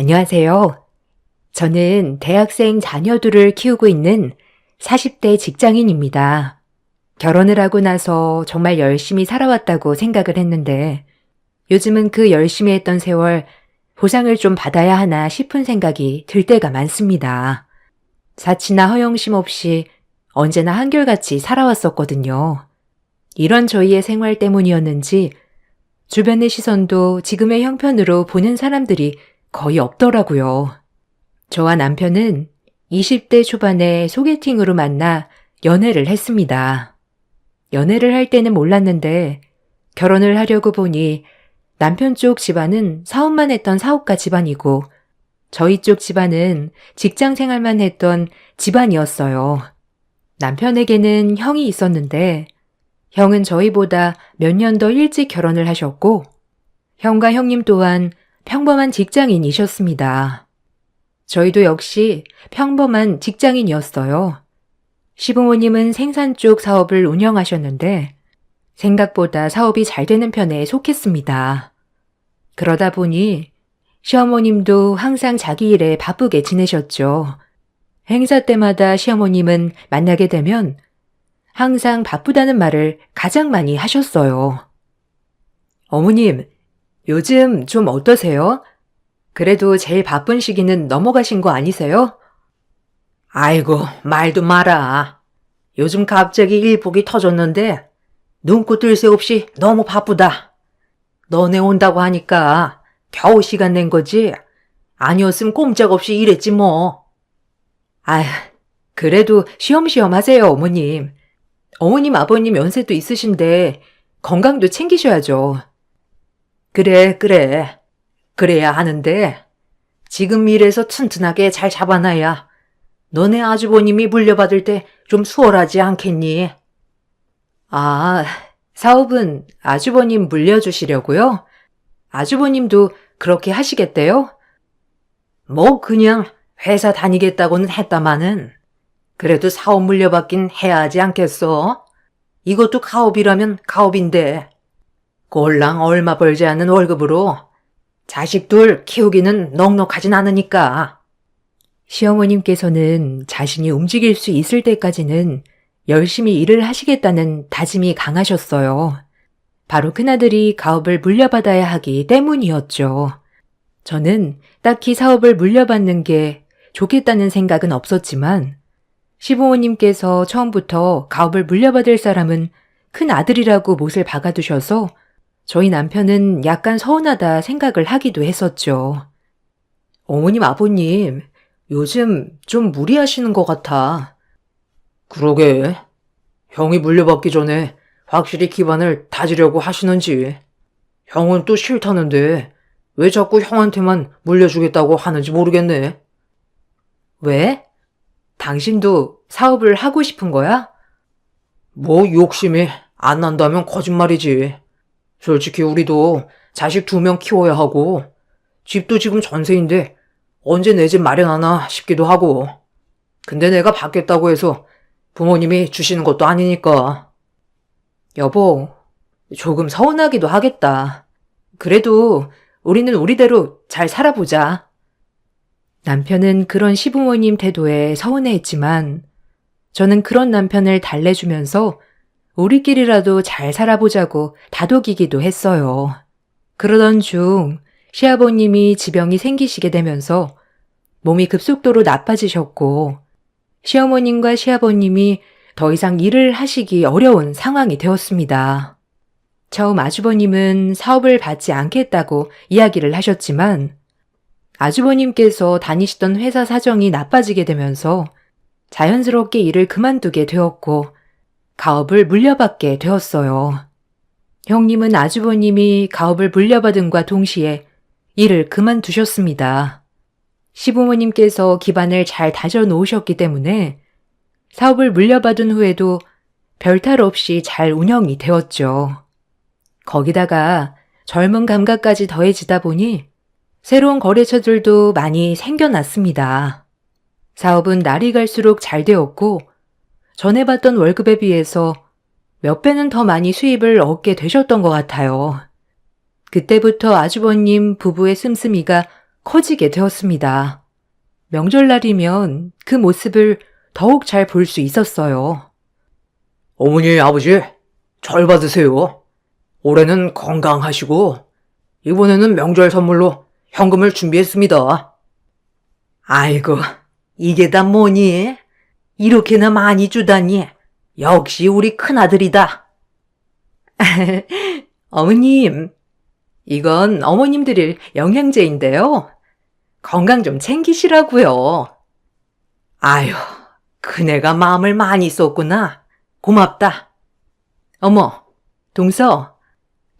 안녕하세요. 저는 대학생 자녀들을 키우고 있는 40대 직장인입니다. 결혼을 하고 나서 정말 열심히 살아왔다고 생각을 했는데 요즘은 그 열심히 했던 세월 보상을 좀 받아야 하나 싶은 생각이 들 때가 많습니다. 사치나 허영심 없이 언제나 한결같이 살아왔었거든요. 이런 저희의 생활 때문이었는지 주변의 시선도 지금의 형편으로 보는 사람들이 거의 없더라고요. 저와 남편은 20대 초반에 소개팅으로 만나 연애를 했습니다. 연애를 할 때는 몰랐는데 결혼을 하려고 보니 남편 쪽 집안은 사업만 했던 사업가 집안이고 저희 쪽 집안은 직장 생활만 했던 집안이었어요. 남편에게는 형이 있었는데 형은 저희보다 몇 년 더 일찍 결혼을 하셨고 형과 형님 또한 평범한 직장인이셨습니다. 저희도 역시 평범한 직장인이었어요. 시부모님은 생산 쪽 사업을 운영하셨는데 생각보다 사업이 잘 되는 편에 속했습니다. 그러다 보니 시어머님도 항상 자기 일에 바쁘게 지내셨죠. 행사 때마다 시어머님은 만나게 되면 항상 바쁘다는 말을 가장 많이 하셨어요. 어머님, 요즘 좀 어떠세요? 그래도 제일 바쁜 시기는 넘어가신 거 아니세요? 아이고, 말도 마라. 요즘 갑자기 일복이 터졌는데 눈코 뜰 새 없이 너무 바쁘다. 너네 온다고 하니까 겨우 시간 낸 거지. 아니었으면 꼼짝없이 일했지 뭐. 아휴, 그래도 쉬엄쉬엄 하세요, 어머님. 어머님, 아버님 연세도 있으신데 건강도 챙기셔야죠. 그래. 그래야 하는데 지금 일해서 튼튼하게 잘 잡아놔야 너네 아주버님이 물려받을 때 좀 수월하지 않겠니? 아, 사업은 아주버님 물려주시려고요? 아주버님도 그렇게 하시겠대요? 뭐 그냥 회사 다니겠다고는 했다마는 그래도 사업 물려받긴 해야 하지 않겠어? 이것도 가업이라면 가업인데 꼴랑 얼마 벌지 않는 월급으로 자식 둘 키우기는 넉넉하진 않으니까. 시어머님께서는 자신이 움직일 수 있을 때까지는 열심히 일을 하시겠다는 다짐이 강하셨어요. 바로 큰아들이 가업을 물려받아야 하기 때문이었죠. 저는 딱히 사업을 물려받는 게 좋겠다는 생각은 없었지만 시부모님께서 처음부터 가업을 물려받을 사람은 큰아들이라고 못을 박아두셔서 저희 남편은 약간 서운하다 생각을 하기도 했었죠. 어머님, 아버님, 요즘 좀 무리하시는 것 같아. 그러게. 형이 물려받기 전에 확실히 기반을 다지려고 하시는지. 형은 또 싫다는데 왜 자꾸 형한테만 물려주겠다고 하는지 모르겠네. 왜? 당신도 사업을 하고 싶은 거야? 뭐 욕심이 안 난다면 거짓말이지. 솔직히 우리도 자식 2명 키워야 하고 집도 지금 전세인데 언제 내 집 마련하나 싶기도 하고. 근데 내가 받겠다고 해서 부모님이 주시는 것도 아니니까. 여보, 조금 서운하기도 하겠다. 그래도 우리는 우리대로 잘 살아보자. 남편은 그런 시부모님 태도에 서운해했지만 저는 그런 남편을 달래주면서 우리끼리라도 잘 살아보자고 다독이기도 했어요. 그러던 중 시아버님이 지병이 생기시게 되면서 몸이 급속도로 나빠지셨고 시어머님과 시아버님이 더 이상 일을 하시기 어려운 상황이 되었습니다. 처음 아주버님은 사업을 받지 않겠다고 이야기를 하셨지만 아주버님께서 다니시던 회사 사정이 나빠지게 되면서 자연스럽게 일을 그만두게 되었고 가업을 물려받게 되었어요. 형님은 아주버님이 가업을 물려받음과 동시에 일을 그만두셨습니다. 시부모님께서 기반을 잘 다져 놓으셨기 때문에 사업을 물려받은 후에도 별탈 없이 잘 운영이 되었죠. 거기다가 젊은 감각까지 더해지다 보니 새로운 거래처들도 많이 생겨났습니다. 사업은 날이 갈수록 잘 되었고 전에 받던 월급에 비해서 몇 배는 더 많이 수입을 얻게 되셨던 것 같아요. 그때부터 아주버님 부부의 씀씀이가 커지게 되었습니다. 명절날이면 그 모습을 더욱 잘 볼 수 있었어요. 어머니, 아버지, 절 받으세요. 올해는 건강하시고 이번에는 명절 선물로 현금을 준비했습니다. 아이고, 이게 다 뭐니? 이렇게나 많이 주다니. 역시 우리 큰아들이다. 어머님, 이건 어머님 드릴 영양제인데요. 건강 좀 챙기시라고요. 아유, 큰애가 마음을 많이 썼구나. 고맙다. 어머,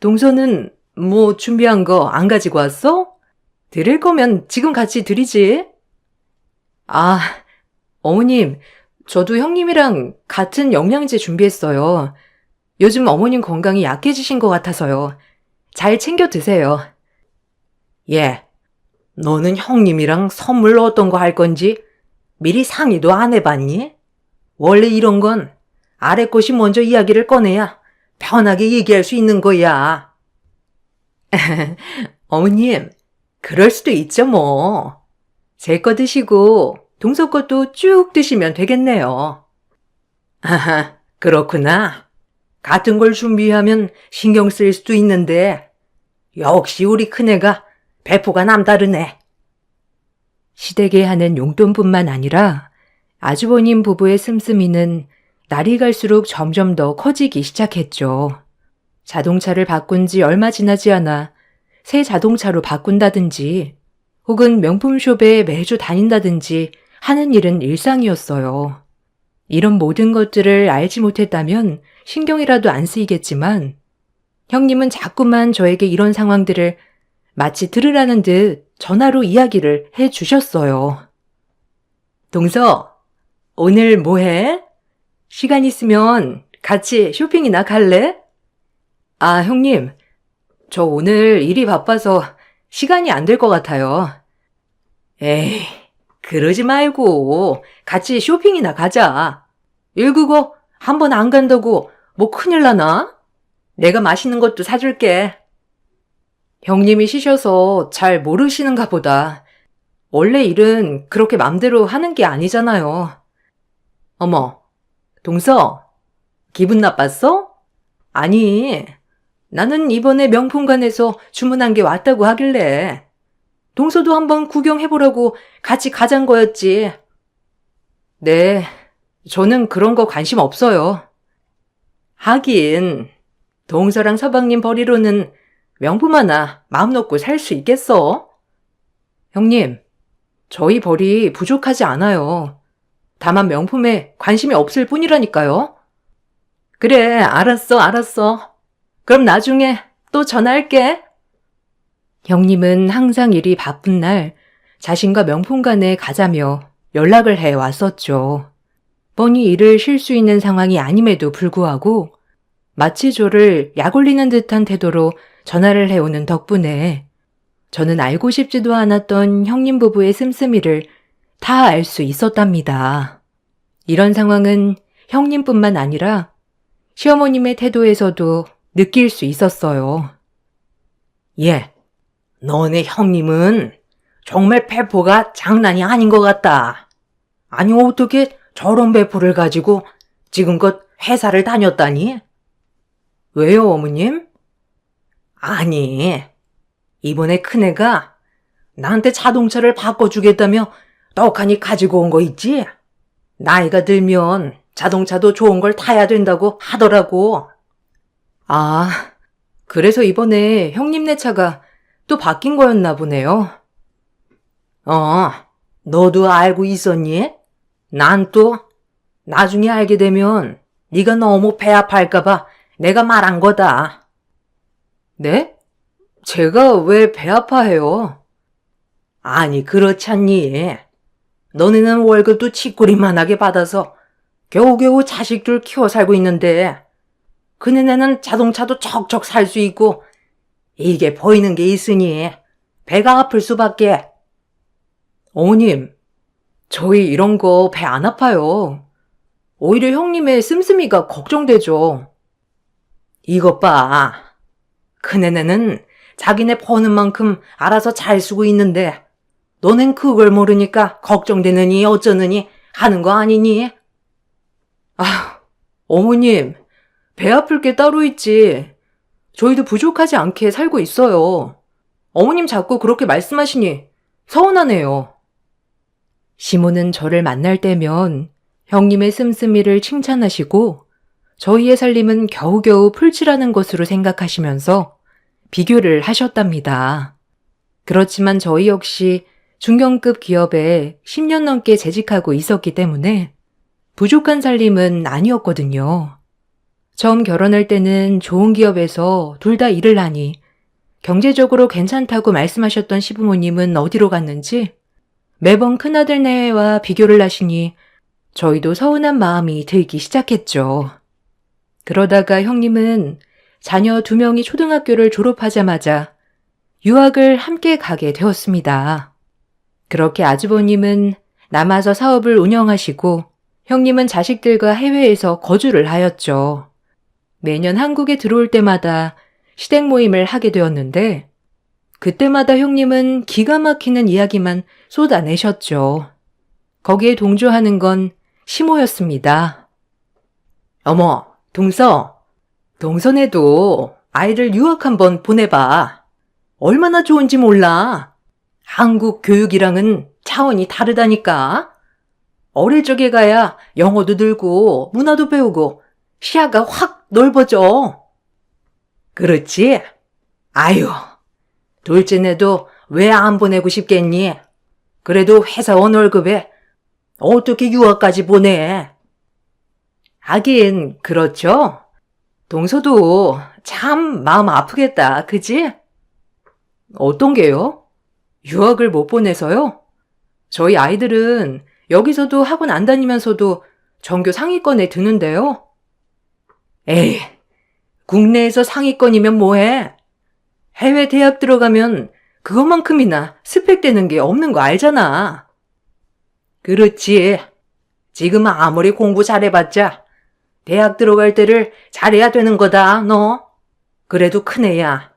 동서는 뭐 준비한 거 안 가지고 왔어? 드릴 거면 지금 같이 드리지. 아, 어머님, 저도 형님이랑 같은 영양제 준비했어요. 요즘 어머님 건강이 약해지신 것 같아서요. 잘 챙겨 드세요. 예, 너는 형님이랑 선물 어떤 거 할 건지 미리 상의도 안 해봤니? 원래 이런 건 아래 것이 먼저 이야기를 꺼내야 편하게 얘기할 수 있는 거야. 어머님, 그럴 수도 있죠, 뭐. 제 거 드시고 동서 것도 쭉 드시면 되겠네요. 아하, 그렇구나. 같은 걸 준비하면 신경 쓸 수도 있는데 역시 우리 큰애가 배포가 남다르네. 시댁에 하는 용돈뿐만 아니라 아주버님 부부의 씀씀이는 날이 갈수록 점점 더 커지기 시작했죠. 자동차를 바꾼 지 얼마 지나지 않아 새 자동차로 바꾼다든지 혹은 명품숍에 매주 다닌다든지 하는 일은 일상이었어요. 이런 모든 것들을 알지 못했다면 신경이라도 안 쓰이겠지만 형님은 자꾸만 저에게 이런 상황들을 마치 들으라는 듯 전화로 이야기를 해 주셨어요. 동서, 오늘 뭐 해? 시간 있으면 같이 쇼핑이나 갈래? 아, 형님, 저 오늘 일이 바빠서 시간이 안 될 것 같아요. 에이, 그러지 말고 같이 쇼핑이나 가자. 일 그거 한 번 안 간다고 뭐 큰일 나나? 내가 맛있는 것도 사줄게. 형님이 쉬셔서 잘 모르시는가 보다. 원래 일은 그렇게 맘대로 하는 게 아니잖아요. 어머, 동서, 기분 나빴어? 아니, 나는 이번에 명품관에서 주문한 게 왔다고 하길래 동서도 한번 구경해보라고 같이 가잔 거였지. 네, 저는 그런 거 관심 없어요. 하긴, 동서랑 서방님 버리로는 명품 하나 마음 놓고 살 수 있겠어? 형님, 저희 벌이 부족하지 않아요. 다만 명품에 관심이 없을 뿐이라니까요. 그래, 알았어. 그럼 나중에 또 전화할게. 형님은 항상 일이 바쁜 날 자신과 명품관에 가자며 연락을 해 왔었죠. 뻔히 일을 쉴 수 있는 상황이 아님에도 불구하고 마치 저를 약올리는 듯한 태도로 전화를 해오는 덕분에 저는 알고 싶지도 않았던 형님 부부의 씀씀이를 다 알 수 있었답니다. 이런 상황은 형님뿐만 아니라 시어머님의 태도에서도 느낄 수 있었어요. 예, 너네 형님은 정말 배포가 장난이 아닌 것 같다. 아니, 어떻게 저런 배포를 가지고 지금껏 회사를 다녔다니? 왜요, 어머님? 아니, 이번에 큰애가 나한테 자동차를 바꿔주겠다며 떡하니 가지고 온 거 있지? 나이가 들면 자동차도 좋은 걸 타야 된다고 하더라고. 아, 그래서 이번에 형님네 차가 또 바뀐 거였나 보네요. 너도 알고 있었니? 난 또 나중에 알게 되면 네가 너무 배 아파할까봐 내가 말한 거다. 네? 제가 왜 배 아파해요? 아니, 그렇지 않니? 너네는 월급도 치꾸리만하게 받아서 겨우겨우 자식들 키워 살고 있는데 그네는 자동차도 척척 살 수 있고 이게 보이는 게 있으니 배가 아플 수밖에. 어머님, 저희 이런 거 배 안 아파요. 오히려 형님의 씀씀이가 걱정되죠. 이것 봐. 큰애네는 자기네 버는 만큼 알아서 잘 쓰고 있는데 너넨 그걸 모르니까 걱정되느니 어쩌느니 하는 거 아니니? 아, 어머님, 배 아플 게 따로 있지. 저희도 부족하지 않게 살고 있어요. 어머님 자꾸 그렇게 말씀하시니 서운하네요. 시모는 저를 만날 때면 형님의 씀씀이를 칭찬하시고 저희의 살림은 겨우겨우 풀칠하는 것으로 생각하시면서 비교를 하셨답니다. 그렇지만 저희 역시 중견급 기업에 10년 넘게 재직하고 있었기 때문에 부족한 살림은 아니었거든요. 처음 결혼할 때는 좋은 기업에서 둘 다 일을 하니 경제적으로 괜찮다고 말씀하셨던 시부모님은 어디로 갔는지 매번 큰아들 내외와 비교를 하시니 저희도 서운한 마음이 들기 시작했죠. 그러다가 형님은 자녀 2명이 초등학교를 졸업하자마자 유학을 함께 가게 되었습니다. 그렇게 아주버님은 남아서 사업을 운영하시고 형님은 자식들과 해외에서 거주를 하였죠. 매년 한국에 들어올 때마다 시댁 모임을 하게 되었는데 그때마다 형님은 기가 막히는 이야기만 쏟아내셨죠. 거기에 동조하는 건 시모였습니다. 어머, 동선에도 아이들 유학 한번 보내봐. 얼마나 좋은지 몰라. 한국 교육이랑은 차원이 다르다니까. 어릴 적에 가야 영어도 늘고 문화도 배우고 시야가 확 넓어져. 그렇지? 아유, 둘째네도 왜 안 보내고 싶겠니? 그래도 회사원 월급에 어떻게 유학까지 보내? 하긴 그렇죠. 동서도 참 마음 아프겠다, 그지? 어떤 게요? 유학을 못 보내서요? 저희 아이들은 여기서도 학원 안 다니면서도 전교 상위권에 드는데요. 에이, 국내에서 상위권이면 뭐해? 해외 대학 들어가면 그것만큼이나 스펙 되는 게 없는 거 알잖아. 그렇지. 지금 아무리 공부 잘해봤자 대학 들어갈 때를 잘해야 되는 거다, 너. 그래도 큰애야.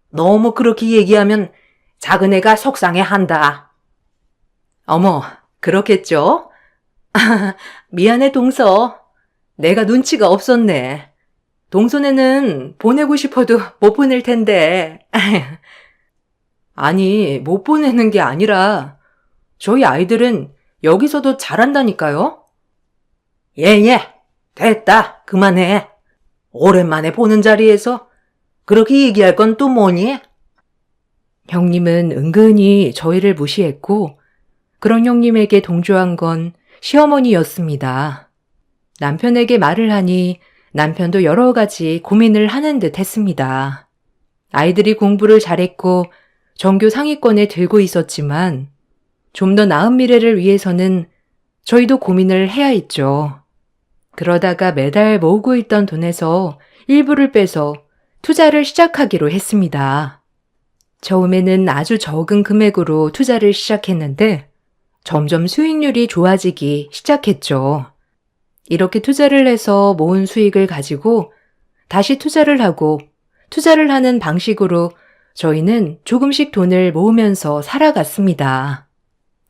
너무 그렇게 얘기하면 작은애가 속상해한다. 어머, 그렇겠죠? 미안해, 동서. 내가 눈치가 없었네. 동선에는 보내고 싶어도 못 보낼 텐데. 아니, 못 보내는 게 아니라 저희 아이들은 여기서도 잘한다니까요? 예. 됐다. 그만해. 오랜만에 보는 자리에서 그렇게 얘기할 건 또 뭐니? 형님은 은근히 저희를 무시했고 그런 형님에게 동조한 건 시어머니였습니다. 남편에게 말을 하니 남편도 여러 가지 고민을 하는 듯 했습니다. 아이들이 공부를 잘했고 전교 상위권에 들고 있었지만 좀 더 나은 미래를 위해서는 저희도 고민을 해야 했죠. 그러다가 매달 모으고 있던 돈에서 일부를 빼서 투자를 시작하기로 했습니다. 처음에는 아주 적은 금액으로 투자를 시작했는데 점점 수익률이 좋아지기 시작했죠. 이렇게 투자를 해서 모은 수익을 가지고 다시 투자를 하고 투자를 하는 방식으로 저희는 조금씩 돈을 모으면서 살아갔습니다.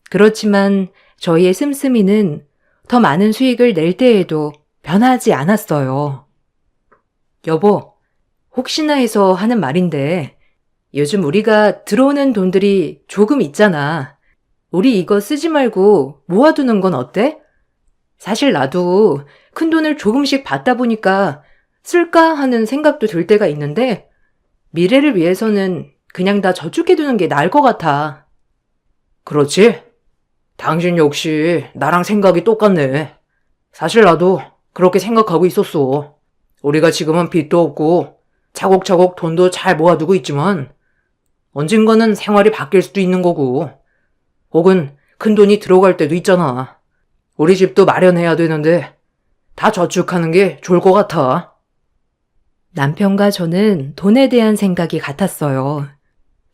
그렇지만 저희의 씀씀이는 더 많은 수익을 낼 때에도 변하지 않았어요. 여보, 혹시나 해서 하는 말인데 요즘 우리가 들어오는 돈들이 조금 있잖아. 우리 이거 쓰지 말고 모아두는 건 어때? 사실 나도 큰 돈을 조금씩 받다 보니까 쓸까 하는 생각도 들 때가 있는데 미래를 위해서는 그냥 다 저축해두는 게 나을 것 같아. 그렇지? 당신 역시 나랑 생각이 똑같네. 사실 나도 그렇게 생각하고 있었어. 우리가 지금은 빚도 없고 차곡차곡 돈도 잘 모아두고 있지만 언젠가는 생활이 바뀔 수도 있는 거고 혹은 큰 돈이 들어갈 때도 있잖아. 우리 집도 마련해야 되는데 다 저축하는 게 좋을 것 같아. 남편과 저는 돈에 대한 생각이 같았어요.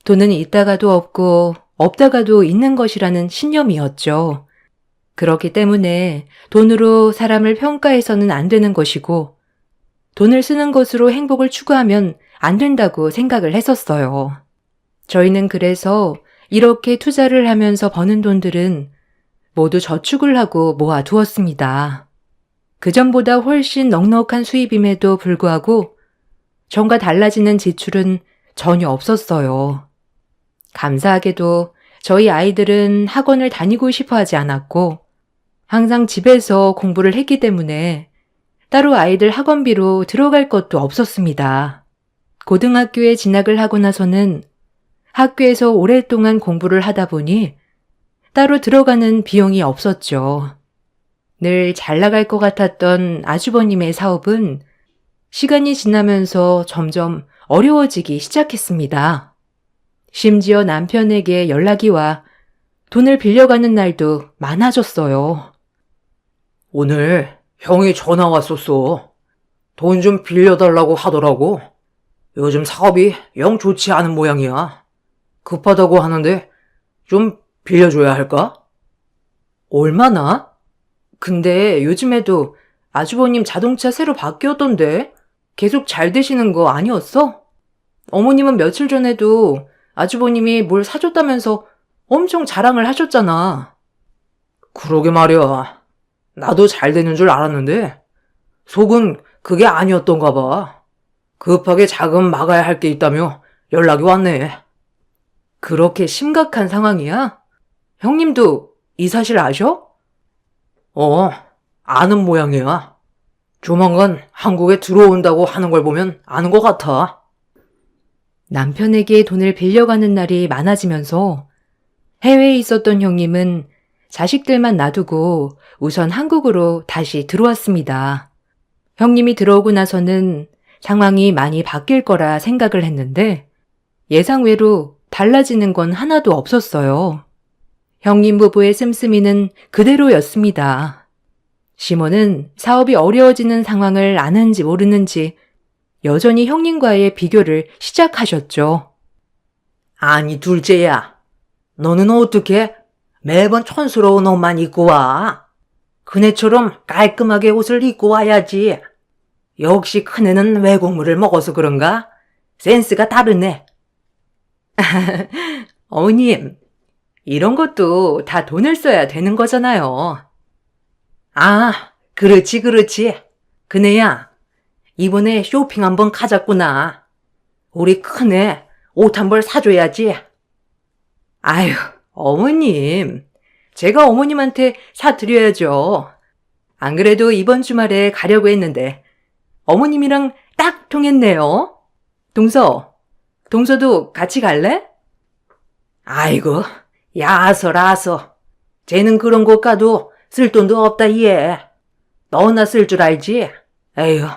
돈은 있다가도 없고 없다가도 있는 것이라는 신념이었죠. 그렇기 때문에 돈으로 사람을 평가해서는 안 되는 것이고 돈을 쓰는 것으로 행복을 추구하면 안 된다고 생각을 했었어요. 저희는 그래서 이렇게 투자를 하면서 버는 돈들은 모두 저축을 하고 모아두었습니다. 그전보다 훨씬 넉넉한 수입임에도 불구하고 전과 달라지는 지출은 전혀 없었어요. 감사하게도 저희 아이들은 학원을 다니고 싶어 하지 않았고 항상 집에서 공부를 했기 때문에 따로 아이들 학원비로 들어갈 것도 없었습니다. 고등학교에 진학을 하고 나서는 학교에서 오랫동안 공부를 하다 보니 따로 들어가는 비용이 없었죠. 늘 잘 나갈 것 같았던 아주버님의 사업은 시간이 지나면서 점점 어려워지기 시작했습니다. 심지어 남편에게 연락이 와 돈을 빌려가는 날도 많아졌어요. 오늘 형이 전화 왔었어. 돈 좀 빌려달라고 하더라고. 요즘 사업이 영 좋지 않은 모양이야. 급하다고 하는데 좀 빌려줘야 할까? 얼마나? 근데 요즘에도 아주버님 자동차 새로 바뀌었던데 계속 잘 되시는 거 아니었어? 어머님은 며칠 전에도 아주버님이 뭘 사줬다면서 엄청 자랑을 하셨잖아. 그러게 말이야. 나도 잘 되는 줄 알았는데 속은 그게 아니었던가 봐. 급하게 자금 막아야 할 게 있다며 연락이 왔네. 그렇게 심각한 상황이야? 형님도 이 사실 아셔? 아는 모양이야. 조만간 한국에 들어온다고 하는 걸 보면 아는 것 같아. 남편에게 돈을 빌려가는 날이 많아지면서 해외에 있었던 형님은 자식들만 놔두고 우선 한국으로 다시 들어왔습니다. 형님이 들어오고 나서는 상황이 많이 바뀔 거라 생각을 했는데 예상외로 달라지는 건 하나도 없었어요. 형님 부부의 씀씀이는 그대로였습니다. 시몬은 사업이 어려워지는 상황을 아는지 모르는지 여전히 형님과의 비교를 시작하셨죠. 아니 둘째야. 너는 어떻게 매번 촌스러운 옷만 입고 와? 그네처럼 깔끔하게 옷을 입고 와야지. 역시 큰애는 외국물을 먹어서 그런가? 센스가 다르네. 어머님, 이런 것도 다 돈을 써야 되는 거잖아요. 아, 그렇지. 그네야, 이번에 쇼핑 한번 가자꾸나. 우리 큰애 옷 한 벌 사줘야지. 아유, 어머님. 제가 어머님한테 사드려야죠. 안 그래도 이번 주말에 가려고 했는데 어머님이랑 딱 통했네요. 동서도 같이 갈래? 아이고, 야서라서. 쟤는 그런 곳 가도 쓸 돈도 없다 얘. 너나 쓸 줄 알지? 에휴,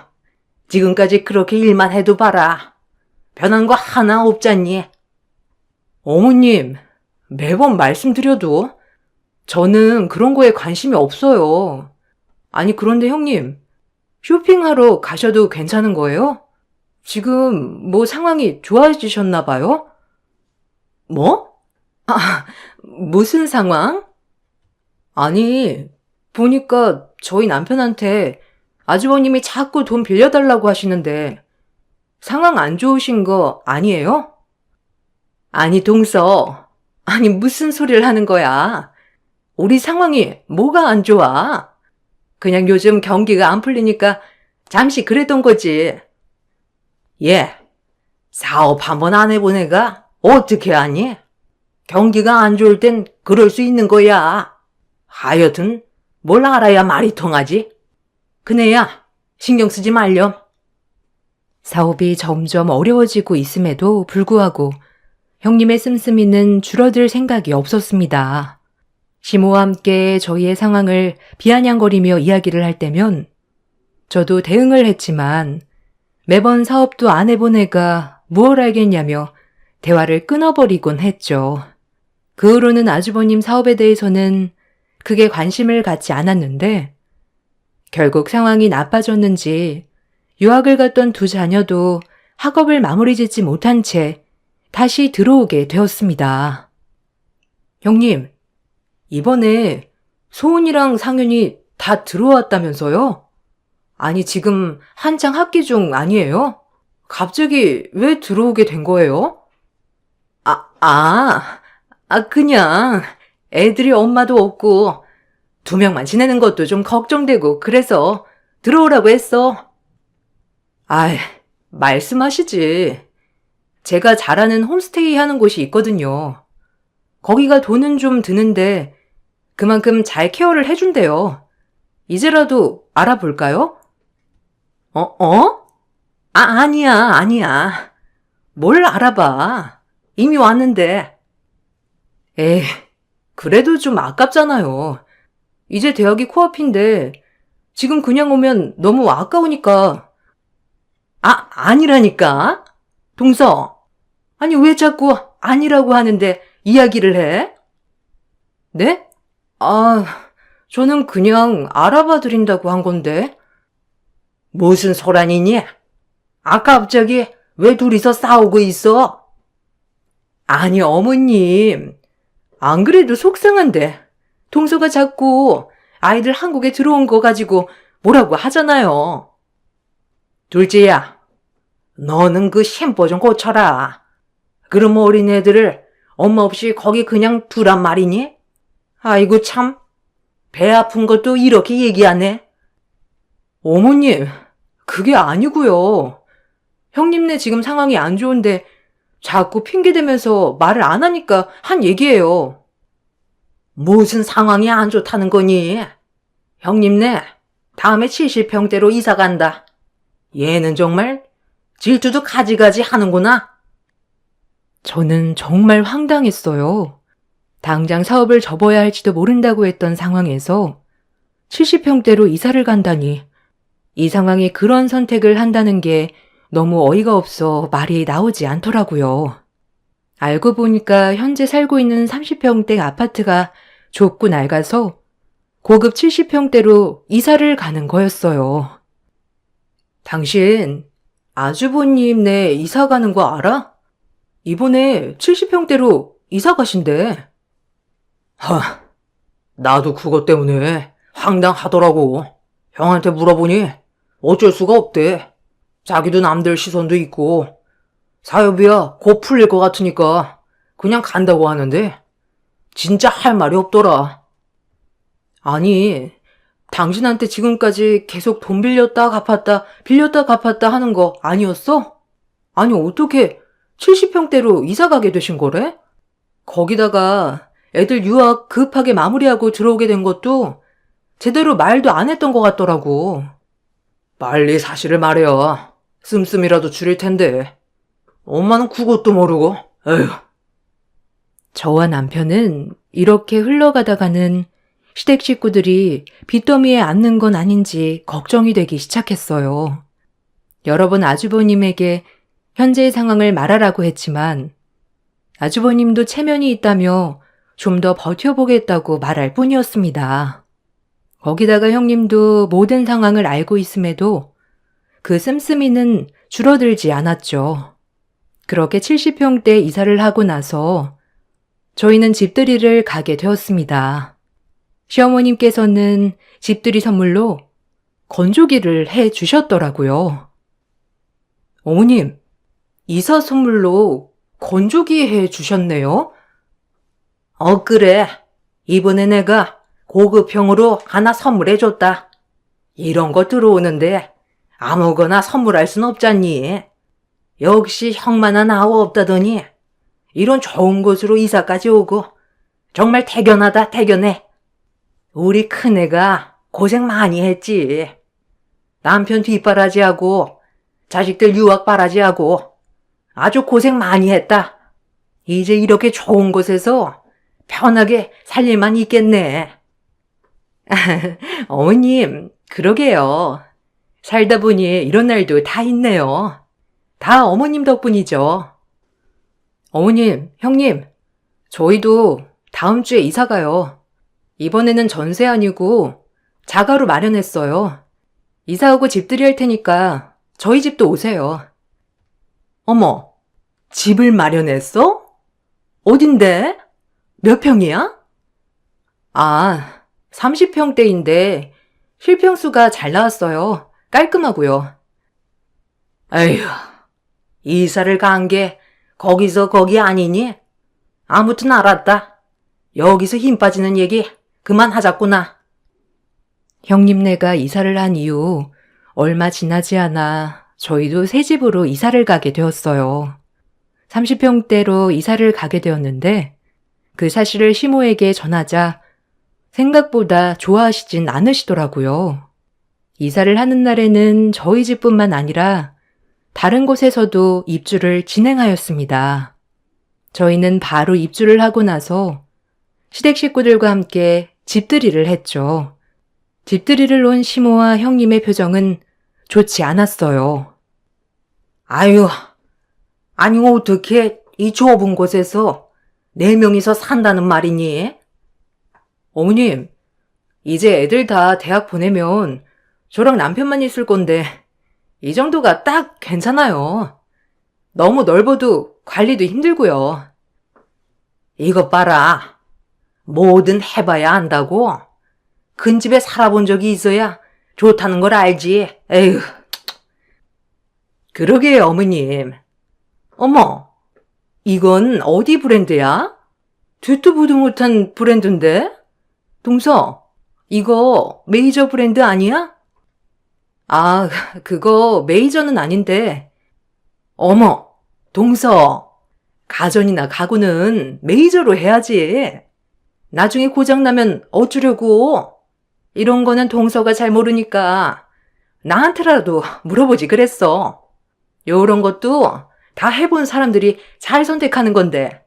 지금까지 그렇게 일만 해도 봐라. 변한 거 하나 없잖니. 어머님, 매번 말씀드려도 저는 그런 거에 관심이 없어요. 아니, 그런데 형님, 쇼핑하러 가셔도 괜찮은 거예요? 지금 뭐 상황이 좋아지셨나 봐요? 뭐? 무슨 상황? 아니, 보니까 저희 남편한테 아주버님이 자꾸 돈 빌려달라고 하시는데 상황 안 좋으신 거 아니에요? 아니, 동서. 아니, 무슨 소리를 하는 거야? 우리 상황이 뭐가 안 좋아? 그냥 요즘 경기가 안 풀리니까 잠시 그랬던 거지. 얘, 사업 한번 안 해본 애가 어떻게 하니? 경기가 안 좋을 땐 그럴 수 있는 거야. 하여튼 뭘 알아야 말이 통하지? 그네야, 신경 쓰지 말렴. 사업이 점점 어려워지고 있음에도 불구하고 형님의 씀씀이는 줄어들 생각이 없었습니다. 시모와 함께 저희의 상황을 비아냥거리며 이야기를 할 때면 저도 대응을 했지만 매번 사업도 안 해본 애가 무얼 알겠냐며 대화를 끊어버리곤 했죠. 그 후로는 아주버님 사업에 대해서는 크게 관심을 갖지 않았는데 결국 상황이 나빠졌는지 유학을 갔던 두 자녀도 학업을 마무리 짓지 못한 채 다시 들어오게 되었습니다. 형님, 이번에 소은이랑 상윤이 다 들어왔다면서요? 아니, 지금 한창 학기 중 아니에요? 갑자기 왜 들어오게 된 거예요? 그냥 애들이 엄마도 없고 2명만 지내는 것도 좀 걱정되고 그래서 들어오라고 했어. 아이, 말씀하시지. 제가 잘 아는 홈스테이 하는 곳이 있거든요. 거기가 돈은 좀 드는데 그만큼 잘 케어를 해준대요. 이제라도 알아볼까요? 아니야. 뭘 알아봐. 이미 왔는데. 에이, 그래도 좀 아깝잖아요. 이제 대학이 코앞인데 지금 그냥 오면 너무 아까우니까. 아니라니까. 동서. 아니 왜 자꾸 아니라고 하는데 이야기를 해? 네? 저는 그냥 알아봐 드린다고 한 건데. 무슨 소란이니? 아까 갑자기 왜 둘이서 싸우고 있어? 아니, 어머님. 안 그래도 속상한데. 동서가 자꾸 아이들 한국에 들어온 거 가지고 뭐라고 하잖아요. 둘째야, 너는 그 셈법 좀 고쳐라. 그럼 어린애들을 엄마 없이 거기 그냥 두란 말이니? 아이고 참, 배 아픈 것도 이렇게 얘기하네. 어머님, 그게 아니고요. 형님네 지금 상황이 안 좋은데 자꾸 핑계대면서 말을 안 하니까 한 얘기예요. 무슨 상황이 안 좋다는 거니? 형님네, 다음에 70평대로 이사 간다. 얘는 정말 질투도 가지가지 하는구나. 저는 정말 황당했어요. 당장 사업을 접어야 할지도 모른다고 했던 상황에서 70평대로 이사를 간다니, 이 상황에 그런 선택을 한다는 게 너무 어이가 없어 말이 나오지 않더라고요. 알고 보니까 현재 살고 있는 30평대 아파트가 좁고 낡아서 고급 70평대로 이사를 가는 거였어요. 당신 아주버님네 이사 가는 거 알아? 이번에 70평대로 이사 가신대. 나도 그것 때문에 황당하더라고. 형한테 물어보니 어쩔 수가 없대. 자기도 남들 시선도 있고 사업이야 곧 풀릴 것 같으니까 그냥 간다고 하는데 진짜 할 말이 없더라. 아니, 당신한테 지금까지 계속 돈 빌렸다 갚았다 빌렸다 갚았다 하는 거 아니었어? 아니 어떻게 70평대로 이사 가게 되신 거래? 거기다가 애들 유학 급하게 마무리하고 들어오게 된 것도 제대로 말도 안 했던 것 같더라고. 빨리 사실을 말해야 씀씀이라도 줄일 텐데. 엄마는 그것도 모르고. 에휴. 저와 남편은 이렇게 흘러가다가는 시댁 식구들이 빚더미에 앉는 건 아닌지 걱정이 되기 시작했어요. 여러 번 아주버님에게 현재의 상황을 말하라고 했지만 아주버님도 체면이 있다며 좀 더 버텨보겠다고 말할 뿐이었습니다. 거기다가 형님도 모든 상황을 알고 있음에도 그 씀씀이는 줄어들지 않았죠. 그렇게 70평대 이사를 하고 나서 저희는 집들이를 가게 되었습니다. 시어머님께서는 집들이 선물로 건조기를 해 주셨더라고요. 어머님, 이사 선물로 건조기 해 주셨네요? 그래. 이번에 내가 고급형으로 하나 선물해줬다. 이런 거 들어오는데 아무거나 선물할 순 없잖니. 역시 형만한 아우 없다더니 이런 좋은 곳으로 이사까지 오고 정말 대견하다 대견해. 우리 큰애가 고생 많이 했지. 남편 뒷바라지하고 자식들 유학 바라지하고 아주 고생 많이 했다. 이제 이렇게 좋은 곳에서 편하게 살 일만 있겠네. 어머님, 그러게요. 살다 보니 이런 날도 다 있네요. 다 어머님 덕분이죠. 어머님, 형님, 저희도 다음 주에 이사 가요. 이번에는 전세 아니고 자가로 마련했어요. 이사 오고 집들이 할 테니까 저희 집도 오세요. 어머, 집을 마련했어? 어딘데? 몇 평이야? 30평대인데 실평수가 잘 나왔어요. 깔끔하고요. 에휴, 이사를 간 게 거기서 거기 아니니? 아무튼 알았다. 여기서 힘 빠지는 얘기 그만하자꾸나. 형님네가 이사를 한 이후 얼마 지나지 않아 저희도 새 집으로 이사를 가게 되었어요. 30평대로 이사를 가게 되었는데 그 사실을 시모에게 전하자 생각보다 좋아하시진 않으시더라고요. 이사를 하는 날에는 저희 집뿐만 아니라 다른 곳에서도 입주를 진행하였습니다. 저희는 바로 입주를 하고 나서 시댁 식구들과 함께 집들이를 했죠. 집들이를 온 시모와 형님의 표정은 좋지 않았어요. 아유, 아니 어떻게 이 좁은 곳에서 4명이서 산다는 말이니? 어머님, 이제 애들 다 대학 보내면 저랑 남편만 있을 건데 이 정도가 딱 괜찮아요. 너무 넓어도 관리도 힘들고요. 이것 봐라. 뭐든 해봐야 안다고. 큰 집에 살아본 적이 있어야 좋다는 걸 알지. 에휴. 그러게요, 어머님. 어머, 이건 어디 브랜드야? 듣도 보도 못한 브랜드인데? 동서, 이거 메이저 브랜드 아니야? 아, 그거 메이저는 아닌데. 어머, 동서, 가전이나 가구는 메이저로 해야지. 나중에 고장나면 어쩌려고. 이런 거는 동서가 잘 모르니까 나한테라도 물어보지 그랬어. 요런 것도 다 해본 사람들이 잘 선택하는 건데.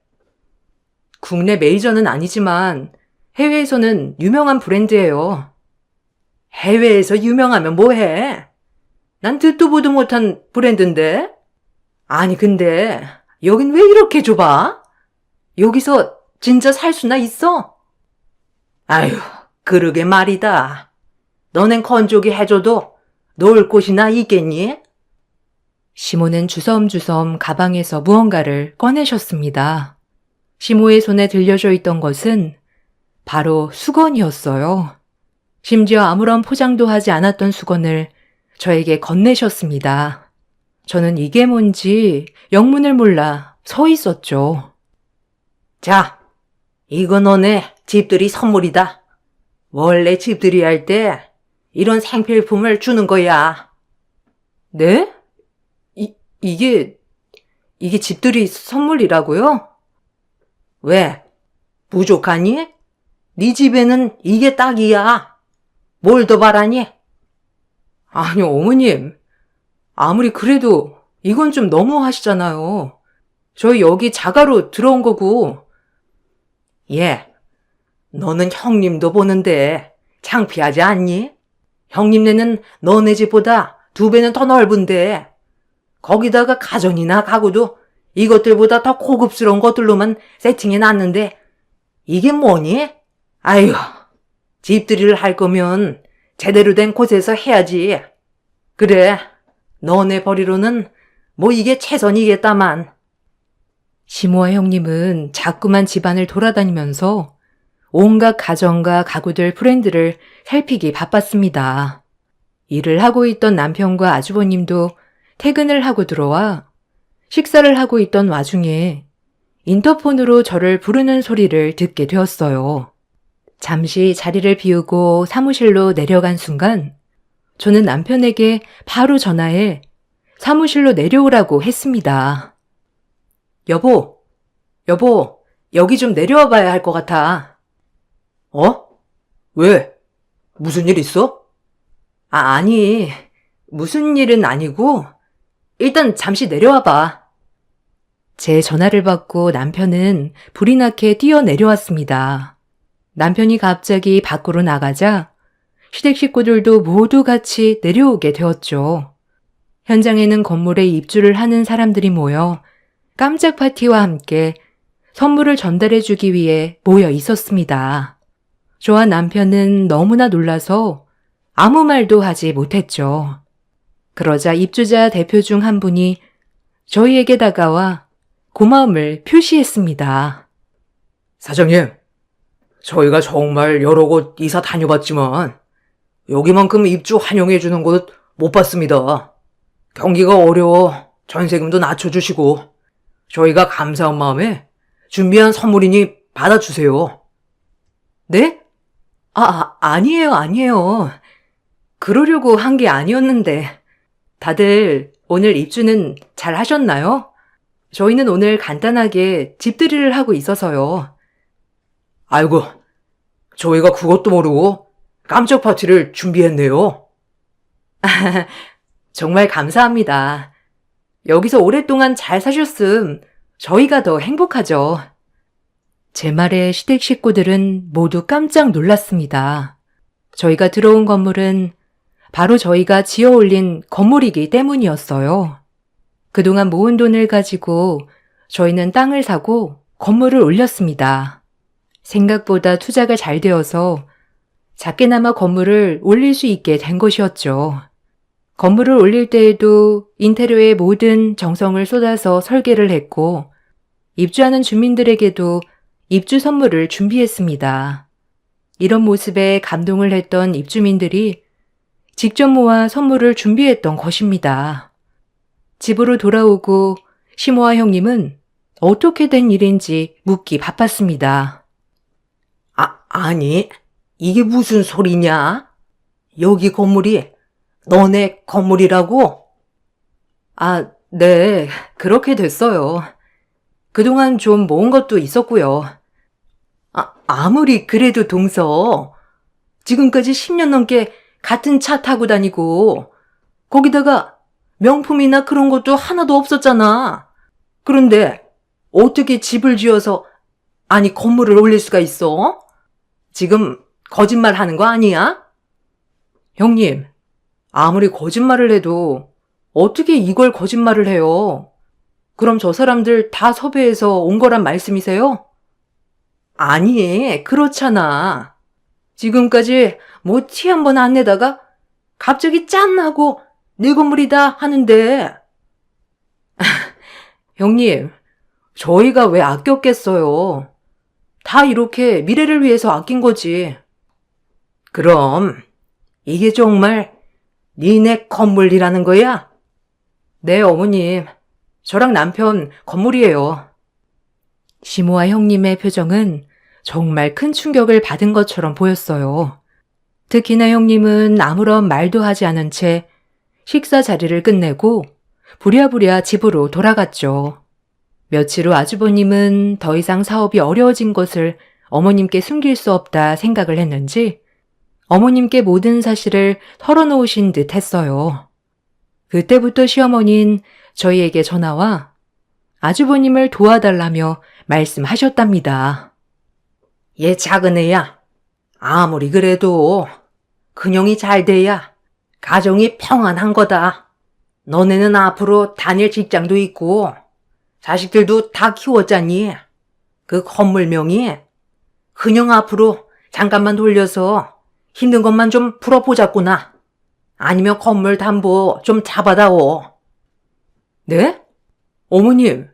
국내 메이저는 아니지만 해외에서는 유명한 브랜드예요. 해외에서 유명하면 뭐해? 난 듣도 보도 못한 브랜드인데? 아니 근데 여긴 왜 이렇게 좁아? 여기서 진짜 살 수나 있어? 아휴, 그러게 말이다. 너넨 건조기 해줘도 놀 곳이나 있겠니? 시모는 주섬주섬 가방에서 무언가를 꺼내셨습니다. 시모의 손에 들려져 있던 것은 바로 수건이었어요. 심지어 아무런 포장도 하지 않았던 수건을 저에게 건네셨습니다. 저는 이게 뭔지 영문을 몰라 서 있었죠. 자, 이거 너네 집들이 선물이다. 원래 집들이 할 때 이런 생필품을 주는 거야. 네? 이게 집들이 선물이라고요? 왜? 부족하니? 네 집에는 이게 딱이야. 뭘 더 바라니? 아니, 어머님. 아무리 그래도 이건 좀 너무 하시잖아요. 저희 여기 자가로 들어온 거고. 예, 너는 형님도 보는데 창피하지 않니? 형님네는 너네 집보다 2배는 더 넓은데 거기다가 가전이나 가구도 이것들보다 더 고급스러운 것들로만 세팅해 놨는데 이게 뭐니? 아휴, 집들이를 할 거면 제대로 된 곳에서 해야지. 그래, 너네 벌이로는 뭐 이게 최선이겠다만. 시모와 형님은 자꾸만 집안을 돌아다니면서 온갖 가전과 가구들 브랜드를 살피기 바빴습니다. 일을 하고 있던 남편과 아주버님도 퇴근을 하고 들어와 식사를 하고 있던 와중에 인터폰으로 저를 부르는 소리를 듣게 되었어요. 잠시 자리를 비우고 사무실로 내려간 순간 저는 남편에게 바로 전화해 사무실로 내려오라고 했습니다. 여보, 여기 좀 내려와 봐야 할 것 같아. 어? 왜? 무슨 일 있어? 아니, 무슨 일은 아니고 일단 잠시 내려와 봐. 제 전화를 받고 남편은 불이 나게 뛰어 내려왔습니다. 남편이 갑자기 밖으로 나가자 시댁 식구들도 모두 같이 내려오게 되었죠. 현장에는 건물에 입주를 하는 사람들이 모여 깜짝 파티와 함께 선물을 전달해주기 위해 모여 있었습니다. 저와 남편은 너무나 놀라서 아무 말도 하지 못했죠. 그러자 입주자 대표 중 한 분이 저희에게 다가와 고마움을 표시했습니다. 사장님, 저희가 정말 여러 곳 이사 다녀봤지만 여기만큼 입주 환영해주는 곳 못 봤습니다. 경기가 어려워 전세금도 낮춰주시고 저희가 감사한 마음에 준비한 선물이니 받아주세요. 네? 아니에요. 그러려고 한 게 아니었는데. 다들 오늘 입주는 잘 하셨나요? 저희는 오늘 간단하게 집들이를 하고 있어서요. 아이고, 저희가 그것도 모르고 깜짝 파티를 준비했네요. 정말 감사합니다. 여기서 오랫동안 잘 사셨음 저희가 더 행복하죠. 제 말에 시댁 식구들은 모두 깜짝 놀랐습니다. 저희가 들어온 건물은 바로 저희가 지어 올린 건물이기 때문이었어요. 그동안 모은 돈을 가지고 저희는 땅을 사고 건물을 올렸습니다. 생각보다 투자가 잘 되어서 작게나마 건물을 올릴 수 있게 된 것이었죠. 건물을 올릴 때에도 인테리어에 모든 정성을 쏟아서 설계를 했고 입주하는 주민들에게도 입주 선물을 준비했습니다. 이런 모습에 감동을 했던 입주민들이 직접 모아 선물을 준비했던 것입니다. 집으로 돌아오고 시모아 형님은 어떻게 된 일인지 묻기 바빴습니다. 아니, 이게 무슨 소리냐? 여기 건물이 너네 건물이라고? 네, 그렇게 됐어요. 그동안 좀 모은 것도 있었고요. 아무리 그래도 동서, 지금까지 10년 넘게 같은 차 타고 다니고, 거기다가 명품이나 그런 것도 하나도 없었잖아. 그런데 어떻게 집을 지어서, 아니 건물을 올릴 수가 있어? 지금 거짓말 하는 거 아니야? 형님, 아무리 거짓말을 해도 어떻게 이걸 거짓말을 해요? 그럼 저 사람들 다 섭외해서 온 거란 말씀이세요? 아니, 그렇잖아. 지금까지 뭐 티 한 번 안 내다가 갑자기 짠 하고 내 건물이다 하는데. 형님, 저희가 왜 아꼈겠어요? 다 이렇게 미래를 위해서 아낀 거지. 그럼 이게 정말 니네 건물이라는 거야? 네, 어머님. 저랑 남편 건물이에요. 시모아 형님의 표정은 정말 큰 충격을 받은 것처럼 보였어요. 특히나 형님은 아무런 말도 하지 않은 채 식사 자리를 끝내고 부랴부랴 집으로 돌아갔죠. 며칠 후 아주버님은 더 이상 사업이 어려워진 것을 어머님께 숨길 수 없다 생각을 했는지 어머님께 모든 사실을 털어놓으신 듯 했어요. 그때부터 시어머니는 저희에게 전화와 아주버님을 도와달라며 말씀하셨답니다. 얘 작은 애야. 아무리 그래도 근형이 잘 돼야 가정이 평안한 거다. 너네는 앞으로 다닐 직장도 있고 자식들도 다 키웠잖니. 그 건물명이 근형 앞으로 잠깐만 돌려서 힘든 것만 좀 풀어보자꾸나. 아니면 건물 담보 좀 잡아다오. 네? 어머님,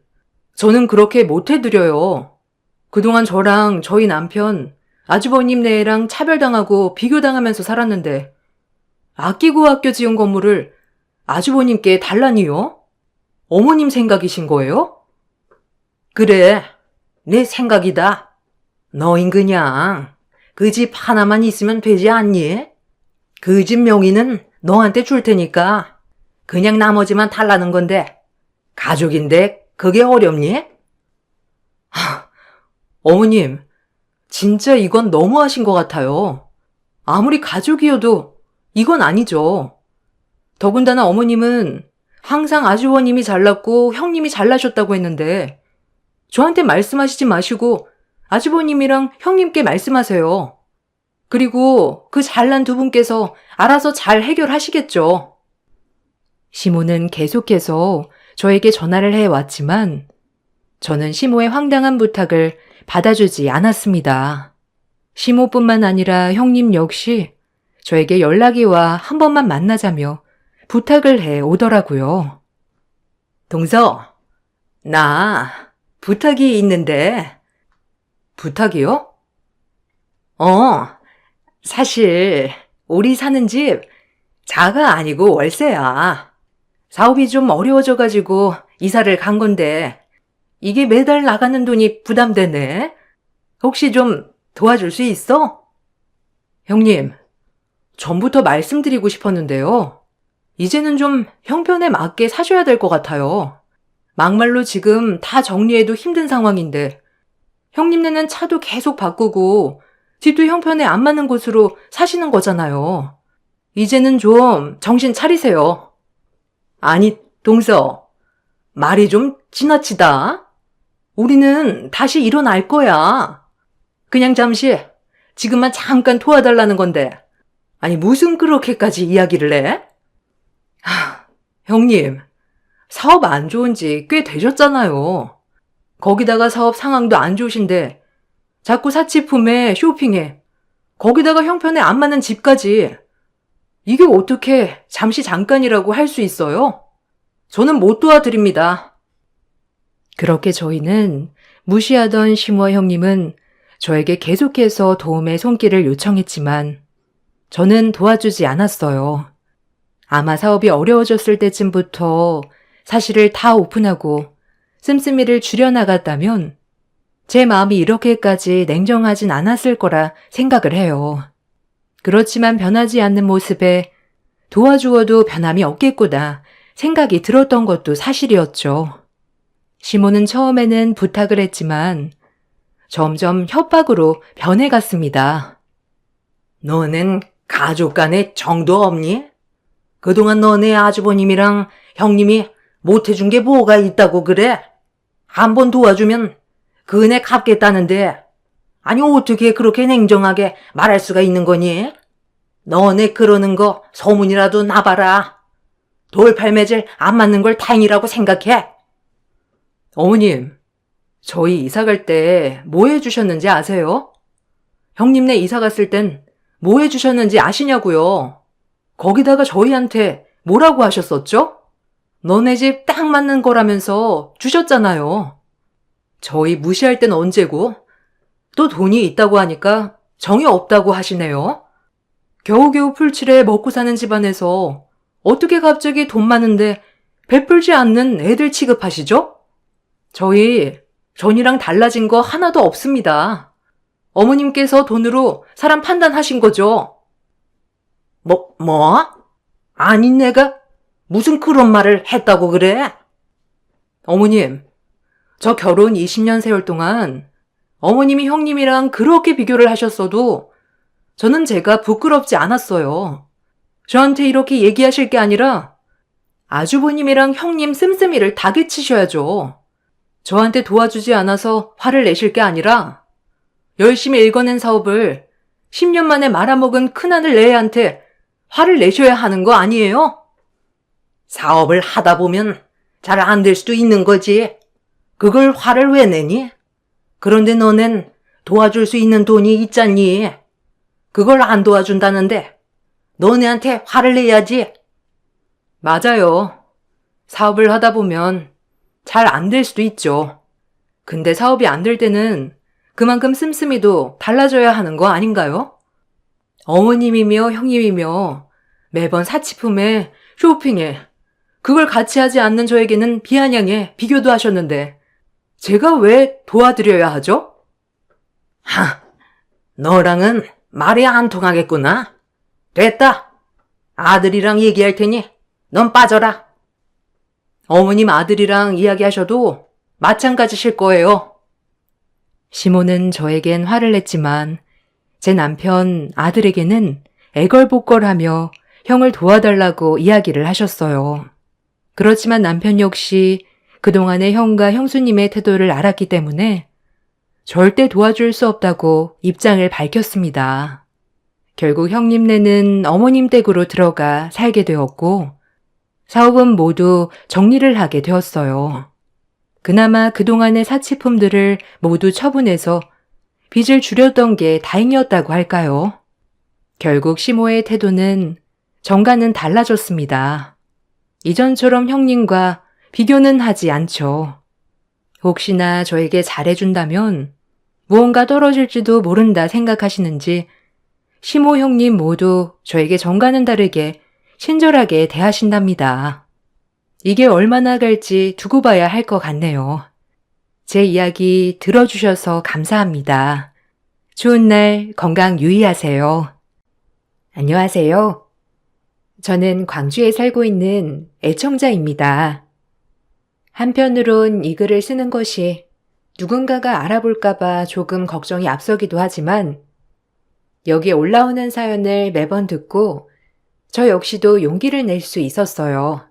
저는 그렇게 못해드려요. 그동안 저랑 저희 남편, 아주버님 네랑 차별당하고 비교당하면서 살았는데 아끼고 아껴 지은 건물을 아주버님께 달라니요? 어머님 생각이신 거예요? 그래, 내 생각이다. 너흰 그냥 그 집 하나만 있으면 되지 않니? 그 집 명의는 너한테 줄 테니까 그냥 나머지만 달라는 건데 가족인데 그게 어렵니? 어머님, 진짜 이건 너무하신 것 같아요. 아무리 가족이어도 이건 아니죠. 더군다나 어머님은 항상 아주버님이 잘났고 형님이 잘나셨다고 했는데 저한테 말씀하시지 마시고 아주버님이랑 형님께 말씀하세요. 그리고 그 잘난 두 분께서 알아서 잘 해결하시겠죠. 시모는 계속해서 저에게 전화를 해왔지만 저는 시모의 황당한 부탁을 받아주지 않았습니다. 시모뿐만 아니라 형님 역시 저에게 연락이 와 한 번만 만나자며 부탁을 해 오더라고요. 동서, 나 부탁이 있는데. 부탁이요? 사실 우리 사는 집 자가 아니고 월세야. 사업이 좀 어려워져가지고 이사를 간 건데 이게 매달 나가는 돈이 부담되네. 혹시 좀 도와줄 수 있어? 형님, 전부터 말씀드리고 싶었는데요. 이제는 좀 형편에 맞게 사셔야 될 것 같아요. 막말로 지금 다 정리해도 힘든 상황인데 형님네는 차도 계속 바꾸고 집도 형편에 안 맞는 곳으로 사시는 거잖아요. 이제는 좀 정신 차리세요. 아니, 동서. 말이 좀 지나치다. 우리는 다시 일어날 거야. 그냥 잠시, 지금만 잠깐 도와달라는 건데. 아니, 무슨 그렇게까지 이야기를 해? 형님, 사업 안 좋은 지 꽤 되셨잖아요. 거기다가 사업 상황도 안 좋으신데 자꾸 사치품에 쇼핑에 거기다가 형편에 안 맞는 집까지 이게 어떻게 잠시 잠깐이라고 할 수 있어요? 저는 못 도와드립니다. 그렇게 저희는 무시하던 시모아 형님은 저에게 계속해서 도움의 손길을 요청했지만 저는 도와주지 않았어요. 아마 사업이 어려워졌을 때쯤부터 사실을 다 오픈하고 씀씀이를 줄여나갔다면 제 마음이 이렇게까지 냉정하진 않았을 거라 생각을 해요. 그렇지만 변하지 않는 모습에 도와주어도 변함이 없겠구나 생각이 들었던 것도 사실이었죠. 시모는 처음에는 부탁을 했지만 점점 협박으로 변해갔습니다. 너넨 가족 간에 정도 없니? 그동안 너네 아주버님이랑 형님이 못해준 게 뭐가 있다고 그래? 한번 도와주면 그 은혜 갚겠다는데, 아니 어떻게 그렇게 냉정하게 말할 수가 있는 거니? 너네 그러는 거 소문이라도 나봐라. 돌팔매질 안 맞는 걸 다행이라고 생각해. 어머님, 저희 이사 갈 때 뭐 해주셨는지 아세요? 형님네 이사 갔을 땐 뭐 해주셨는지 아시냐고요? 거기다가 저희한테 뭐라고 하셨었죠? 너네 집 딱 맞는 거라면서 주셨잖아요. 저희 무시할 땐 언제고 또 돈이 있다고 하니까 정이 없다고 하시네요. 겨우겨우 풀칠해 먹고 사는 집안에서 어떻게 갑자기 돈 많은데 베풀지 않는 애들 취급하시죠? 저희 전이랑 달라진 거 하나도 없습니다. 어머님께서 돈으로 사람 판단하신 거죠. 뭐? 아니 내가 무슨 그런 말을 했다고 그래? 어머님, 저 결혼 20년 세월 동안 어머님이 형님이랑 그렇게 비교를 하셨어도 저는 제가 부끄럽지 않았어요. 저한테 이렇게 얘기하실 게 아니라 아주버님이랑 형님 씀씀이를 다그치셔야죠. 저한테 도와주지 않아서 화를 내실 게 아니라 열심히 읽어낸 사업을 10년 만에 말아먹은 큰아들 애한테 화를 내셔야 하는 거 아니에요? 사업을 하다 보면 잘 안 될 수도 있는 거지. 그걸 화를 왜 내니? 그런데 너넨 도와줄 수 있는 돈이 있잖니. 그걸 안 도와준다는데 너네한테 화를 내야지. 맞아요. 사업을 하다 보면 잘 안 될 수도 있죠. 근데 사업이 안 될 때는 그만큼 씀씀이도 달라져야 하는 거 아닌가요? 어머님이며 형님이며 매번 사치품에 쇼핑에 그걸 같이 하지 않는 저에게는 비아냥해 비교도 하셨는데 제가 왜 도와드려야 하죠? 너랑은 말이 안 통하겠구나. 됐다. 아들이랑 얘기할 테니 넌 빠져라. 어머님 아들이랑 이야기하셔도 마찬가지실 거예요. 시모는 저에겐 화를 냈지만 제 남편 아들에게는 애걸복걸하며 형을 도와달라고 이야기를 하셨어요. 그렇지만 남편 역시 그동안의 형과 형수님의 태도를 알았기 때문에 절대 도와줄 수 없다고 입장을 밝혔습니다. 결국 형님네는 어머님 댁으로 들어가 살게 되었고 사업은 모두 정리를 하게 되었어요. 그나마 그동안의 사치품들을 모두 처분해서 빚을 줄였던 게 다행이었다고 할까요? 결국 시모의 태도는 정과는 달라졌습니다. 이전처럼 형님과 비교는 하지 않죠. 혹시나 저에게 잘해준다면 무언가 떨어질지도 모른다 생각하시는지 시모 형님 모두 저에게 정과는 다르게 친절하게 대하신답니다. 이게 얼마나 갈지 두고 봐야 할 것 같네요. 제 이야기 들어주셔서 감사합니다. 좋은 날 건강 유의하세요. 안녕하세요. 저는 광주에 살고 있는 애청자입니다. 한편으론 이 글을 쓰는 것이 누군가가 알아볼까봐 조금 걱정이 앞서기도 하지만 여기에 올라오는 사연을 매번 듣고 저 역시도 용기를 낼 수 있었어요.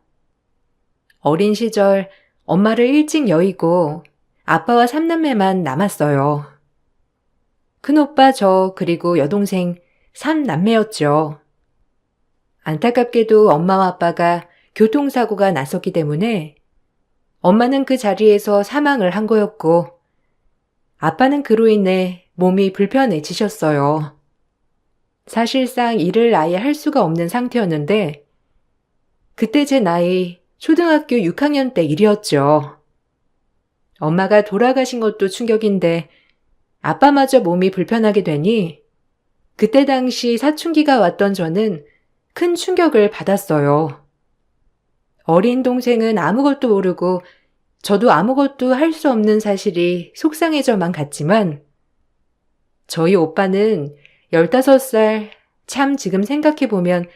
어린 시절 엄마를 일찍 여의고 아빠와 삼남매만 남았어요. 큰오빠 저 그리고 여동생 3남매였죠. 안타깝게도 엄마와 아빠가 교통사고가 났었기 때문에 엄마는 그 자리에서 사망을 한 거였고 아빠는 그로 인해 몸이 불편해지셨어요. 사실상 일을 아예 할 수가 없는 상태였는데 그때 제 나이 초등학교 6학년 때 일이었죠. 엄마가 돌아가신 것도 충격인데 아빠마저 몸이 불편하게 되니 그때 당시 사춘기가 왔던 저는 큰 충격을 받았어요. 어린 동생은 아무것도 모르고 저도 아무것도 할 수 없는 사실이 속상해져만 갔지만 저희 오빠는 15살, 참 지금 생각해보면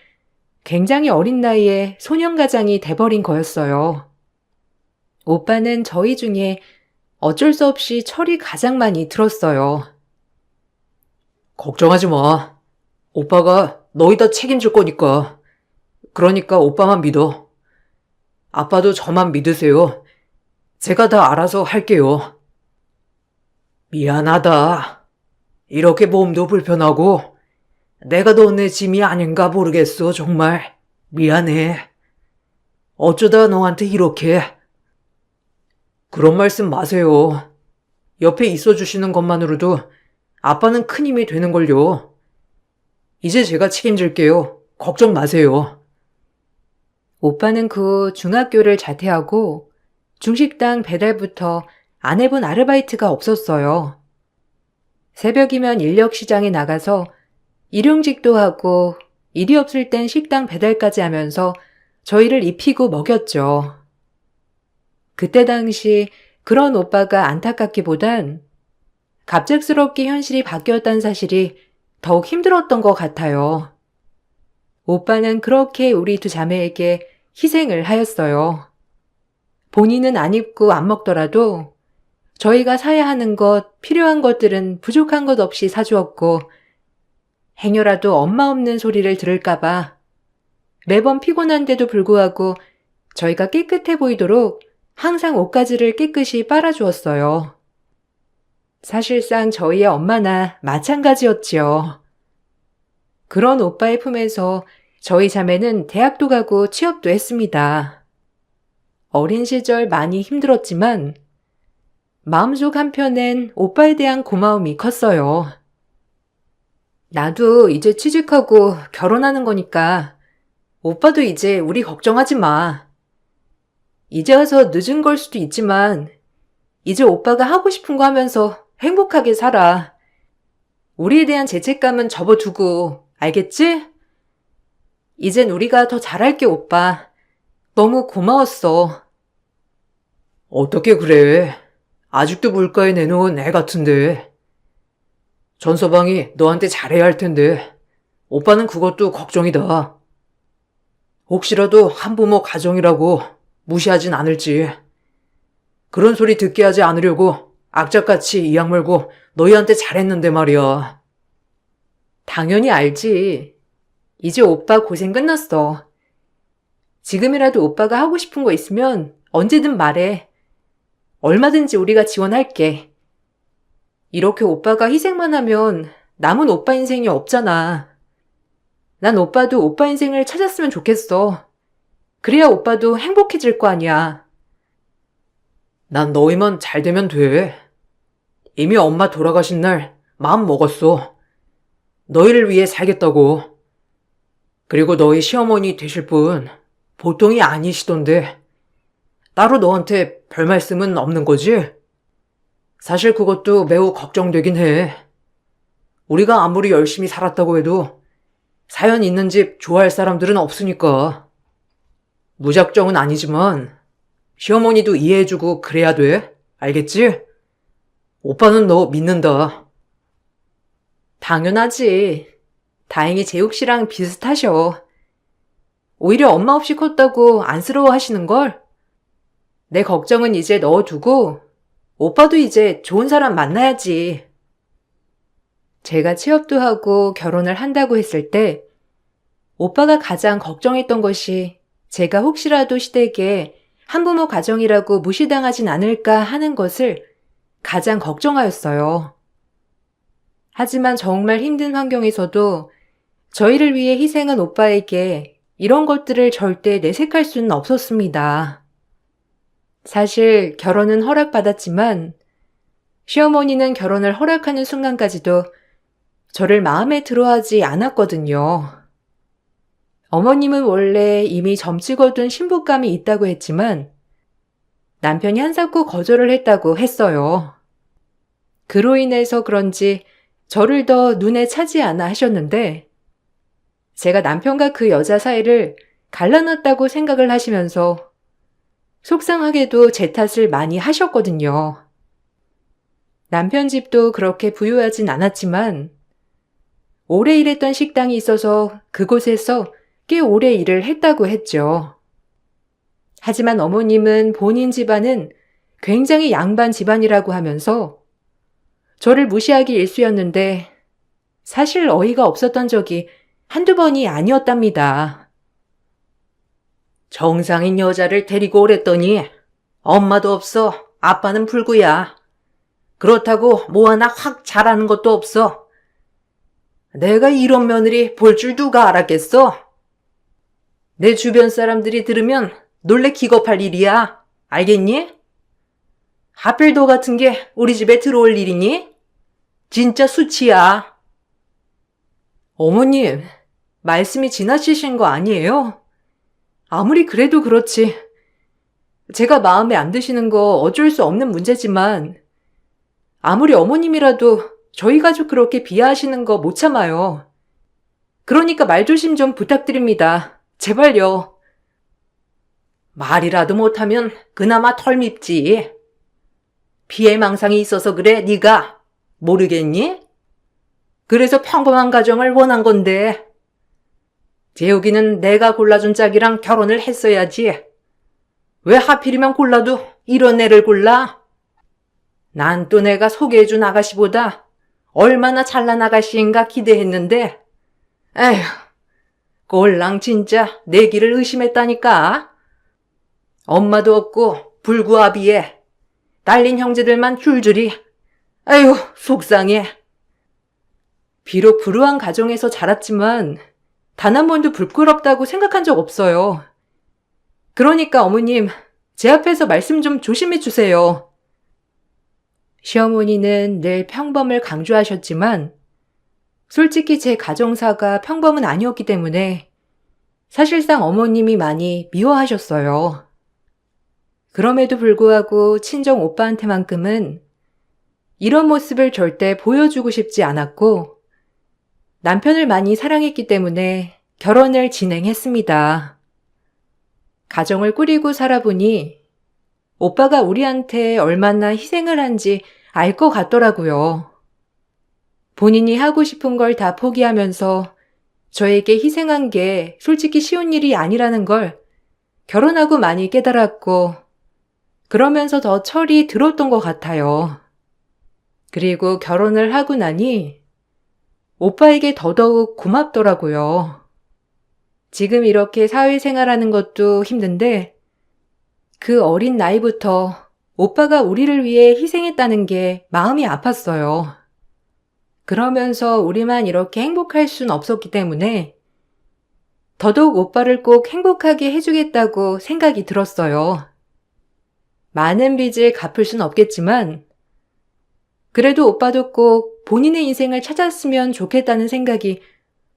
굉장히 어린 나이에 소년가장이 돼버린 거였어요. 오빠는 저희 중에 어쩔 수 없이 철이 가장 많이 들었어요. 걱정하지 마. 오빠가 너희 다 책임질 거니까. 그러니까 오빠만 믿어. 아빠도 저만 믿으세요. 제가 다 알아서 할게요. 미안하다. 이렇게 몸도 불편하고 내가 너네 짐이 아닌가 모르겠어. 정말 미안해. 어쩌다 너한테 이렇게. 그런 말씀 마세요. 옆에 있어주시는 것만으로도 아빠는 큰 힘이 되는걸요. 이제 제가 책임질게요. 걱정 마세요. 오빠는 그 후 중학교를 자퇴하고 중식당 배달부터 안 해본 아르바이트가 없었어요. 새벽이면 인력시장에 나가서 일용직도 하고 일이 없을 땐 식당 배달까지 하면서 저희를 입히고 먹였죠. 그때 당시 그런 오빠가 안타깝기보단 갑작스럽게 현실이 바뀌었다는 사실이 더욱 힘들었던 것 같아요. 오빠는 그렇게 우리 두 자매에게 희생을 하였어요. 본인은 안 입고 안 먹더라도 저희가 사야 하는 것, 필요한 것들은 부족한 것 없이 사주었고 행여라도 엄마 없는 소리를 들을까봐 매번 피곤한데도 불구하고 저희가 깨끗해 보이도록 항상 옷가지를 깨끗이 빨아주었어요. 사실상 저희의 엄마나 마찬가지였지요. 그런 오빠의 품에서 저희 자매는 대학도 가고 취업도 했습니다. 어린 시절 많이 힘들었지만 마음속 한편엔 오빠에 대한 고마움이 컸어요. 나도 이제 취직하고 결혼하는 거니까 오빠도 이제 우리 걱정하지 마. 이제 와서 늦은 걸 수도 있지만 이제 오빠가 하고 싶은 거 하면서 행복하게 살아. 우리에 대한 죄책감은 접어두고, 알겠지? 이젠 우리가 더 잘할게, 오빠. 너무 고마웠어. 어떻게 그래. 아직도 물가에 내놓은 애 같은데. 전서방이 너한테 잘해야 할 텐데. 오빠는 그것도 걱정이다. 혹시라도 한부모 가정이라고 무시하진 않을지. 그런 소리 듣게 하지 않으려고 악착같이 이 악물고 너희한테 잘했는데 말이야. 당연히 알지. 이제 오빠 고생 끝났어. 지금이라도 오빠가 하고 싶은 거 있으면 언제든 말해. 얼마든지 우리가 지원할게. 이렇게 오빠가 희생만 하면 남은 오빠 인생이 없잖아. 난 오빠도 오빠 인생을 찾았으면 좋겠어. 그래야 오빠도 행복해질 거 아니야. 난 너희만 잘 되면 돼. 이미 엄마 돌아가신 날 마음 먹었어. 너희를 위해 살겠다고. 그리고 너희 시어머니 되실 분 보통이 아니시던데 따로 너한테 별 말씀은 없는 거지? 사실 그것도 매우 걱정되긴 해. 우리가 아무리 열심히 살았다고 해도 사연 있는 집 좋아할 사람들은 없으니까. 무작정은 아니지만 시어머니도 이해해주고 그래야 돼. 알겠지? 오빠는 너 믿는다. 당연하지. 다행히 재욱 씨랑 비슷하셔. 오히려 엄마 없이 컸다고 안쓰러워 하시는걸? 내 걱정은 이제 넣어두고 오빠도 이제 좋은 사람 만나야지. 제가 취업도 하고 결혼을 한다고 했을 때 오빠가 가장 걱정했던 것이 제가 혹시라도 시댁에 한부모 가정이라고 무시당하진 않을까 하는 것을 가장 걱정하였어요. 하지만 정말 힘든 환경에서도 저희를 위해 희생한 오빠에게 이런 것들을 절대 내색할 수는 없었습니다. 사실 결혼은 허락받았지만 시어머니는 결혼을 허락하는 순간까지도 저를 마음에 들어하지 않았거든요. 어머님은 원래 이미 점찍어둔 신부감이 있다고 했지만 남편이 한사코 거절을 했다고 했어요. 그로 인해서 그런지 저를 더 눈에 차지 않아 하셨는데 제가 남편과 그 여자 사이를 갈라놨다고 생각을 하시면서 속상하게도 제 탓을 많이 하셨거든요. 남편 집도 그렇게 부유하진 않았지만 오래 일했던 식당이 있어서 그곳에서 꽤 오래 일을 했다고 했죠. 하지만 어머님은 본인 집안은 굉장히 양반 집안이라고 하면서 저를 무시하기 일쑤였는데 사실 어이가 없었던 적이 한두 번이 아니었답니다. 정상인 여자를 데리고 오랬더니 엄마도 없어. 아빠는 불구야. 그렇다고 뭐 하나 확 잘하는 것도 없어. 내가 이런 며느리 볼 줄 누가 알았겠어? 내 주변 사람들이 들으면 놀래 기겁할 일이야. 알겠니? 하필 너 같은 게 우리 집에 들어올 일이니? 진짜 수치야. 어머님, 말씀이 지나치신 거 아니에요? 아무리 그래도 그렇지. 제가 마음에 안 드시는 거 어쩔 수 없는 문제지만 아무리 어머님이라도 저희 가족 그렇게 비하하시는 거 못 참아요. 그러니까 말조심 좀 부탁드립니다. 제발요. 말이라도 못하면 그나마 털 밉지. 피해망상이 있어서 그래 네가 모르겠니? 그래서 평범한 가정을 원한 건데 재욱이는 내가 골라준 짝이랑 결혼을 했어야지. 왜 하필이면 골라도 이런 애를 골라? 난 또 내가 소개해준 아가씨보다 얼마나 잘난 아가씨인가 기대했는데 에휴, 꼴랑 진짜 내 길을 의심했다니까. 엄마도 없고 불구아비에 딸린 형제들만 줄줄이. 아유, 속상해. 비록 불우한 가정에서 자랐지만 단 한 번도 부끄럽다고 생각한 적 없어요. 그러니까 어머님, 제 앞에서 말씀 좀 조심해 주세요. 시어머니는 늘 평범을 강조하셨지만 솔직히 제 가정사가 평범은 아니었기 때문에 사실상 어머님이 많이 미워하셨어요. 그럼에도 불구하고 친정 오빠한테만큼은 이런 모습을 절대 보여주고 싶지 않았고 남편을 많이 사랑했기 때문에 결혼을 진행했습니다. 가정을 꾸리고 살아보니 오빠가 우리한테 얼마나 희생을 한지 알 것 같더라고요. 본인이 하고 싶은 걸 다 포기하면서 저에게 희생한 게 솔직히 쉬운 일이 아니라는 걸 결혼하고 많이 깨달았고 그러면서 더 철이 들었던 것 같아요. 그리고 결혼을 하고 나니 오빠에게 더더욱 고맙더라고요. 지금 이렇게 사회생활하는 것도 힘든데 그 어린 나이부터 오빠가 우리를 위해 희생했다는 게 마음이 아팠어요. 그러면서 우리만 이렇게 행복할 순 없었기 때문에 더더욱 오빠를 꼭 행복하게 해주겠다고 생각이 들었어요. 많은 빚을 갚을 순 없겠지만 그래도 오빠도 꼭 본인의 인생을 찾았으면 좋겠다는 생각이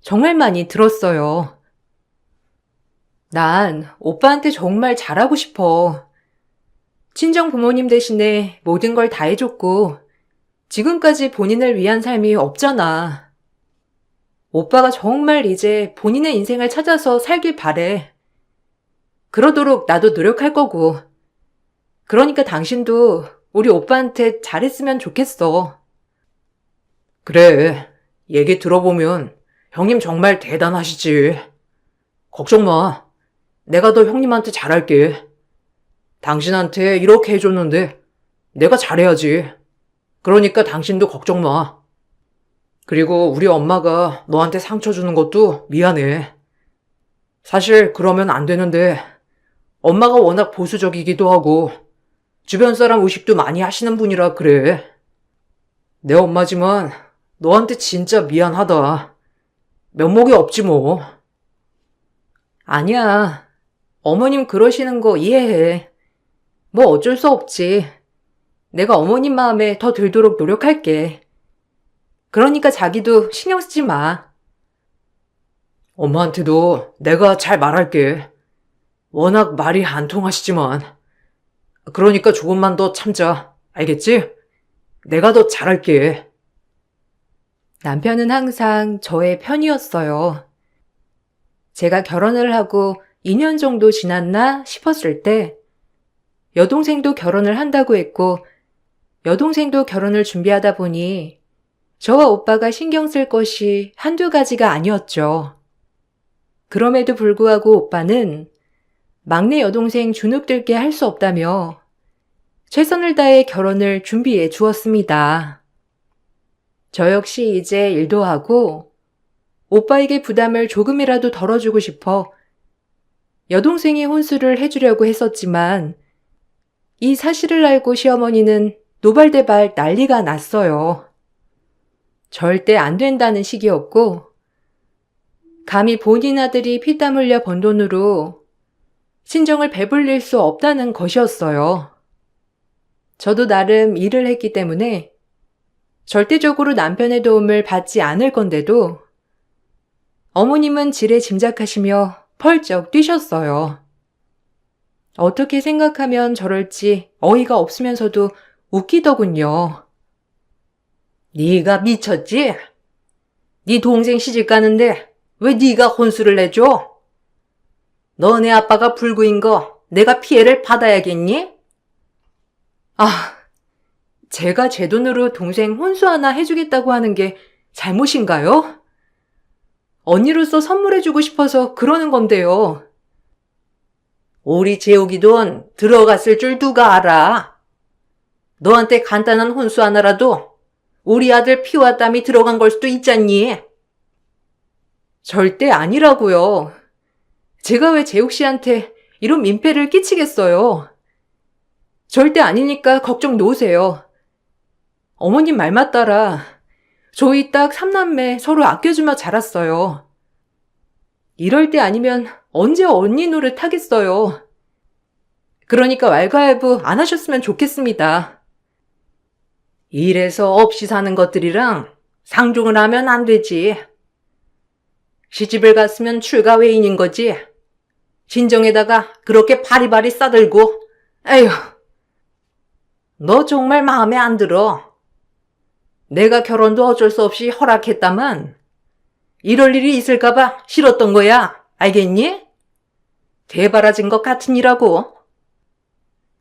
정말 많이 들었어요. 난 오빠한테 정말 잘하고 싶어. 친정 부모님 대신에 모든 걸 다 해줬고 지금까지 본인을 위한 삶이 없잖아. 오빠가 정말 이제 본인의 인생을 찾아서 살길 바래. 그러도록 나도 노력할 거고. 그러니까 당신도 우리 오빠한테 잘했으면 좋겠어. 그래, 얘기 들어보면 형님 정말 대단하시지. 걱정 마. 내가 더 형님한테 잘할게. 당신한테 이렇게 해줬는데 내가 잘해야지. 그러니까 당신도 걱정 마. 그리고 우리 엄마가 너한테 상처 주는 것도 미안해. 사실 그러면 안 되는데 엄마가 워낙 보수적이기도 하고 주변 사람 의식도 많이 하시는 분이라 그래. 내 엄마지만 너한테 진짜 미안하다. 면목이 없지 뭐. 아니야. 어머님 그러시는 거 이해해. 뭐 어쩔 수 없지. 내가 어머님 마음에 더 들도록 노력할게. 그러니까 자기도 신경 쓰지 마. 엄마한테도 내가 잘 말할게. 워낙 말이 안 통하시지만. 그러니까 조금만 더 참자. 알겠지? 내가 더 잘할게. 남편은 항상 저의 편이었어요. 제가 결혼을 하고 2년 정도 지났나 싶었을 때 여동생도 결혼을 한다고 했고 여동생도 결혼을 준비하다 보니 저와 오빠가 신경 쓸 것이 한두 가지가 아니었죠. 그럼에도 불구하고 오빠는 막내 여동생 주눅들게 할 수 없다며 최선을 다해 결혼을 준비해 주었습니다. 저 역시 이제 일도 하고 오빠에게 부담을 조금이라도 덜어주고 싶어 여동생이 혼수를 해주려고 했었지만 이 사실을 알고 시어머니는 노발대발 난리가 났어요. 절대 안 된다는 식이었고 감히 본인 아들이 피땀 흘려 번 돈으로 친정을 배불릴 수 없다는 것이었어요. 저도 나름 일을 했기 때문에 절대적으로 남편의 도움을 받지 않을 건데도 어머님은 지레 짐작하시며 펄쩍 뛰셨어요. 어떻게 생각하면 저럴지 어이가 없으면서도 웃기더군요. 네가 미쳤지? 네 동생 시집 가는데 왜 네가 혼수를 내줘? 너네 아빠가 불구인 거 내가 피해를 받아야겠니? 아, 제가 제 돈으로 동생 혼수 하나 해주겠다고 하는 게 잘못인가요? 언니로서 선물해주고 싶어서 그러는 건데요. 우리 재욱이 돈 들어갔을 줄 누가 알아? 너한테 간단한 혼수 하나라도 우리 아들 피와 땀이 들어간 걸 수도 있잖니? 절대 아니라고요. 제가 왜 재욱 씨한테 이런 민폐를 끼치겠어요. 절대 아니니까 걱정 놓으세요. 어머님 말만 따라 저희 딱 3남매 서로 아껴주며 자랐어요. 이럴 때 아니면 언제 언니 노릇 하겠어요. 그러니까 왈가왈부 안 하셨으면 좋겠습니다. 이래서 없이 사는 것들이랑 상종을 하면 안 되지. 시집을 갔으면 출가 외인인 거지. 친정에다가 그렇게 바리바리 싸들고, 에휴. 너 정말 마음에 안 들어. 내가 결혼도 어쩔 수 없이 허락했다만 이럴 일이 있을까봐 싫었던 거야. 알겠니? 대바라진 것 같으니라고.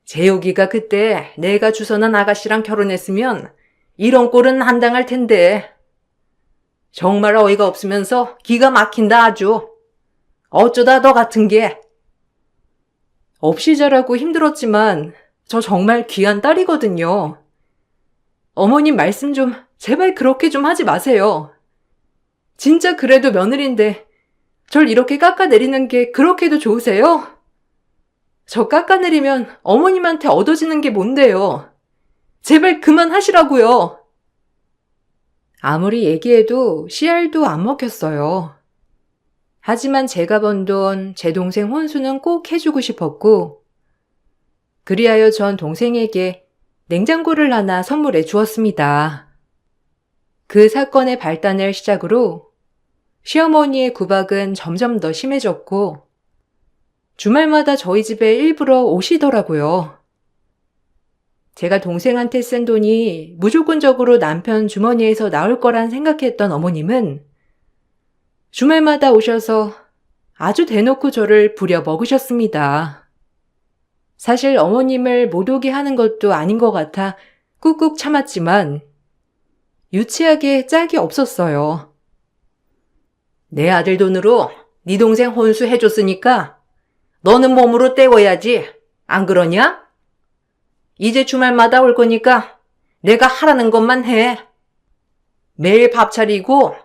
재욱이가 그때 내가 주선한 아가씨랑 결혼했으면 이런 꼴은 안 당할 텐데. 정말 어이가 없으면서 기가 막힌다 아주. 어쩌다 너 같은 게. 없이 자라고 힘들었지만 저 정말 귀한 딸이거든요. 어머님 말씀 좀 제발 그렇게 좀 하지 마세요. 진짜 그래도 며느리인데 절 이렇게 깎아내리는 게 그렇게도 좋으세요? 저 깎아내리면 어머님한테 얻어지는 게 뭔데요? 제발 그만하시라고요. 아무리 얘기해도 씨알도 안 먹혔어요. 하지만 제가 번 돈 제 동생 혼수는 꼭 해주고 싶었고 그리하여 전 동생에게 냉장고를 하나 선물해 주었습니다. 그 사건의 발단을 시작으로 시어머니의 구박은 점점 더 심해졌고 주말마다 저희 집에 일부러 오시더라고요. 제가 동생한테 쓴 돈이 무조건적으로 남편 주머니에서 나올 거란 생각했던 어머님은 주말마다 오셔서 아주 대놓고 저를 부려 먹으셨습니다. 사실 어머님을 못 오게 하는 것도 아닌 것 같아 꾹꾹 참았지만 유치하게 짝이 없었어요. 내 아들 돈으로 네 동생 혼수 해줬으니까 너는 몸으로 때워야지. 안 그러냐? 이제 주말마다 올 거니까 내가 하라는 것만 해. 매일 밥 차리고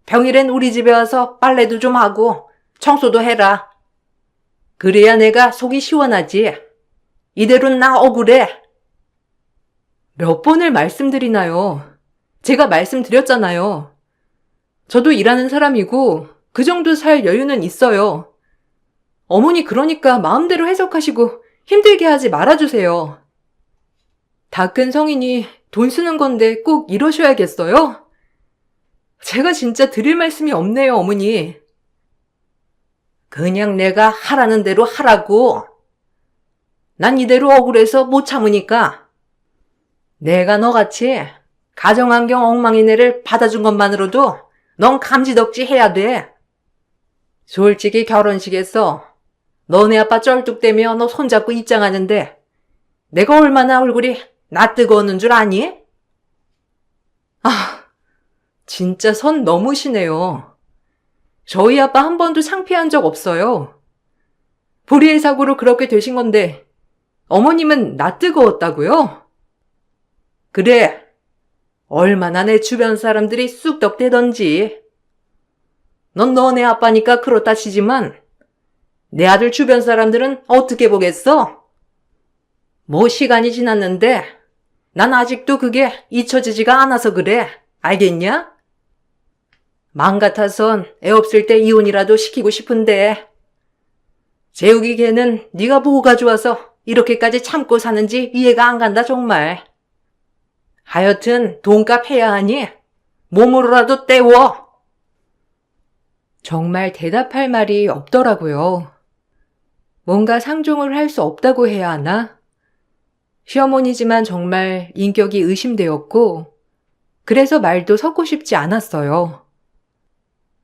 평일엔 우리 집에 와서 빨래도 좀 하고 청소도 해라. 그래야 내가 속이 시원하지. 이대로는 나 억울해. 몇 번을 말씀드리나요? 제가 말씀드렸잖아요. 저도 일하는 사람이고 그 정도 살 여유는 있어요. 어머니 그러니까 마음대로 해석하시고 힘들게 하지 말아주세요. 다 큰 성인이 돈 쓰는 건데 꼭 이러셔야겠어요? 제가 진짜 드릴 말씀이 없네요, 어머니. 그냥 내가 하라는 대로 하라고. 난 이대로 억울해서 못 참으니까. 내가 너같이 가정환경 엉망인 애를 받아준 것만으로도 넌 감지덕지 해야 돼. 솔직히 결혼식에서 너네 아빠 쩔뚝대며 너 손잡고 입장하는데 내가 얼마나 얼굴이 나 뜨거웠는 줄 아니? 진짜 선 넘으시네요. 저희 아빠 한 번도 창피한 적 없어요. 불의의 사고로 그렇게 되신 건데 어머님은 나 뜨거웠다고요? 그래. 얼마나 내 주변 사람들이 쑥덕대던지. 넌 너네 아빠니까 그렇다 치지만 내 아들 주변 사람들은 어떻게 보겠어? 뭐 시간이 지났는데 난 아직도 그게 잊혀지지가 않아서 그래. 알겠냐? 맘 같아선 애 없을 때 이혼이라도 시키고 싶은데 재욱이 걔는 네가 뭐가 좋아서 이렇게까지 참고 사는지 이해가 안 간다 정말. 하여튼 돈값 해야 하니 몸으로라도 때워. 정말 대답할 말이 없더라고요. 뭔가 상종을 할 수 없다고 해야 하나? 시어머니지만 정말 인격이 의심되었고 그래서 말도 섞고 싶지 않았어요.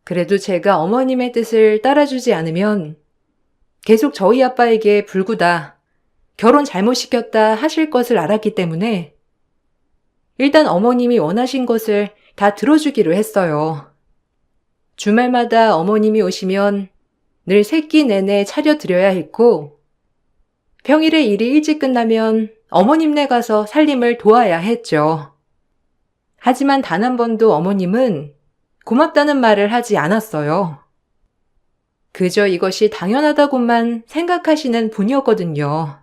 그래도 제가 어머님의 뜻을 따라주지 않으면 계속 저희 아빠에게 불구다, 결혼 잘못시켰다 하실 것을 알았기 때문에 일단 어머님이 원하신 것을 다 들어주기로 했어요. 주말마다 어머님이 오시면 늘 새끼 내내 차려드려야 했고 평일에 일이 일찍 끝나면 어머님네 가서 살림을 도와야 했죠. 하지만 단 한 번도 어머님은 고맙다는 말을 하지 않았어요. 그저 이것이 당연하다고만 생각하시는 분이었거든요.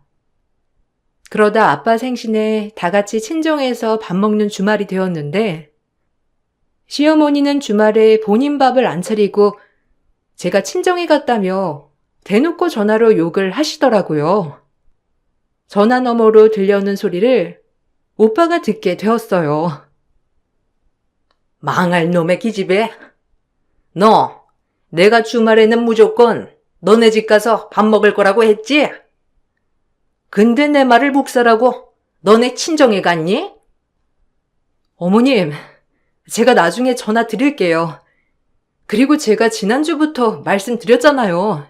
그러다 아빠 생신에 다 같이 친정에서 밥 먹는 주말이 되었는데 시어머니는 주말에 본인 밥을 안 차리고 제가 친정에 갔다며 대놓고 전화로 욕을 하시더라고요. 전화 너머로 들려오는 소리를 오빠가 듣게 되었어요. 망할 놈의 기집애. 너, 내가 주말에는 무조건 너네 집 가서 밥 먹을 거라고 했지? 근데 내 말을 묵살하고 너네 친정에 갔니? 어머님, 제가 나중에 전화 드릴게요. 그리고 제가 지난주부터 말씀드렸잖아요.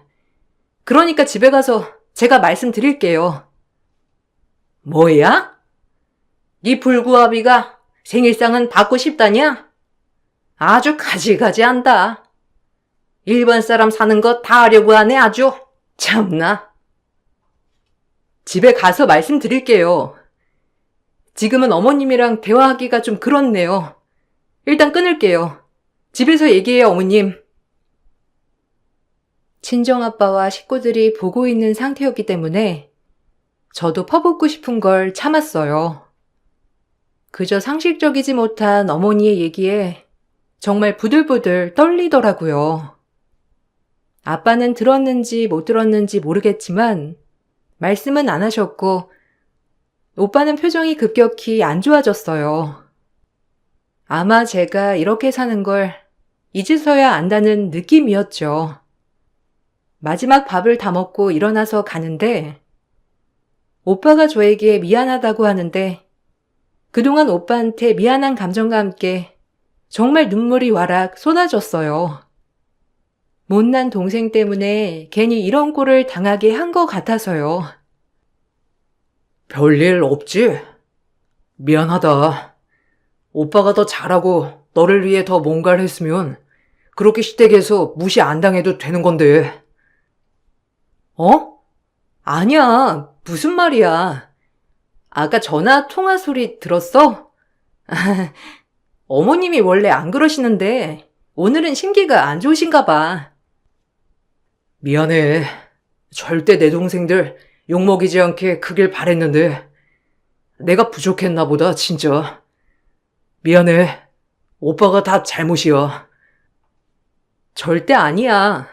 그러니까 집에 가서 제가 말씀드릴게요. 뭐야? 네 불구아비가 생일상은 받고 싶다냐? 아주 가지가지한다. 일반 사람 사는 거 다 하려고 하네 아주. 참나. 집에 가서 말씀드릴게요. 지금은 어머님이랑 대화하기가 좀 그렇네요. 일단 끊을게요. 집에서 얘기해요, 어머님. 친정아빠와 식구들이 보고 있는 상태였기 때문에 저도 퍼붓고 싶은 걸 참았어요. 그저 상식적이지 못한 어머니의 얘기에 정말 부들부들 떨리더라고요. 아빠는 들었는지 못 들었는지 모르겠지만 말씀은 안 하셨고 오빠는 표정이 급격히 안 좋아졌어요. 아마 제가 이렇게 사는 걸 이제서야 안다는 느낌이었죠. 마지막 밥을 다 먹고 일어나서 가는데 오빠가 저에게 미안하다고 하는데 그동안 오빠한테 미안한 감정과 함께 정말 눈물이 와락 쏟아졌어요. 못난 동생 때문에 괜히 이런 꼴을 당하게 한 것 같아서요. 별일 없지? 미안하다. 오빠가 더 잘하고 너를 위해 더 뭔가를 했으면 그렇게 시댁에서 무시 안 당해도 되는 건데. 어? 아니야. 무슨 말이야. 아까 전화 통화 소리 들었어? 어머님이 원래 안 그러시는데 오늘은 심기가 안 좋으신가 봐. 미안해. 절대 내 동생들 욕먹이지 않게 크길 바랬는데 내가 부족했나 보다, 진짜. 미안해. 오빠가 다 잘못이야. 절대 아니야.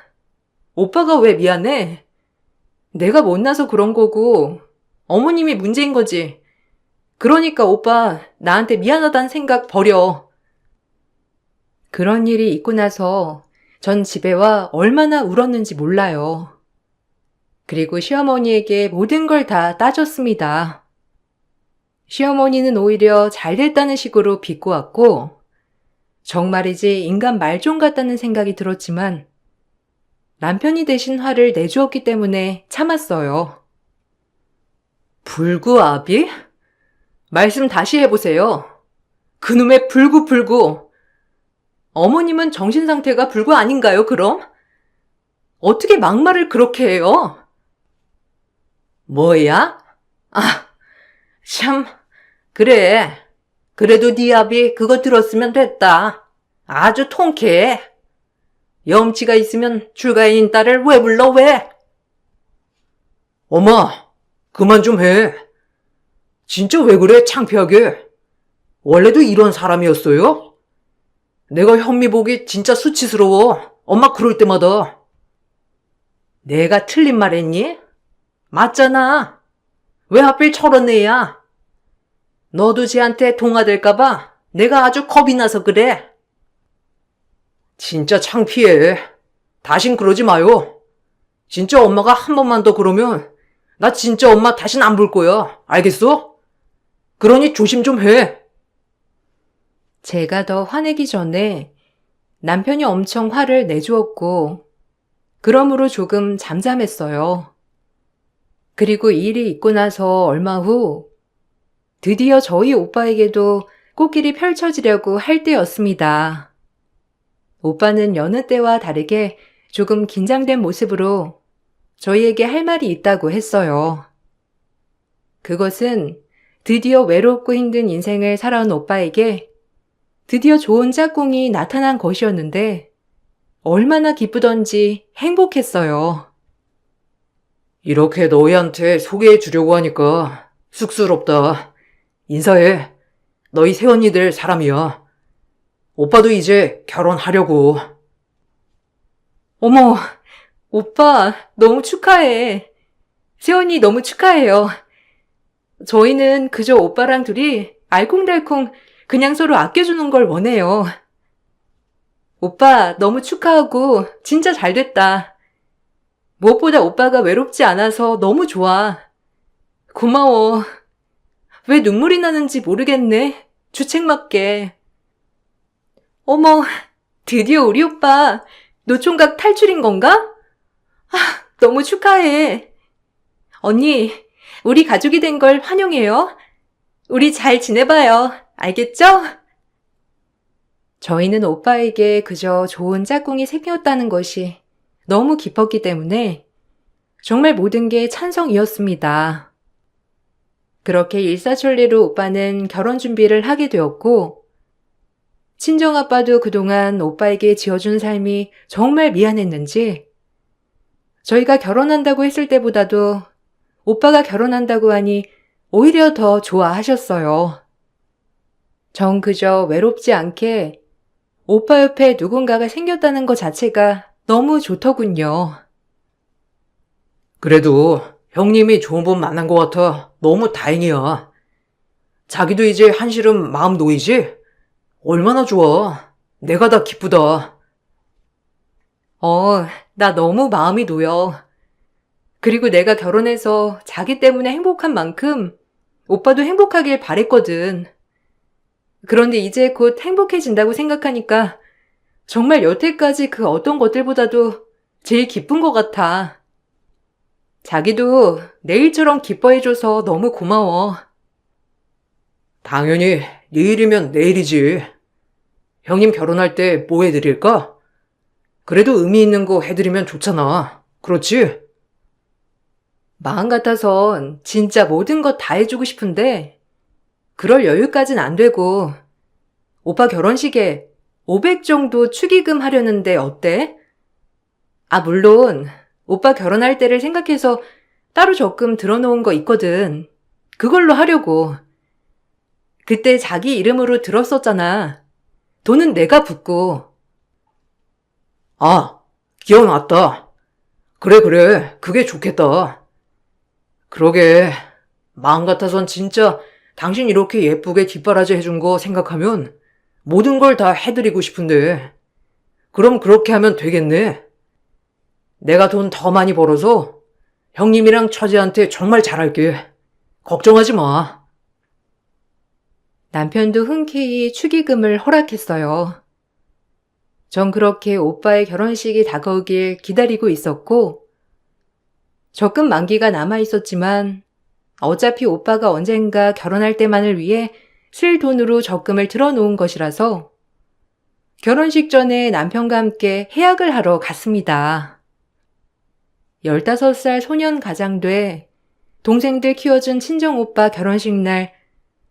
오빠가 왜 미안해? 내가 못나서 그런 거고 어머님이 문제인 거지. 그러니까 오빠 나한테 미안하다는 생각 버려. 그런 일이 있고 나서 전 집에 와 얼마나 울었는지 몰라요. 그리고 시어머니에게 모든 걸 다 따졌습니다. 시어머니는 오히려 잘 됐다는 식으로 비꼬았고 정말이지 인간 말종 같다는 생각이 들었지만 남편이 대신 화를 내주었기 때문에 참았어요. 불구아비? 말씀 다시 해보세요. 그놈의 불구. 어머님은 정신 상태가 불구 아닌가요, 그럼? 어떻게 막말을 그렇게 해요? 뭐야? 아, 참. 그래. 그래도 네 아비 그거 들었으면 됐다. 아주 통쾌해. 염치가 있으면 출가인 딸을 왜 불러, 왜? 엄마, 그만 좀 해. 진짜 왜 그래, 창피하게. 원래도 이런 사람이었어요? 내가 현미 보기 진짜 수치스러워. 엄마 그럴 때마다. 내가 틀린 말 했니? 맞잖아. 왜 하필 저런 애야? 너도 쟤한테 동화될까봐 내가 아주 겁이 나서 그래. 진짜 창피해. 다신 그러지 마요. 진짜 엄마가 한 번만 더 그러면 나 진짜 엄마 다신 안 볼 거야. 알겠어? 그러니 조심 좀 해. 제가 더 화내기 전에 남편이 엄청 화를 내주었고 그러므로 조금 잠잠했어요. 그리고 이 일이 있고 나서 얼마 후 드디어 저희 오빠에게도 꽃길이 펼쳐지려고 할 때였습니다. 오빠는 여느 때와 다르게 조금 긴장된 모습으로 저희에게 할 말이 있다고 했어요. 그것은 드디어 외롭고 힘든 인생을 살아온 오빠에게 드디어 좋은 짝꿍이 나타난 것이었는데 얼마나 기쁘던지 행복했어요. 이렇게 너희한테 소개해 주려고 하니까 쑥스럽다. 인사해. 너희 새언니들 사람이야. 오빠도 이제 결혼하려고. 어머, 오빠 너무 축하해. 새언니 너무 축하해요. 저희는 그저 오빠랑 둘이 알콩달콩 그냥 서로 아껴주는 걸 원해요. 오빠 너무 축하하고 진짜 잘 됐다. 무엇보다 오빠가 외롭지 않아서 너무 좋아. 고마워. 왜 눈물이 나는지 모르겠네. 주책맞게. 어머, 드디어 우리 오빠 노총각 탈출인 건가? 아, 너무 축하해. 언니, 우리 가족이 된 걸 환영해요. 우리 잘 지내봐요. 알겠죠? 저희는 오빠에게 그저 좋은 짝꿍이 생겼다는 것이 너무 기뻤기 때문에 정말 모든 게 찬성이었습니다. 그렇게 일사천리로 오빠는 결혼 준비를 하게 되었고 친정아빠도 그동안 오빠에게 지어준 삶이 정말 미안했는지 저희가 결혼한다고 했을 때보다도 오빠가 결혼한다고 하니 오히려 더 좋아하셨어요. 전 그저 외롭지 않게 오빠 옆에 누군가가 생겼다는 것 자체가 너무 좋더군요. 그래도 형님이 좋은 분 만난 것 같아 너무 다행이야. 자기도 이제 한시름 마음 놓이지? 얼마나 좋아. 내가 다 기쁘다. 나 너무 마음이 놓여. 그리고 내가 결혼해서 자기 때문에 행복한 만큼 오빠도 행복하길 바랬거든. 그런데 이제 곧 행복해진다고 생각하니까 정말 여태까지 그 어떤 것들보다도 제일 기쁜 것 같아. 자기도 내일처럼 기뻐해줘서 너무 고마워. 당연히 내일이면 내일이지. 형님 결혼할 때 뭐 해드릴까? 그래도 의미 있는 거 해드리면 좋잖아. 그렇지? 마음 같아선 진짜 모든 것 다 해주고 싶은데 그럴 여유까진 안 되고 오빠 결혼식에 500 정도 축의금 하려는데 어때? 아, 물론 오빠 결혼할 때를 생각해서 따로 적금 들어놓은 거 있거든. 그걸로 하려고. 그때 자기 이름으로 들었었잖아. 돈은 내가 붓고. 아, 기억났다. 그래. 그게 좋겠다. 그러게. 마음 같아선 진짜 당신 이렇게 예쁘게 뒷바라지 해준 거 생각하면 모든 걸 다 해드리고 싶은데. 그럼 그렇게 하면 되겠네. 내가 돈 더 많이 벌어서 형님이랑 처제한테 정말 잘할게. 걱정하지 마. 남편도 흔쾌히 축의금을 허락했어요. 전 그렇게 오빠의 결혼식이 다가오길 기다리고 있었고, 적금 만기가 남아 있었지만, 어차피 오빠가 언젠가 결혼할 때만을 위해 쓸 돈으로 적금을 들어놓은 것이라서, 결혼식 전에 남편과 함께 해약을 하러 갔습니다. 15살 소년 가장돼 동생들 키워준 친정오빠 결혼식 날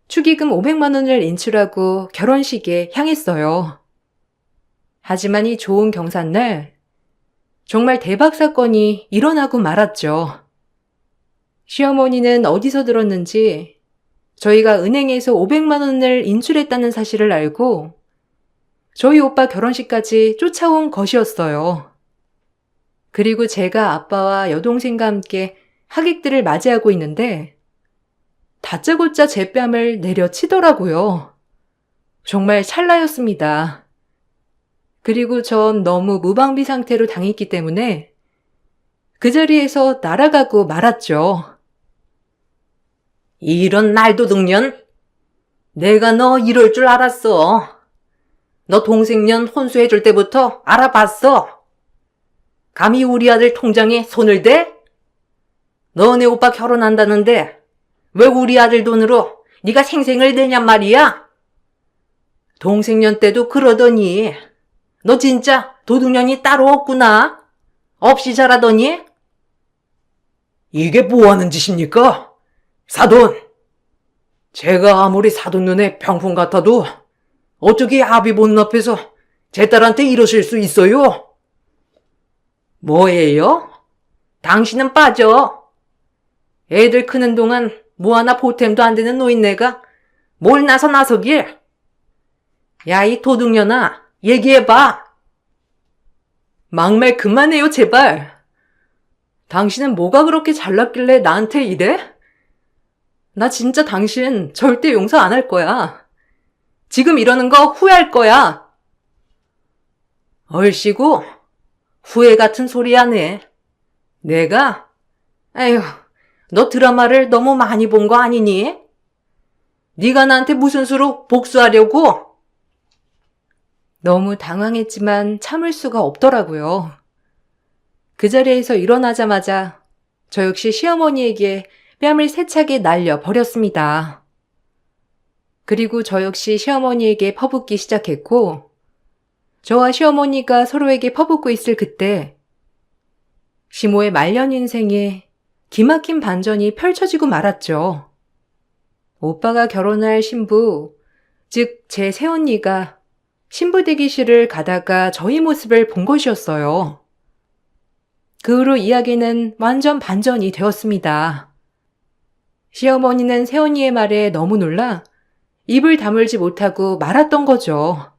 축의금 500만 원을 인출하고 결혼식에 향했어요. 하지만 이 좋은 경삿날 정말 대박 사건이 일어나고 말았죠. 시어머니는 어디서 들었는지 저희가 은행에서 500만 원을 인출했다는 사실을 알고 저희 오빠 결혼식까지 쫓아온 것이었어요. 그리고 제가 아빠와 여동생과 함께 하객들을 맞이하고 있는데 다짜고짜 제 뺨을 내려치더라고요. 정말 찰나였습니다. 그리고 전 너무 무방비 상태로 당했기 때문에 그 자리에서 날아가고 말았죠. 이런 날도둑년? 내가 너 이럴 줄 알았어. 너 동생년 혼수해줄 때부터 알아봤어. 감히 우리 아들 통장에 손을 대? 너네 오빠 결혼한다는데 왜 우리 아들 돈으로 네가 생생을 내냔 말이야? 동생년 때도 그러더니 너 진짜 도둑년이 따로 없구나. 없이 자라더니? 이게 뭐하는 짓입니까? 사돈! 제가 아무리 사돈 눈에 병풍 같아도 어떻게 아비 못 앞에서 제 딸한테 이러실 수 있어요? 뭐예요? 당신은 빠져. 애들 크는 동안 뭐 하나 보탬도 안 되는 노인네가 뭘 나서길. 야, 이 도둑년아, 얘기해봐. 막말 그만해요, 제발. 당신은 뭐가 그렇게 잘났길래 나한테 이래? 나 진짜 당신 절대 용서 안 할 거야. 지금 이러는 거 후회할 거야. 얼씨구, 후회 같은 소리 하네. 내가? 에휴, 너 드라마를 너무 많이 본 거 아니니? 네가 나한테 무슨 수로 복수하려고? 너무 당황했지만 참을 수가 없더라고요. 그 자리에서 일어나자마자 저 역시 시어머니에게 뺨을 세차게 날려 버렸습니다. 그리고 저 역시 시어머니에게 퍼붓기 시작했고, 저와 시어머니가 서로에게 퍼붓고 있을 그때 시모의 말년 인생에 기막힌 반전이 펼쳐지고 말았죠. 오빠가 결혼할 신부, 즉 제 새언니가 신부 대기실을 가다가 저희 모습을 본 것이었어요. 그 후로 이야기는 완전 반전이 되었습니다. 시어머니는 새언니의 말에 너무 놀라 입을 다물지 못하고 말았던 거죠.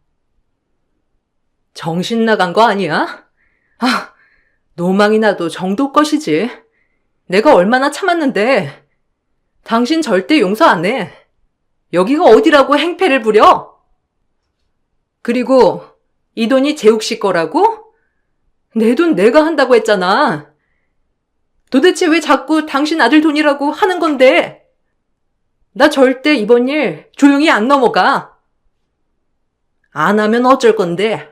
정신 나간 거 아니야? 아, 노망이 나도 정도 것이지. 내가 얼마나 참았는데. 당신 절대 용서 안 해. 여기가 어디라고 행패를 부려? 그리고 이 돈이 재욱 씨 거라고? 내 돈 내가 한다고 했잖아. 도대체 왜 자꾸 당신 아들 돈이라고 하는 건데? 나 절대 이번 일 조용히 안 넘어가. 안 하면 어쩔 건데?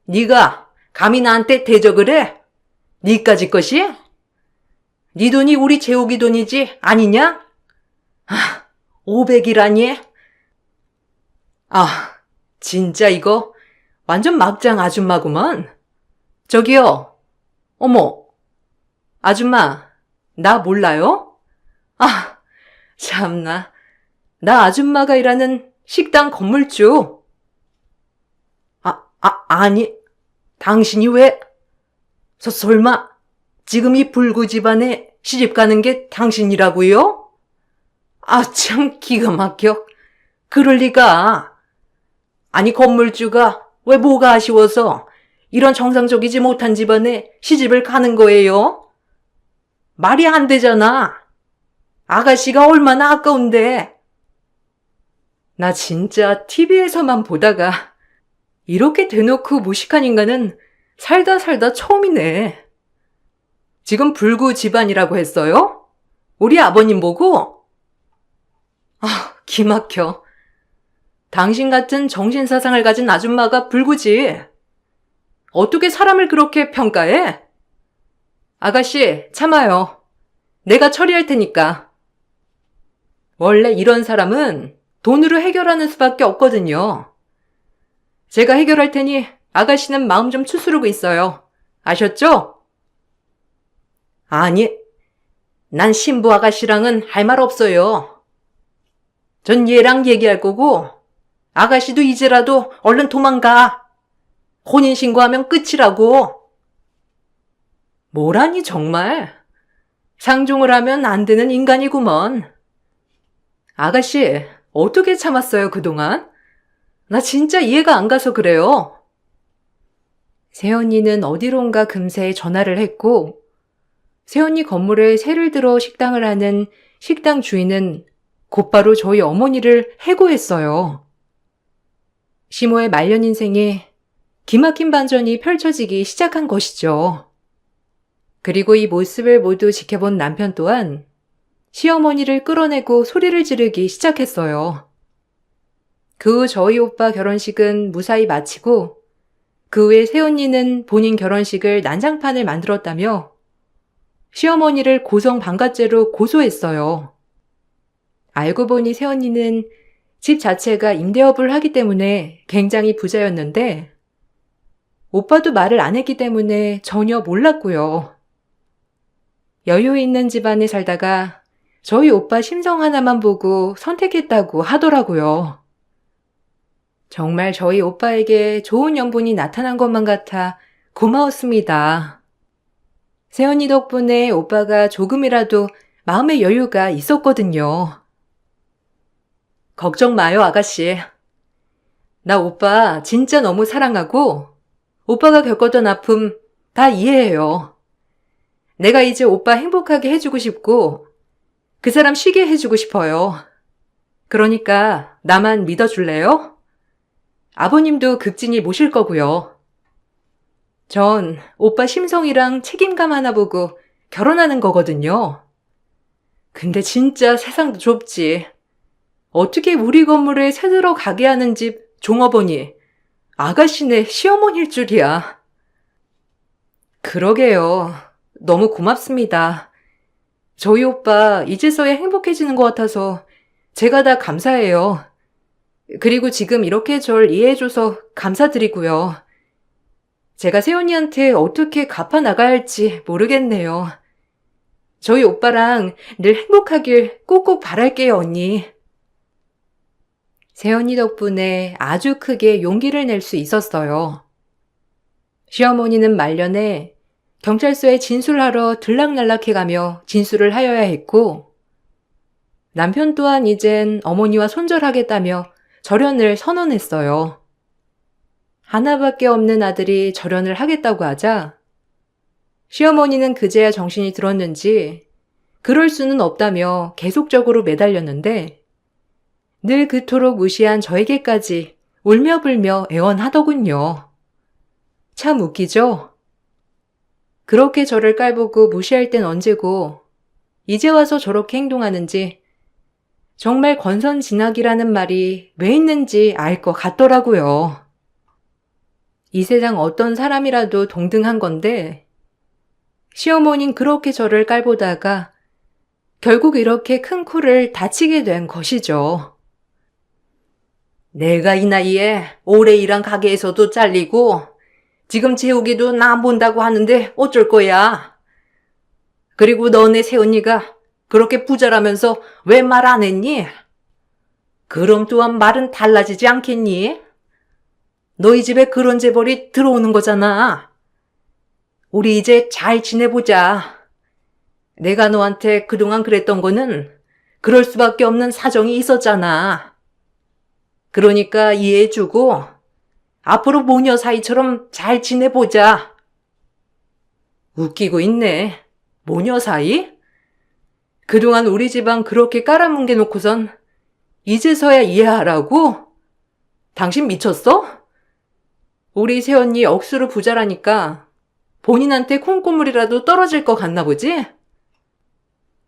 네가 감히 나한테 대적을 해? 니까지 것이? 네 돈이 우리 재욱이 돈이지 아니냐? 500이라니? 아, 진짜 이거 완전 막장 아줌마구만. 저기요. 어머, 아줌마, 나 몰라요? 아, 참나. 나 아줌마가 일하는 식당 건물주. 아니, 당신이 왜? 설마 지금 이 불구 집안에 시집 가는 게 당신이라고요? 아, 참 기가 막혀. 그럴 리가. 아니, 건물주가 왜 뭐가 아쉬워서 이런 정상적이지 못한 집안에 시집을 가는 거예요? 말이 안 되잖아. 아가씨가 얼마나 아까운데. 나 진짜 TV에서만 보다가 이렇게 대놓고 무식한 인간은 살다 처음이네. 지금 불구 집안이라고 했어요? 우리 아버님 보고? 아, 기막혀. 당신 같은 정신사상을 가진 아줌마가 불구지. 어떻게 사람을 그렇게 평가해? 아가씨, 참아요. 내가 처리할 테니까. 원래 이런 사람은 돈으로 해결하는 수밖에 없거든요. 제가 해결할 테니 아가씨는 마음 좀 추스르고 있어요. 아셨죠? 아니, 난 신부 아가씨랑은 할 말 없어요. 전 얘랑 얘기할 거고 아가씨도 이제라도 얼른 도망가. 혼인신고하면 끝이라고. 뭐라니 정말. 상종을 하면 안 되는 인간이구먼. 아가씨, 어떻게 참았어요 그동안? 나 진짜 이해가 안 가서 그래요. 새언니는 어디론가 금세 전화를 했고 새언니 건물에 새를 들어 식당을 하는 식당 주인은 곧바로 저희 어머니를 해고했어요. 시모의 말년 인생에 기막힌 반전이 펼쳐지기 시작한 것이죠. 그리고 이 모습을 모두 지켜본 남편 또한 시어머니를 끌어내고 소리를 지르기 시작했어요. 그 후 저희 오빠 결혼식은 무사히 마치고 그 후에 새언니는 본인 결혼식을 난장판을 만들었다며 시어머니를 고성방가죄로 고소했어요. 알고 보니 새언니는 집 자체가 임대업을 하기 때문에 굉장히 부자였는데 오빠도 말을 안 했기 때문에 전혀 몰랐고요. 여유 있는 집안에 살다가 저희 오빠 심성 하나만 보고 선택했다고 하더라고요. 정말 저희 오빠에게 좋은 연분이 나타난 것만 같아 고마웠습니다. 새언니 덕분에 오빠가 조금이라도 마음의 여유가 있었거든요. 걱정 마요, 아가씨. 나 오빠 진짜 너무 사랑하고 오빠가 겪었던 아픔 다 이해해요. 내가 이제 오빠 행복하게 해주고 싶고 그 사람 쉬게 해주고 싶어요. 그러니까 나만 믿어줄래요? 아버님도 극진히 모실 거고요. 전 오빠 심성이랑 책임감 하나 보고 결혼하는 거거든요. 근데 진짜 세상도 좁지. 어떻게 우리 건물에 새들어 가게 하는 집 종업원이 아가씨네 시어머니일 줄이야. 그러게요. 너무 고맙습니다. 저희 오빠 이제서야 행복해지는 것 같아서 제가 다 감사해요. 그리고 지금 이렇게 절 이해해줘서 감사드리고요. 제가 새언니한테 어떻게 갚아 나가야 할지 모르겠네요. 저희 오빠랑 늘 행복하길 꼭꼭 바랄게요, 언니. 새언니 덕분에 아주 크게 용기를 낼 수 있었어요. 시어머니는 말년에 경찰서에 진술하러 들락날락해가며 진술을 하여야 했고 남편 또한 이젠 어머니와 손절하겠다며 절연을 선언했어요. 하나밖에 없는 아들이 절연을 하겠다고 하자 시어머니는 그제야 정신이 들었는지 그럴 수는 없다며 계속적으로 매달렸는데 늘 그토록 무시한 저에게까지 울며불며 애원하더군요. 참 웃기죠? 그렇게 저를 깔보고 무시할 땐 언제고 이제 와서 저렇게 행동하는지 정말 권선징악이라는 말이 왜 있는지 알 것 같더라고요. 이 세상 어떤 사람이라도 동등한 건데 시어머니는 그렇게 저를 깔보다가 결국 이렇게 큰 코를 다치게 된 것이죠. 내가 이 나이에 오래 일한 가게에서도 잘리고 지금 재욱이도 나 안 본다고 하는데 어쩔 거야. 그리고 너네 새언니가 그렇게 부자라면서 왜 말 안 했니? 그럼 또한 말은 달라지지 않겠니? 너희 집에 그런 재벌이 들어오는 거잖아. 우리 이제 잘 지내보자. 내가 너한테 그동안 그랬던 거는 그럴 수밖에 없는 사정이 있었잖아. 그러니까 이해해주고 앞으로 모녀 사이처럼 잘 지내보자. 웃기고 있네. 모녀 사이? 그동안 우리 집안 그렇게 깔아뭉개놓고선 이제서야 이해하라고? 당신 미쳤어? 우리 새언니 억수로 부자라니까 본인한테 콩고물이라도 떨어질 것 같나 보지?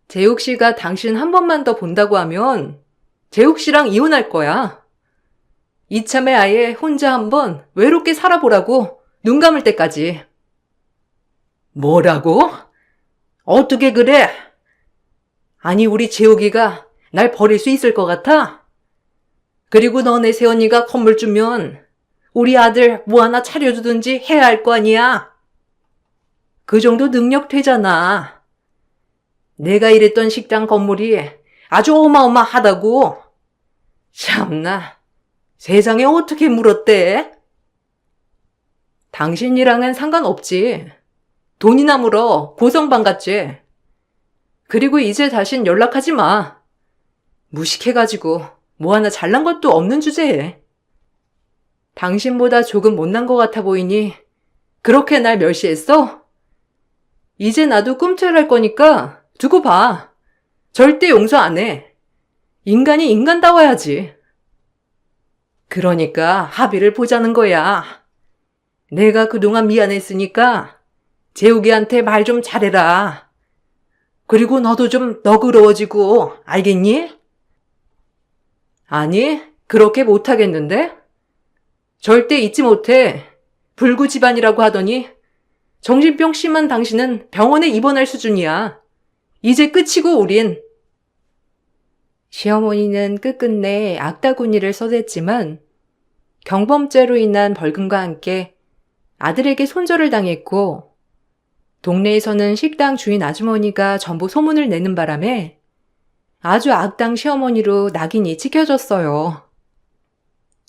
재욱 씨가 당신 한 번만 더 본다고 하면 재욱 씨랑 이혼할 거야. 이참에 아예 혼자 한번 외롭게 살아보라고, 눈 감을 때까지. 뭐라고? 어떻게 그래? 아니, 우리 재욱이가 날 버릴 수 있을 것 같아? 그리고 너네 새언니가 건물 주면 우리 아들 뭐 하나 차려주든지 해야 할 거 아니야? 그 정도 능력 되잖아. 내가 일했던 식당 건물이 아주 어마어마하다고. 참나, 세상에 어떻게 물었대? 당신이랑은 상관없지. 돈이나 물어, 고성방 같지. 그리고 이제 다신 연락하지 마. 무식해가지고 뭐 하나 잘난 것도 없는 주제에. 당신보다 조금 못난 것 같아 보이니 그렇게 날 멸시했어? 이제 나도 꿈틀할 거니까 두고 봐. 절대 용서 안 해. 인간이 인간다워야지. 그러니까 합의를 보자는 거야. 내가 그동안 미안했으니까 재욱이한테 말 좀 잘해라. 그리고 너도 좀 너그러워지고, 알겠니? 아니, 그렇게 못하겠는데? 절대 잊지 못해. 불구 집안이라고 하더니 정신병 심한 당신은 병원에 입원할 수준이야. 이제 끝이고 우린. 시어머니는 끝끝내 악다구니를 써댔지만 경범죄로 인한 벌금과 함께 아들에게 손절을 당했고 동네에서는 식당 주인 아주머니가 전부 소문을 내는 바람에 아주 악당 시어머니로 낙인이 찍혀졌어요.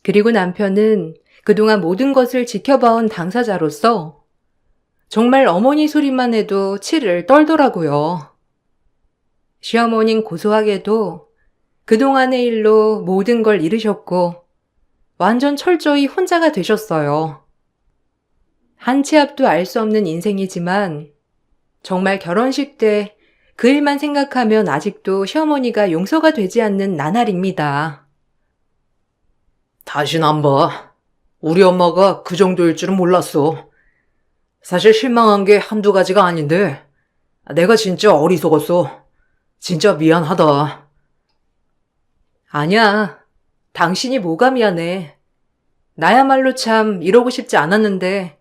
그리고 남편은 그동안 모든 것을 지켜봐온 당사자로서 정말 어머니 소리만 해도 치를 떨더라고요. 시어머니는 고소하게도 그동안의 일로 모든 걸 잃으셨고 완전 철저히 혼자가 되셨어요. 한 치 앞도 알 수 없는 인생이지만 정말 결혼식 때 그 일만 생각하면 아직도 시어머니가 용서가 되지 않는 나날입니다. 다신 안 봐. 우리 엄마가 그 정도일 줄은 몰랐어. 사실 실망한 게 한두 가지가 아닌데 내가 진짜 어리석었어. 진짜 미안하다. 아니야. 당신이 뭐가 미안해. 나야말로 참 이러고 싶지 않았는데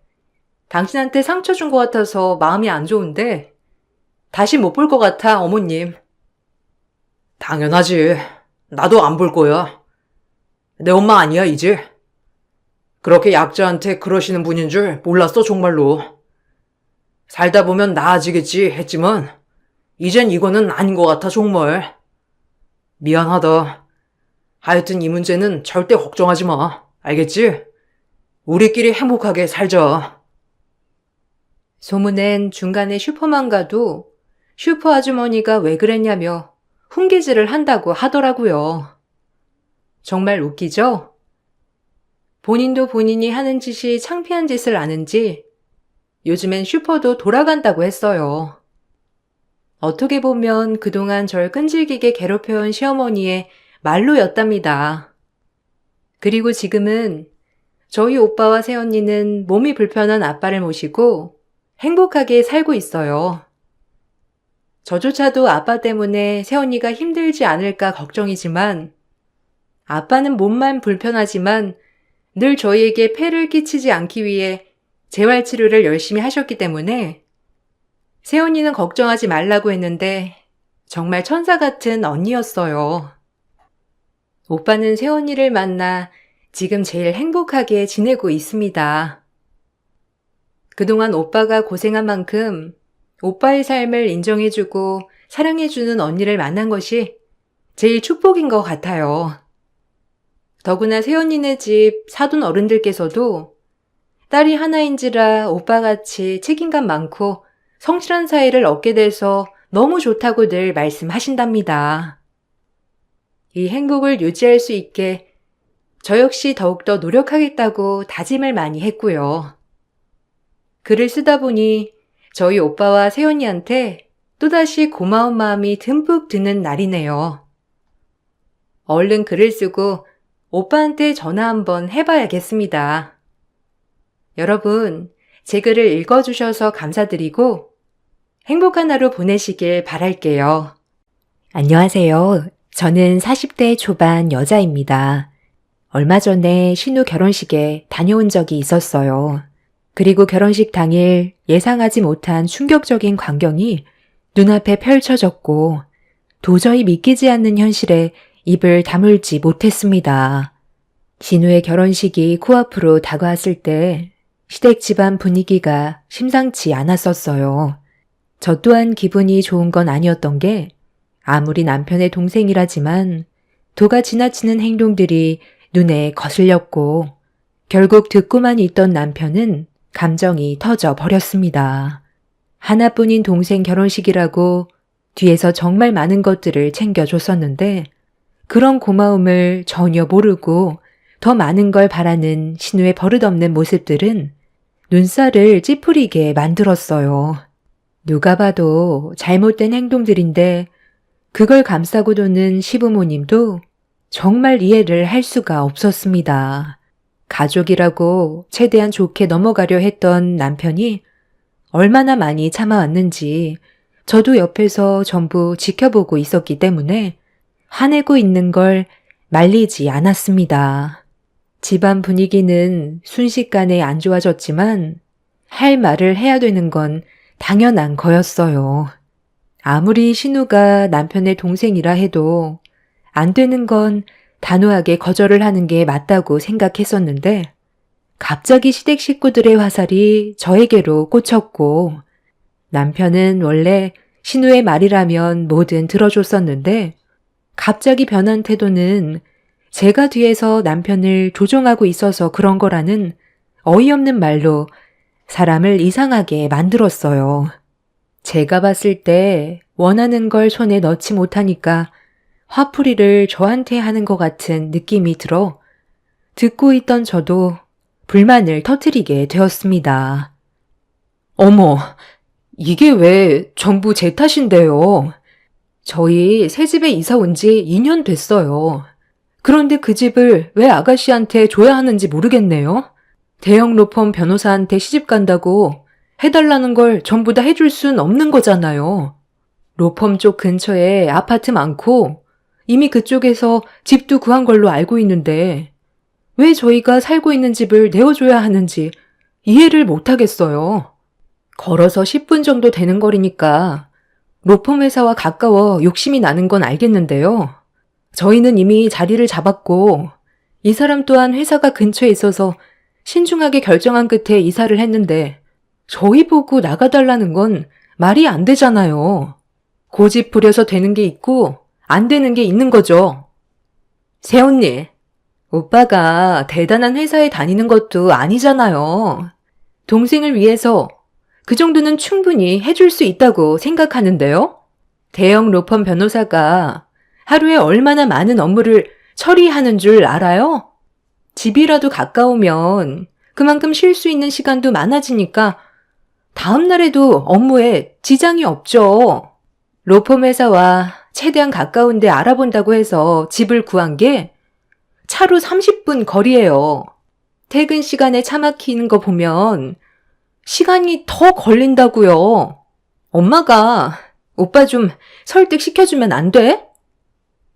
당신한테 상처 준 것 같아서 마음이 안 좋은데 다시 못 볼 것 같아, 어머님. 당연하지. 나도 안 볼 거야. 내 엄마 아니야, 이제. 그렇게 약자한테 그러시는 분인 줄 몰랐어, 정말로. 살다 보면 나아지겠지 했지만 이젠 이거는 아닌 것 같아, 정말. 미안하다. 하여튼 이 문제는 절대 걱정하지 마. 알겠지? 우리끼리 행복하게 살자. 소문엔 중간에 슈퍼만 가도 슈퍼 아주머니가 왜 그랬냐며 훈계질을 한다고 하더라고요. 정말 웃기죠? 본인도 본인이 하는 짓이 창피한 짓을 아는지 요즘엔 슈퍼도 돌아간다고 했어요. 어떻게 보면 그동안 절 끈질기게 괴롭혀온 시어머니의 말로였답니다. 그리고 지금은 저희 오빠와 새언니는 몸이 불편한 아빠를 모시고 행복하게 살고 있어요. 저조차도 아빠 때문에 새언니가 힘들지 않을까 걱정이지만 아빠는 몸만 불편하지만 늘 저희에게 폐를 끼치지 않기 위해 재활치료를 열심히 하셨기 때문에 세연이는 걱정하지 말라고 했는데 정말 천사 같은 언니였어요. 오빠는 세연이를 만나 지금 제일 행복하게 지내고 있습니다. 그동안 오빠가 고생한 만큼 오빠의 삶을 인정해주고 사랑해주는 언니를 만난 것이 제일 축복인 것 같아요. 더구나 세연이네 집 사돈 어른들께서도 딸이 하나인지라 오빠같이 책임감 많고 성실한 사이를 얻게 돼서 너무 좋다고 늘 말씀하신답니다. 이 행복을 유지할 수 있게 저 역시 더욱더 노력하겠다고 다짐을 많이 했고요. 글을 쓰다 보니 저희 오빠와 세연이한테 또다시 고마운 마음이 듬뿍 드는 날이네요. 얼른 글을 쓰고 오빠한테 전화 한번 해봐야겠습니다. 여러분, 제 글을 읽어주셔서 감사드리고 행복한 하루 보내시길 바랄게요. 안녕하세요. 저는 40대 초반 여자입니다. 얼마 전에 신우 결혼식에 다녀온 적이 있었어요. 그리고 결혼식 당일 예상하지 못한 충격적인 광경이 눈앞에 펼쳐졌고 도저히 믿기지 않는 현실에 입을 다물지 못했습니다. 신우의 결혼식이 코앞으로 다가왔을 때 시댁 집안 분위기가 심상치 않았었어요. 저 또한 기분이 좋은 건 아니었던 게 아무리 남편의 동생이라지만 도가 지나치는 행동들이 눈에 거슬렸고 결국 듣고만 있던 남편은 감정이 터져 버렸습니다. 하나뿐인 동생 결혼식이라고 뒤에서 정말 많은 것들을 챙겨줬었는데 그런 고마움을 전혀 모르고 더 많은 걸 바라는 신우의 버릇없는 모습들은 눈살을 찌푸리게 만들었어요. 누가 봐도 잘못된 행동들인데 그걸 감싸고 도는 시부모님도 정말 이해를 할 수가 없었습니다. 가족이라고 최대한 좋게 넘어가려 했던 남편이 얼마나 많이 참아왔는지 저도 옆에서 전부 지켜보고 있었기 때문에 화내고 있는 걸 말리지 않았습니다. 집안 분위기는 순식간에 안 좋아졌지만 할 말을 해야 되는 건 당연한 거였어요. 아무리 신우가 남편의 동생이라 해도 안 되는 건 단호하게 거절을 하는 게 맞다고 생각했었는데 갑자기 시댁 식구들의 화살이 저에게로 꽂혔고 남편은 원래 신우의 말이라면 뭐든 들어줬었는데 갑자기 변한 태도는 제가 뒤에서 남편을 조종하고 있어서 그런 거라는 어이없는 말로 사람을 이상하게 만들었어요. 제가 봤을 때 원하는 걸 손에 넣지 못하니까 화풀이를 저한테 하는 것 같은 느낌이 들어 듣고 있던 저도 불만을 터뜨리게 되었습니다. 어머, 이게 왜 전부 제 탓인데요? 저희 새 집에 이사 온 지 2년 됐어요. 그런데 그 집을 왜 아가씨한테 줘야 하는지 모르겠네요. 대형 로펌 변호사한테 시집 간다고 해달라는 걸 전부 다 해줄 순 없는 거잖아요. 로펌 쪽 근처에 아파트 많고 이미 그쪽에서 집도 구한 걸로 알고 있는데 왜 저희가 살고 있는 집을 내어줘야 하는지 이해를 못하겠어요. 걸어서 10분 정도 되는 거리니까 로펌 회사와 가까워 욕심이 나는 건 알겠는데요. 저희는 이미 자리를 잡았고 이 사람 또한 회사가 근처에 있어서 신중하게 결정한 끝에 이사를 했는데 저희 보고 나가달라는 건 말이 안 되잖아요. 고집 부려서 되는 게 있고 안 되는 게 있는 거죠. 세언니, 오빠가 대단한 회사에 다니는 것도 아니잖아요. 동생을 위해서 그 정도는 충분히 해줄 수 있다고 생각하는데요. 대형 로펌 변호사가 하루에 얼마나 많은 업무를 처리하는 줄 알아요? 집이라도 가까우면 그만큼 쉴 수 있는 시간도 많아지니까 다음 날에도 업무에 지장이 없죠. 로펌 회사와 최대한 가까운 데 알아본다고 해서 집을 구한 게 차로 30분 거리예요. 퇴근 시간에 차 막히는 거 보면 시간이 더 걸린다고요. 엄마가 오빠 좀 설득시켜주면 안 돼?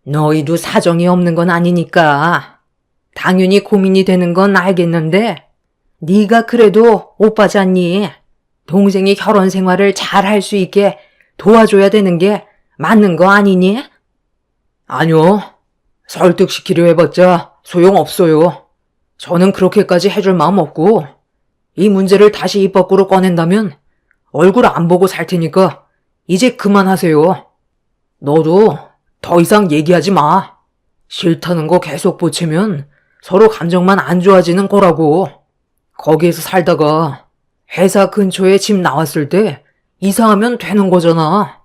너희도 사정이 없는 건 아니니까 당연히 고민이 되는 건 알겠는데 네가 그래도 오빠잖니. 동생이 결혼 생활을 잘 할 수 있게 도와줘야 되는 게 맞는 거 아니니? 아니요. 설득시키려 해봤자 소용없어요. 저는 그렇게까지 해줄 마음 없고, 이 문제를 다시 입 밖으로 꺼낸다면 얼굴 안 보고 살 테니까 이제 그만하세요. 너도 더 이상 얘기하지 마. 싫다는 거 계속 보채면 서로 감정만 안 좋아지는 거라고. 거기에서 살다가 회사 근처에 집 나왔을 때 이사하면 되는 거잖아.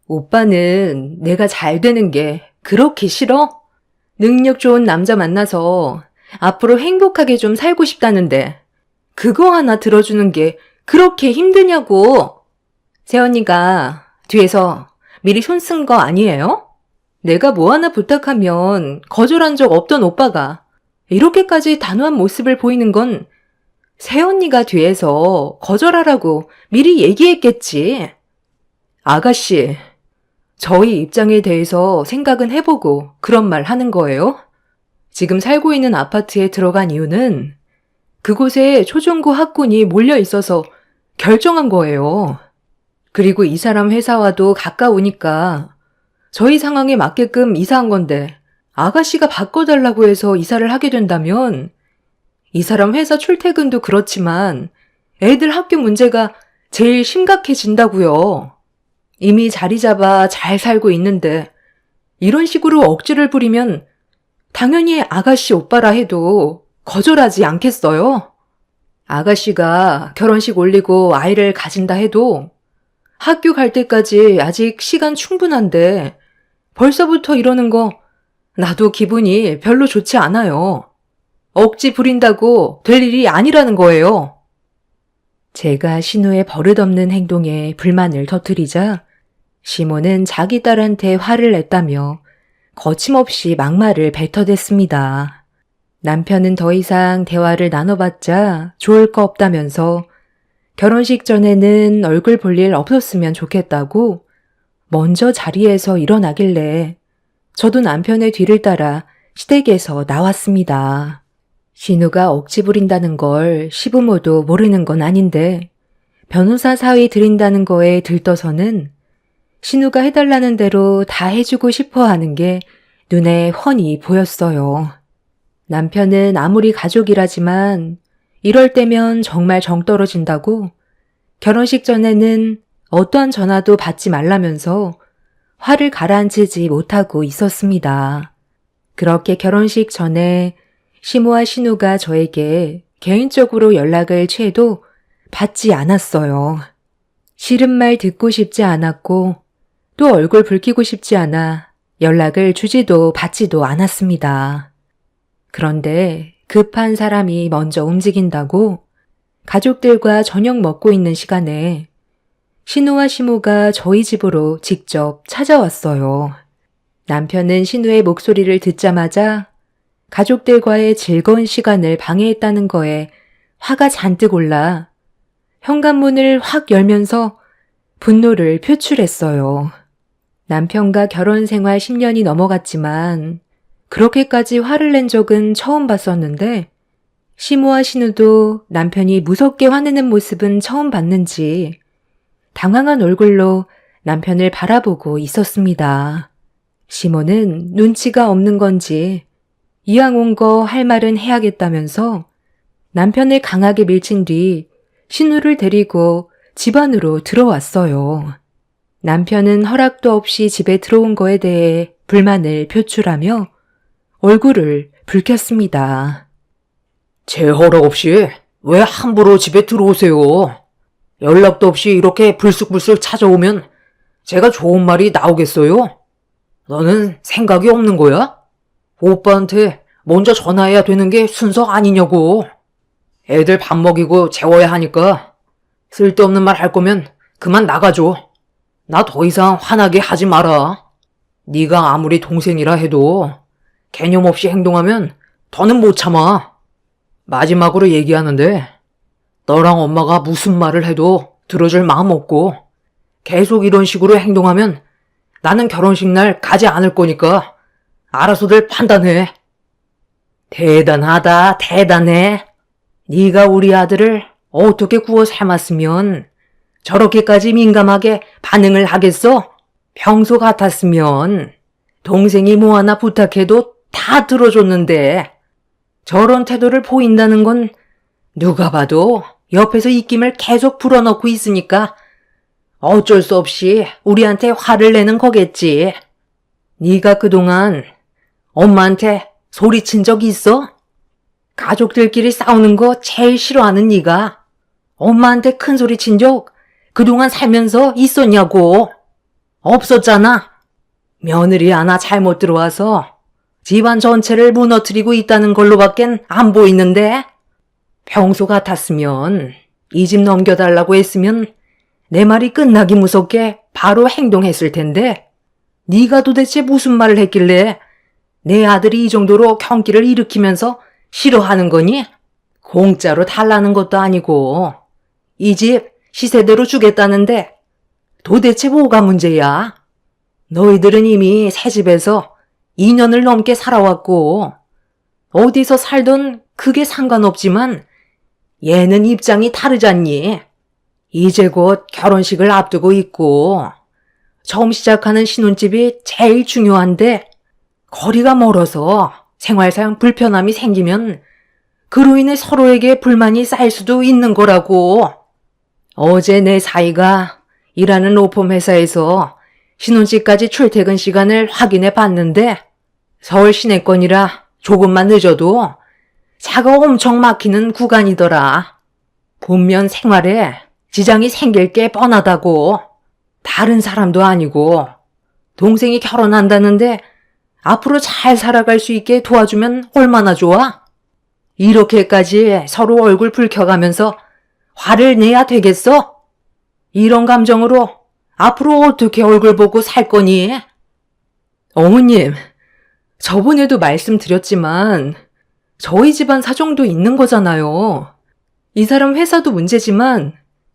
오빠는 내가 잘 되는 게 그렇게 싫어? 능력 좋은 남자 만나서 앞으로 행복하게 좀 살고 싶다는데 그거 하나 들어주는 게 그렇게 힘드냐고. 새언니가 뒤에서 미리 손 쓴 거 아니에요? 내가 뭐 하나 부탁하면 거절한 적 없던 오빠가 이렇게까지 단호한 모습을 보이는 건 새언니가 뒤에서 거절하라고 미리 얘기했겠지. 아가씨, 저희 입장에 대해서 생각은 해보고 그런 말 하는 거예요? 지금 살고 있는 아파트에 들어간 이유는 그곳에 초중고 학군이 몰려 있어서 결정한 거예요. 그리고 이 사람 회사와도 가까우니까 저희 상황에 맞게끔 이사한 건데 아가씨가 바꿔달라고 해서 이사를 하게 된다면 이 사람 회사 출퇴근도 그렇지만 애들 학교 문제가 제일 심각해진다고요. 이미 자리 잡아 잘 살고 있는데 이런 식으로 억지를 부리면 당연히 아가씨 오빠라 해도 거절하지 않겠어요? 아가씨가 결혼식 올리고 아이를 가진다 해도 학교 갈 때까지 아직 시간 충분한데 벌써부터 이러는 거 나도 기분이 별로 좋지 않아요. 억지 부린다고 될 일이 아니라는 거예요. 제가 신우의 버릇없는 행동에 불만을 터뜨리자 시모는 자기 딸한테 화를 냈다며 거침없이 막말을 뱉어댔습니다. 남편은 더 이상 대화를 나눠봤자 좋을 거 없다면서 결혼식 전에는 얼굴 볼 일 없었으면 좋겠다고 먼저 자리에서 일어나길래 저도 남편의 뒤를 따라 시댁에서 나왔습니다. 신우가 억지 부린다는 걸 시부모도 모르는 건 아닌데 변호사 사위 들인다는 거에 들떠서는 신우가 해달라는 대로 다 해주고 싶어 하는 게 눈에 훤히 보였어요. 남편은 아무리 가족이라지만 이럴 때면 정말 정 떨어진다고 결혼식 전에는 어떠한 전화도 받지 말라면서 화를 가라앉히지 못하고 있었습니다. 그렇게 결혼식 전에 시모와 신우가 저에게 개인적으로 연락을 취해도 받지 않았어요. 싫은 말 듣고 싶지 않았고 또 얼굴 붉히고 싶지 않아 연락을 주지도 받지도 않았습니다. 그런데 급한 사람이 먼저 움직인다고 가족들과 저녁 먹고 있는 시간에 신우와 시모가 저희 집으로 직접 찾아왔어요. 남편은 신우의 목소리를 듣자마자 가족들과의 즐거운 시간을 방해했다는 거에 화가 잔뜩 올라 현관문을 확 열면서 분노를 표출했어요. 남편과 결혼 생활 10년이 넘어갔지만 그렇게까지 화를 낸 적은 처음 봤었는데 시모와 신우도 남편이 무섭게 화내는 모습은 처음 봤는지 당황한 얼굴로 남편을 바라보고 있었습니다. 시모는 눈치가 없는 건지 이왕 온 거 할 말은 해야겠다면서 남편을 강하게 밀친 뒤 신우를 데리고 집 안으로 들어왔어요. 남편은 허락도 없이 집에 들어온 거에 대해 불만을 표출하며 얼굴을 붉혔습니다. 제 허락 없이 왜 함부로 집에 들어오세요? 연락도 없이 이렇게 불쑥불쑥 찾아오면 제가 좋은 말이 나오겠어요? 너는 생각이 없는 거야? 오빠한테 먼저 전화해야 되는 게 순서 아니냐고. 애들 밥 먹이고 재워야 하니까 쓸데없는 말 할 거면 그만 나가줘. 나 더 이상 화나게 하지 마라. 네가 아무리 동생이라 해도 개념 없이 행동하면 더는 못 참아. 마지막으로 얘기하는데 너랑 엄마가 무슨 말을 해도 들어줄 마음 없고 계속 이런 식으로 행동하면 나는 결혼식 날 가지 않을 거니까 알아서들 판단해. 대단하다, 대단해. 네가 우리 아들을 어떻게 구워 삶았으면 저렇게까지 민감하게 반응을 하겠어? 평소 같았으면 동생이 뭐 하나 부탁해도 다 들어줬는데 저런 태도를 보인다는 건 누가 봐도 옆에서 입김을 계속 불어넣고 있으니까 어쩔 수 없이 우리한테 화를 내는 거겠지. 네가 그동안 엄마한테 소리친 적 있어? 가족들끼리 싸우는 거 제일 싫어하는 네가 엄마한테 큰 소리 친 적 그동안 살면서 있었냐고. 없었잖아. 며느리 하나 잘못 들어와서 집안 전체를 무너뜨리고 있다는 걸로밖엔 안 보이는데 평소 같았으면 이 집 넘겨달라고 했으면 내 말이 끝나기 무섭게 바로 행동했을 텐데 네가 도대체 무슨 말을 했길래 내 아들이 이 정도로 경기를 일으키면서 싫어하는 거니? 공짜로 달라는 것도 아니고 이 집 시세대로 주겠다는데 도대체 뭐가 문제야? 너희들은 이미 새 집에서 2년을 넘게 살아왔고 어디서 살던 그게 상관없지만 얘는 입장이 다르잖니. 이제 곧 결혼식을 앞두고 있고 처음 시작하는 신혼집이 제일 중요한데 거리가 멀어서 생활상 불편함이 생기면 그로 인해 서로에게 불만이 쌓일 수도 있는 거라고. 어제 내 사이가 일하는 로펌 회사에서 신혼집까지 출퇴근 시간을 확인해 봤는데 서울 시내권이라 조금만 늦어도 차가 엄청 막히는 구간이더라. 본면 생활에 지장이 생길 게 뻔하다고. 다른 사람도 아니고 동생이 결혼한다는데 앞으로 잘 살아갈 수 있게 도와주면 얼마나 좋아? 이렇게까지 서로 얼굴 붉혀가면서 화를 내야 되겠어? 이런 감정으로 앞으로 어떻게 얼굴 보고 살 거니? 어머님, 저번에도 말씀드렸지만 저희 집안 사정도 있는 거잖아요. 이 사람 회사도 문제지만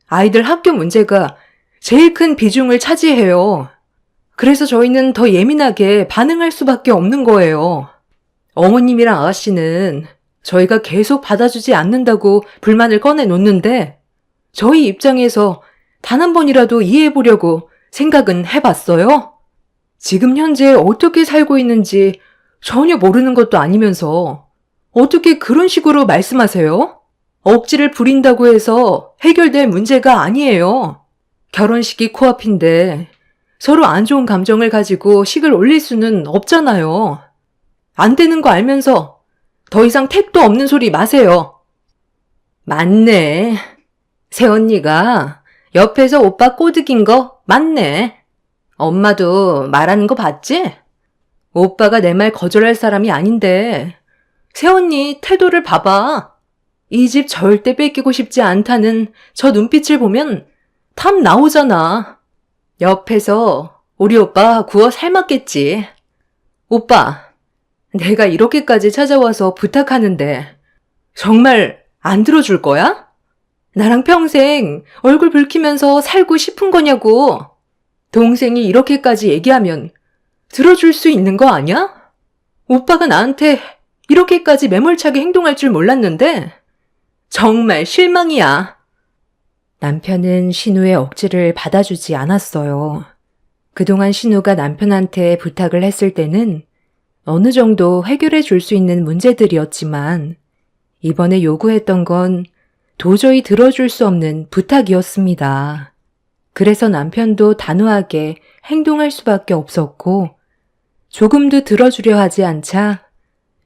아이들 학교 문제가 제일 큰 비중을 차지해요. 그래서 저희는 더 예민하게 반응할 수밖에 없는 거예요. 어머님이랑 아가씨는 저희가 계속 받아주지 않는다고 불만을 꺼내놓는데 저희 입장에서 단 한 번이라도 이해해보려고 생각은 해봤어요? 지금 현재 어떻게 살고 있는지 전혀 모르는 것도 아니면서 어떻게 그런 식으로 말씀하세요? 억지를 부린다고 해서 해결될 문제가 아니에요. 결혼식이 코앞인데 서로 안 좋은 감정을 가지고 식을 올릴 수는 없잖아요. 안 되는 거 알면서 더 이상 택도 없는 소리 마세요. 맞네. 새언니가 옆에서 오빠 꼬드긴 거 맞네. 엄마도 말하는 거 봤지? 오빠가 내 말 거절할 사람이 아닌데 새언니 태도를 봐봐. 이 집 절대 뺏기고 싶지 않다는 저 눈빛을 보면 답 나오잖아. 옆에서 우리 오빠 구워 삶았겠지. 오빠, 내가 이렇게까지 찾아와서 부탁하는데 정말 안 들어줄 거야? 나랑 평생 얼굴 붉히면서 살고 싶은 거냐고. 동생이 이렇게까지 얘기하면 들어줄 수 있는 거 아니야? 오빠가 나한테 이렇게까지 매몰차게 행동할 줄 몰랐는데 정말 실망이야. 남편은 신우의 억지를 받아주지 않았어요. 그동안 신우가 남편한테 부탁을 했을 때는 어느 정도 해결해 줄 수 있는 문제들이었지만 이번에 요구했던 건 도저히 들어줄 수 없는 부탁이었습니다. 그래서 남편도 단호하게 행동할 수밖에 없었고 조금도 들어주려 하지 않자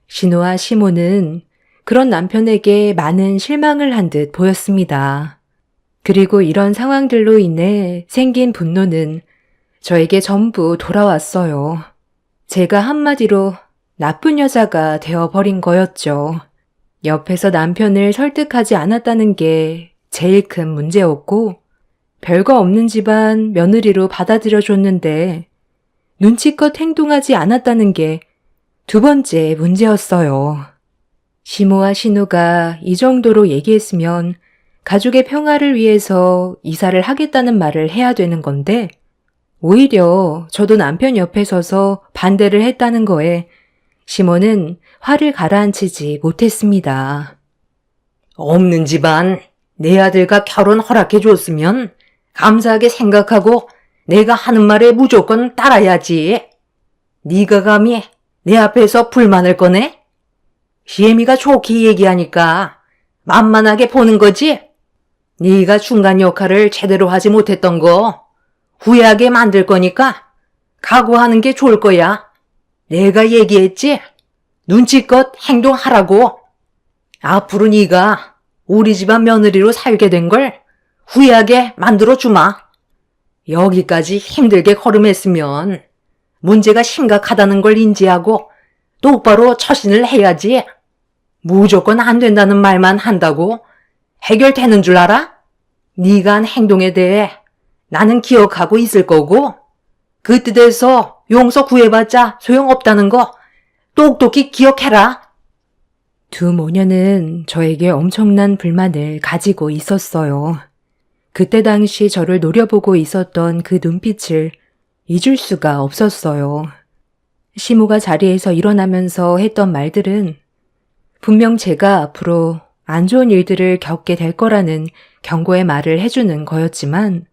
신우와 시모는 그런 남편에게 많은 실망을 한 듯 보였습니다. 그리고 이런 상황들로 인해 생긴 분노는 저에게 전부 돌아왔어요. 제가 한마디로 나쁜 여자가 되어버린 거였죠. 옆에서 남편을 설득하지 않았다는 게 제일 큰 문제였고 별거 없는 집안 며느리로 받아들여줬는데 눈치껏 행동하지 않았다는 게 두 번째 문제였어요. 시모와 신우가 이 정도로 얘기했으면 가족의 평화를 위해서 이사를 하겠다는 말을 해야 되는 건데 오히려 저도 남편 옆에 서서 반대를 했다는 거에 시모는 화를 가라앉히지 못했습니다. 없는 집안 내 아들과 결혼 허락해 줬으면 감사하게 생각하고 내가 하는 말에 무조건 따라야지. 네가 감히 내 앞에서 불만을 꺼내? 시애미가 좋게 얘기하니까 만만하게 보는 거지? 네가 중간 역할을 제대로 하지 못했던 거 후회하게 만들 거니까 각오하는 게 좋을 거야. 내가 얘기했지? 눈치껏 행동하라고. 앞으로 네가 우리 집안 며느리로 살게 된 걸 후회하게 만들어 주마. 여기까지 힘들게 걸음했으면 문제가 심각하다는 걸 인지하고 똑바로 처신을 해야지. 무조건 안 된다는 말만 한다고 해결되는 줄 알아? 네가 한 행동에 대해 나는 기억하고 있을 거고 그 뜻에서 용서 구해봤자 소용없다는 거 똑똑히 기억해라. 두 모녀는 저에게 엄청난 불만을 가지고 있었어요. 그때 당시 저를 노려보고 있었던 그 눈빛을 잊을 수가 없었어요. 시모가 자리에서 일어나면서 했던 말들은 분명 제가 앞으로 안 좋은 일들을 겪게 될 거라는 경고의 말을 해주는 거였지만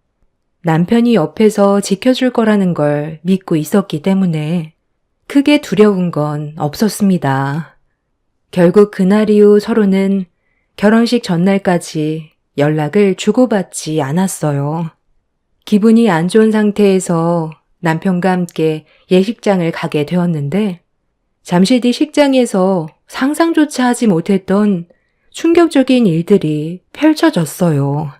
남편이 옆에서 지켜줄 거라는 걸 믿고 있었기 때문에 크게 두려운 건 없었습니다. 결국 그날 이후 서로는 결혼식 전날까지 연락을 주고받지 않았어요. 기분이 안 좋은 상태에서 남편과 함께 예식장을 가게 되었는데 잠시 뒤 식장에서 상상조차 하지 못했던 충격적인 일들이 펼쳐졌어요.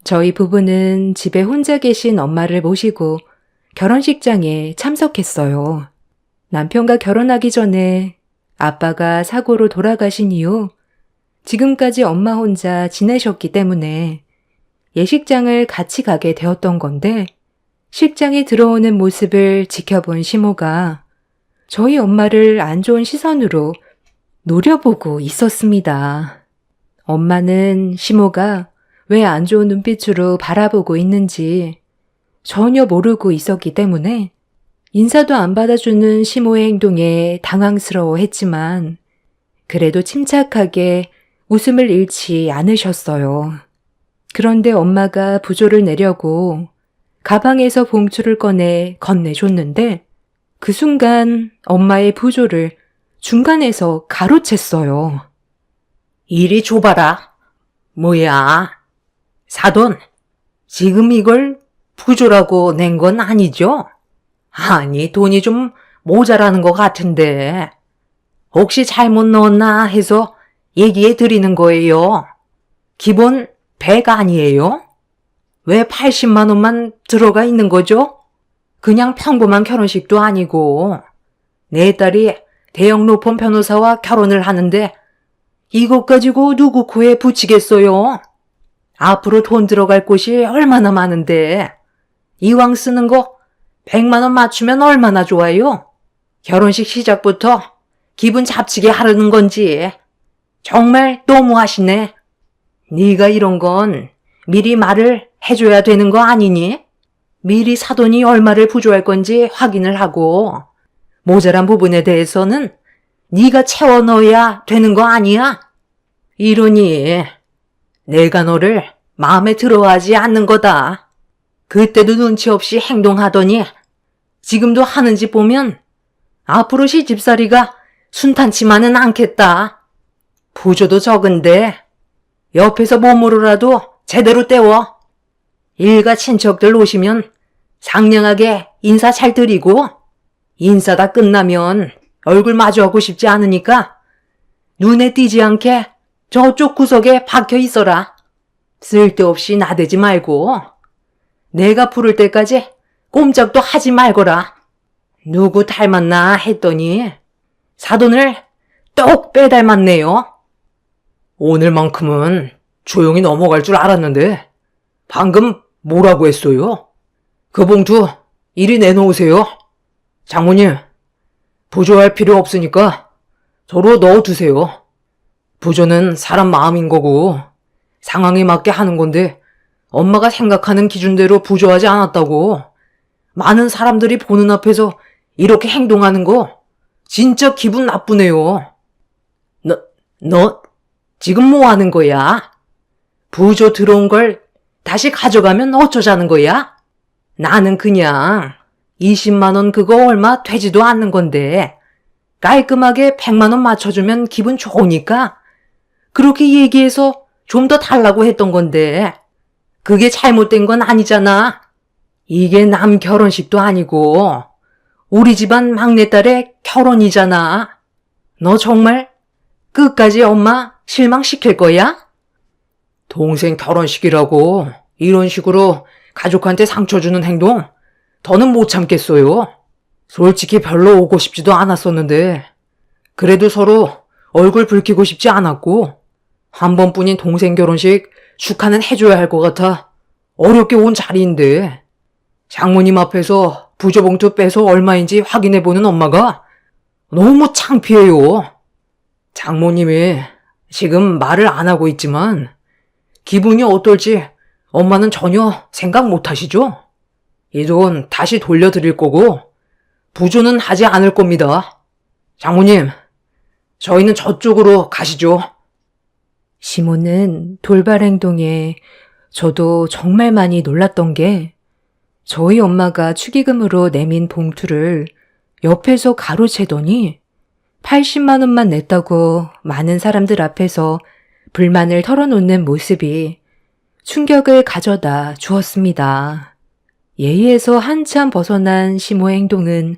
저희 부부는 집에 혼자 계신 엄마를 모시고 결혼식장에 참석했어요. 남편과 결혼하기 전에 아빠가 사고로 돌아가신 이후 지금까지 엄마 혼자 지내셨기 때문에 예식장을 같이 가게 되었던 건데 식장에 들어오는 모습을 지켜본 시모가 저희 엄마를 안 좋은 시선으로 노려보고 있었습니다. 엄마는 시모가 왜 안 좋은 눈빛으로 바라보고 있는지 전혀 모르고 있었기 때문에 인사도 안 받아주는 시모의 행동에 당황스러워했지만 그래도 침착하게 웃음을 잃지 않으셨어요. 그런데 엄마가 부조를 내려고 가방에서 봉투를 꺼내 건네줬는데 그 순간 엄마의 부조를 중간에서 가로챘어요. 이리 줘봐라. 뭐야? 사돈, 지금 이걸 부조라고 낸 건 아니죠? 아니, 돈이 좀 모자라는 것 같은데. 혹시 잘못 넣었나 해서 얘기해 드리는 거예요. 기본 100 아니에요? 왜 80만 원만 들어가 있는 거죠? 그냥 평범한 결혼식도 아니고 내 딸이 대형 로펌 변호사와 결혼을 하는데 이것 가지고 누구 코에 붙이겠어요? 앞으로 돈 들어갈 곳이 얼마나 많은데 이왕 쓰는 거 100만 원 맞추면 얼마나 좋아요? 결혼식 시작부터 기분 잡치게 하려는 건지 정말 너무하시네. 네가 이런 건 미리 말을 해줘야 되는 거 아니니? 미리 사돈이 얼마를 부조할 건지 확인을 하고 모자란 부분에 대해서는 네가 채워 넣어야 되는 거 아니야? 이러니 내가 너를 마음에 들어하지 않는 거다. 그때도 눈치 없이 행동하더니 지금도 하는 짓 보면 앞으로 시집살이가 순탄치만은 않겠다. 부조도 적은데 옆에서 몸으로라도 제대로 때워. 일가 친척들 오시면 상냥하게 인사 잘 드리고 인사 다 끝나면 얼굴 마주하고 싶지 않으니까 눈에 띄지 않게 저쪽 구석에 박혀 있어라. 쓸데없이 나대지 말고 내가 부를 때까지 꼼짝도 하지 말거라. 누구 닮았나 했더니 사돈을 똑 빼닮았네요. 오늘만큼은 조용히 넘어갈 줄 알았는데 방금 뭐라고 했어요? 그 봉투 이리 내놓으세요. 장모님, 부조할 필요 없으니까 저로 넣어두세요. 부조는 사람 마음인 거고 상황에 맞게 하는 건데 엄마가 생각하는 기준대로 부조하지 않았다고 많은 사람들이 보는 앞에서 이렇게 행동하는 거 진짜 기분 나쁘네요. 너 지금 뭐 하는 거야? 부조 들어온 걸 다시 가져가면 어쩌자는 거야? 나는 그냥 20만 원 그거 얼마 되지도 않는 건데 깔끔하게 100만 원 맞춰주면 기분 좋으니까 그렇게 얘기해서 좀 더 달라고 했던 건데 그게 잘못된 건 아니잖아. 이게 남 결혼식도 아니고 우리 집안 막내딸의 결혼이잖아. 너 정말 끝까지 엄마 실망시킬 거야? 동생 결혼식이라고 이런 식으로 가족한테 상처 주는 행동 더는 못 참겠어요. 솔직히 별로 오고 싶지도 않았었는데 그래도 서로 얼굴 붉히고 싶지 않았고 한 번뿐인 동생 결혼식 축하는 해줘야 할 것 같아 어렵게 온 자리인데 장모님 앞에서 부조봉투 빼서 얼마인지 확인해보는 엄마가 너무 창피해요. 장모님이 지금 말을 안 하고 있지만 기분이 어떨지 엄마는 전혀 생각 못 하시죠? 이 돈 다시 돌려드릴 거고 부조는 하지 않을 겁니다. 장모님, 저희는 저쪽으로 가시죠. 시모는 돌발 행동에 저도 정말 많이 놀랐던 게 저희 엄마가 축의금으로 내민 봉투를 옆에서 가로채더니 80만 원만 냈다고 많은 사람들 앞에서 불만을 털어놓는 모습이 충격을 가져다 주었습니다. 예의에서 한참 벗어난 시모의 행동은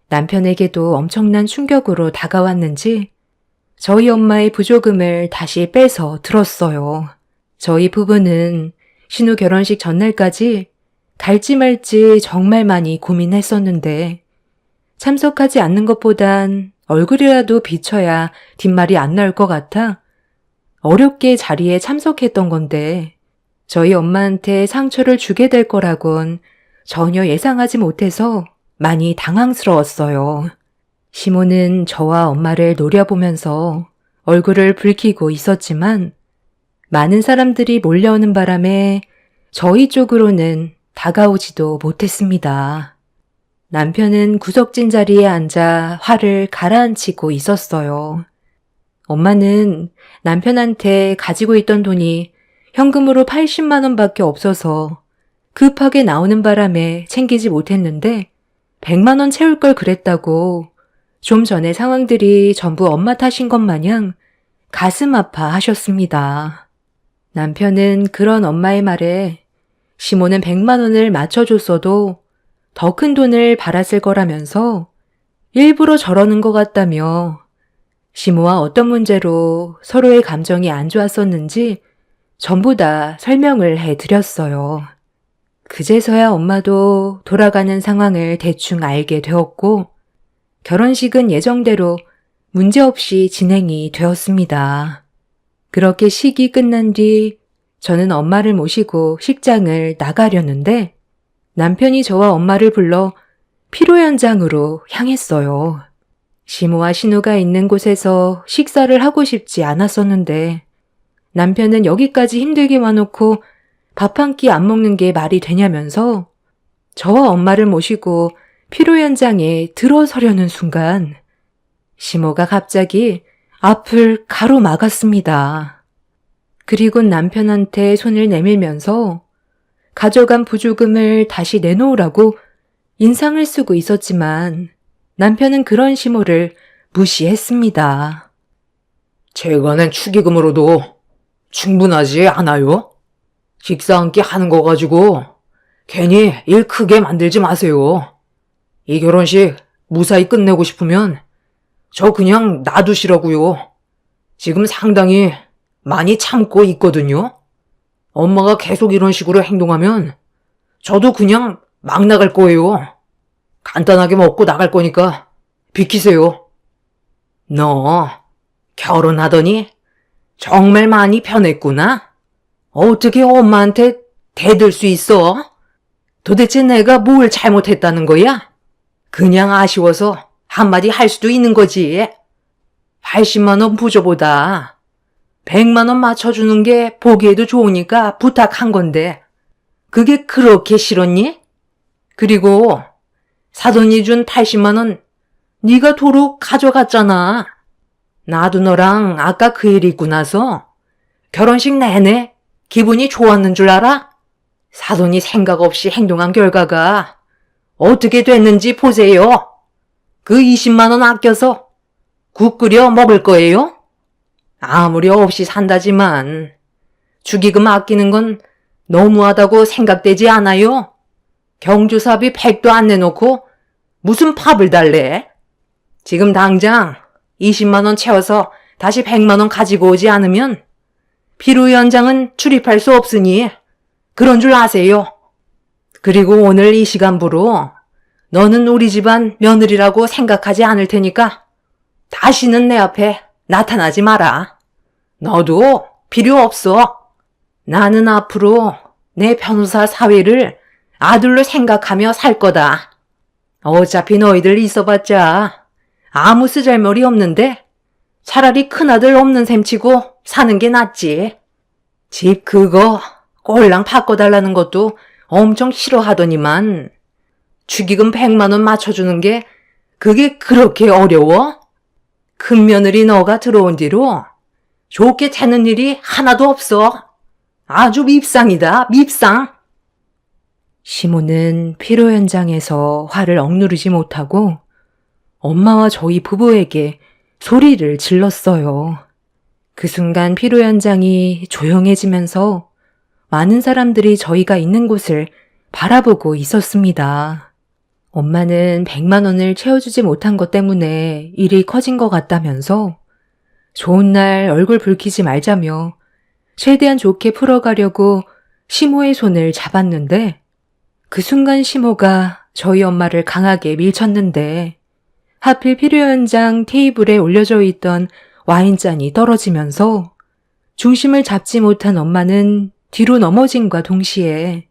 남편에게도 엄청난 충격으로 다가왔는지 저희 엄마의 부조금을 다시 빼서 들었어요. 저희 부부는 신우 결혼식 전날까지 갈지 말지 정말 많이 고민했었는데 참석하지 않는 것보단 얼굴이라도 비춰야 뒷말이 안 나올 것 같아 어렵게 자리에 참석했던 건데 저희 엄마한테 상처를 주게 될 거라곤 전혀 예상하지 못해서 많이 당황스러웠어요. 시모는 저와 엄마를 노려보면서 얼굴을 붉히고 있었지만 많은 사람들이 몰려오는 바람에 저희 쪽으로는 다가오지도 못했습니다. 남편은 구석진 자리에 앉아 화를 가라앉히고 있었어요. 엄마는 남편한테 가지고 있던 돈이 현금으로 80만 원밖에 없어서 급하게 나오는 바람에 챙기지 못했는데 100만 원 채울 걸 그랬다고 좀 전에 상황들이 전부 엄마 탓인 것 마냥 가슴 아파 하셨습니다. 남편은 그런 엄마의 말에 시모는 100만 원을 맞춰줬어도 더 큰 돈을 바랐을 거라면서 일부러 저러는 것 같다며 시모와 어떤 문제로 서로의 감정이 안 좋았었는지 전부 다 설명을 해드렸어요. 그제서야 엄마도 돌아가는 상황을 대충 알게 되었고 결혼식은 예정대로 문제없이 진행이 되었습니다. 그렇게 식이 끝난 뒤 저는 엄마를 모시고 식장을 나가려는데 남편이 저와 엄마를 불러 피로 현장으로 향했어요. 시모와 신우가 있는 곳에서 식사를 하고 싶지 않았었는데 남편은 여기까지 힘들게 와놓고 밥 한 끼 안 먹는 게 말이 되냐면서 저와 엄마를 모시고 피로 현장에 들어서려는 순간 시모가 갑자기 앞을 가로막았습니다. 그리고 남편한테 손을 내밀면서 가져간 부조금을 다시 내놓으라고 인상을 쓰고 있었지만 남편은 그런 시모를 무시했습니다. 제가 낸 축의금으로도 충분하지 않아요? 식사 한 끼 하는 거 가지고 괜히 일 크게 만들지 마세요. 이 결혼식 무사히 끝내고 싶으면 저 그냥 놔두시라고요. 지금 상당히 많이 참고 있거든요. 엄마가 계속 이런 식으로 행동하면 저도 그냥 막 나갈 거예요. 간단하게 먹고 나갈 거니까 비키세요. 너 결혼하더니 정말 많이 변했구나. 어떻게 엄마한테 대들 수 있어? 도대체 내가 뭘 잘못했다는 거야? 그냥 아쉬워서 한마디 할 수도 있는 거지. 80만 원 부조보다 100만 원 맞춰주는 게 보기에도 좋으니까 부탁한 건데 그게 그렇게 싫었니? 그리고 사돈이 준 80만 원 네가 도로 가져갔잖아. 나도 너랑 아까 그 일 있고 나서 결혼식 내내 기분이 좋았는 줄 알아? 사돈이 생각 없이 행동한 결과가 어떻게 됐는지 보세요. 그 20만 원 아껴서 국 끓여 먹을 거예요? 아무리 없이 산다지만 축의금 아끼는 건 너무하다고 생각되지 않아요? 경조사비 100도 안 내놓고 무슨 밥을 달래? 지금 당장 20만 원 채워서 다시 100만 원 가지고 오지 않으면 피로 현장은 출입할 수 없으니 그런 줄 아세요. 그리고 오늘 이 시간부로 너는 우리 집안 며느리라고 생각하지 않을 테니까 다시는 내 앞에 나타나지 마라. 너도 필요 없어. 나는 앞으로 내 변호사 사위를 아들로 생각하며 살 거다. 어차피 너희들 있어봤자 아무 쓰잘머리 없는데 차라리 큰아들 없는 셈 치고 사는 게 낫지. 집 그거 꼴랑 바꿔달라는 것도 엄청 싫어하더니만 축의금 100만 원 맞춰주는 게 그게 그렇게 어려워? 큰 며느리 너가 들어온 뒤로 좋게 되는 일이 하나도 없어. 아주 밉상이다, 밉상. 시모는 피로 현장에서 화를 억누르지 못하고 엄마와 저희 부부에게 소리를 질렀어요. 그 순간 피로 현장이 조용해지면서 많은 사람들이 저희가 있는 곳을 바라보고 있었습니다. 엄마는 100만 원을 채워주지 못한 것 때문에 일이 커진 것 같다면서 좋은 날 얼굴 붉히지 말자며 최대한 좋게 풀어가려고 시모의 손을 잡았는데 그 순간 시모가 저희 엄마를 강하게 밀쳤는데 하필 필요 현장 테이블에 올려져 있던 와인잔이 떨어지면서 중심을 잡지 못한 엄마는 뒤로 넘어짐과 동시에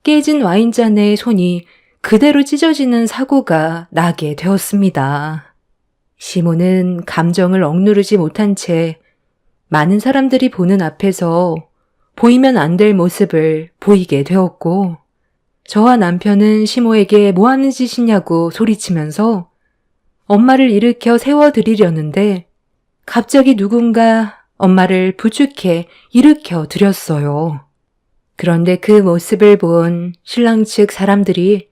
깨진 와인잔에 손이 그대로 찢어지는 사고가 나게 되었습니다. 시모는 감정을 억누르지 못한 채 많은 사람들이 보는 앞에서 보이면 안 될 모습을 보이게 되었고 저와 남편은 시모에게 뭐 하는 짓이냐고 소리치면서 엄마를 일으켜 세워드리려는데 갑자기 누군가 엄마를 부축해 일으켜 드렸어요. 그런데 그 모습을 본 신랑 측 사람들이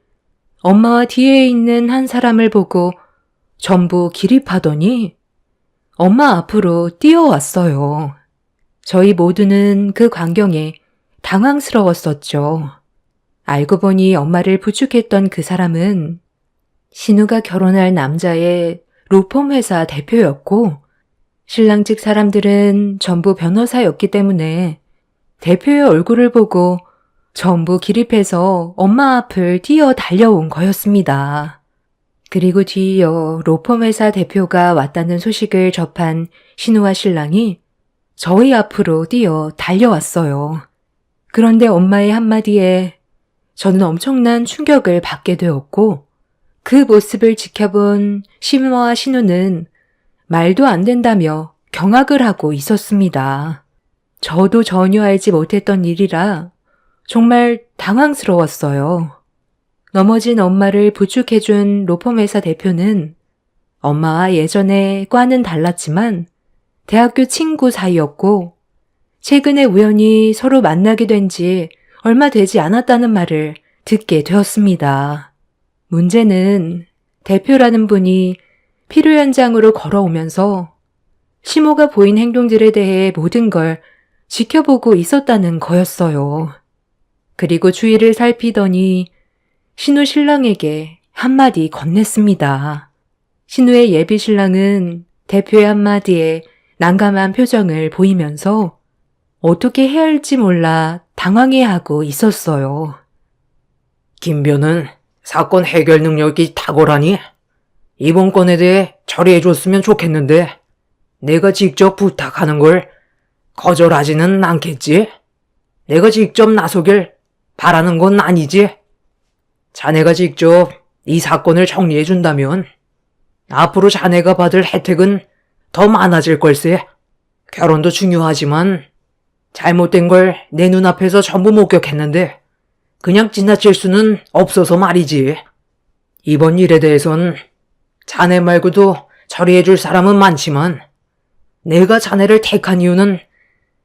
엄마와 뒤에 있는 한 사람을 보고 전부 기립하더니 엄마 앞으로 뛰어왔어요. 저희 모두는 그 광경에 당황스러웠었죠. 알고 보니 엄마를 부축했던 그 사람은 신우가 결혼할 남자의 로펌 회사 대표였고 신랑 측 사람들은 전부 변호사였기 때문에 대표의 얼굴을 보고 전부 기립해서 엄마 앞을 뛰어 달려온 거였습니다. 그리고 뒤이어 로펌 회사 대표가 왔다는 소식을 접한 신우와 신랑이 저희 앞으로 뛰어 달려왔어요. 그런데 엄마의 한마디에 저는 엄청난 충격을 받게 되었고 그 모습을 지켜본 시모와 신우는 말도 안 된다며 경악을 하고 있었습니다. 저도 전혀 알지 못했던 일이라 정말 당황스러웠어요. 넘어진 엄마를 부축해준 로펌 회사 대표는 엄마와 예전에 과는 달랐지만 대학교 친구 사이였고 최근에 우연히 서로 만나게 된 지 얼마 되지 않았다는 말을 듣게 되었습니다. 문제는 대표라는 분이 필요 현장으로 걸어오면서 시모가 보인 행동들에 대해 모든 걸 지켜보고 있었다는 거였어요. 그리고 주위를 살피더니 신우 신랑에게 한마디 건넸습니다. 신우의 예비 신랑은 대표의 한마디에 난감한 표정을 보이면서 어떻게 해야 할지 몰라 당황해하고 있었어요. 김변은 사건 해결 능력이 탁월하니 이번 건에 대해 처리해줬으면 좋겠는데 내가 직접 부탁하는 걸 거절하지는 않겠지? 내가 직접 나서길 바라는 건 아니지? 자네가 직접 이 사건을 정리해준다면 앞으로 자네가 받을 혜택은 더 많아질 걸세. 결혼도 중요하지만 잘못된 걸 내 눈앞에서 전부 목격했는데 그냥 지나칠 수는 없어서 말이지. 이번 일에 대해선 자네 말고도 처리해줄 사람은 많지만 내가 자네를 택한 이유는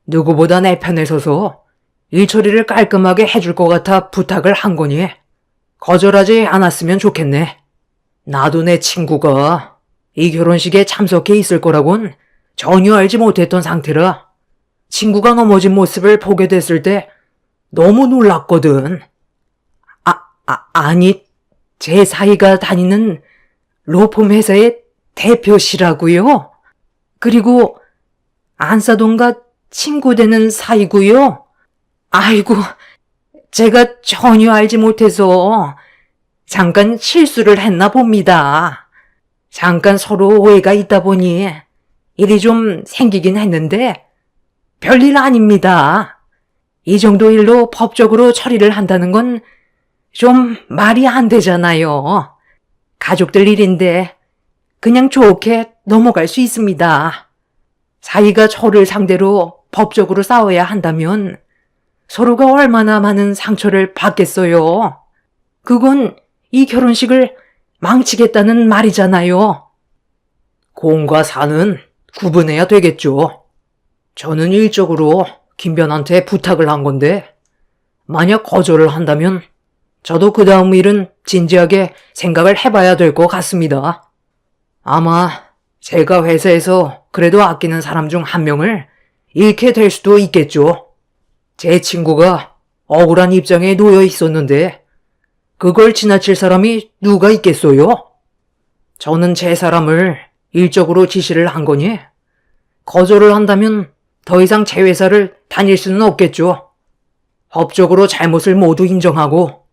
누구보다 내 편에 서서 일 처리를 깔끔하게 해줄 것 같아 부탁을 한 거니 거절하지 않았으면 좋겠네. 나도 내 친구가 이 결혼식에 참석해 있을 거라곤 전혀 알지 못했던 상태라 친구가 넘어진 모습을 보게 됐을 때 너무 놀랐거든. 아니, 제 사이가 다니는 로펌 회사의 대표시라고요? 그리고 안사돈과 친구 되는 사이고요? 아이고, 제가 전혀 알지 못해서 잠깐 실수를 했나 봅니다. 잠깐 서로 오해가 있다 보니 일이 좀 생기긴 했는데 별일 아닙니다. 이 정도 일로 법적으로 처리를 한다는 건 좀 말이 안 되잖아요. 가족들 일인데 그냥 좋게 넘어갈 수 있습니다. 사이가 저를 상대로 법적으로 싸워야 한다면 서로가 얼마나 많은 상처를 받겠어요. 그건 이 결혼식을 망치겠다는 말이잖아요. 공과 사는 구분해야 되겠죠. 저는 일적으로 김변한테 부탁을 한 건데 만약 거절을 한다면 저도 그 다음 일은 진지하게 생각을 해봐야 될 것 같습니다. 아마 제가 회사에서 그래도 아끼는 사람 중 한 명을 잃게 될 수도 있겠죠. 제 친구가 억울한 입장에 놓여 있었는데 그걸 지나칠 사람이 누가 있겠어요? 저는 제 사람을 일적으로 지시를 한 거니 거절을 한다면 더 이상 제 회사를 다닐 수는 없겠죠. 법적으로 잘못을 모두 인정하고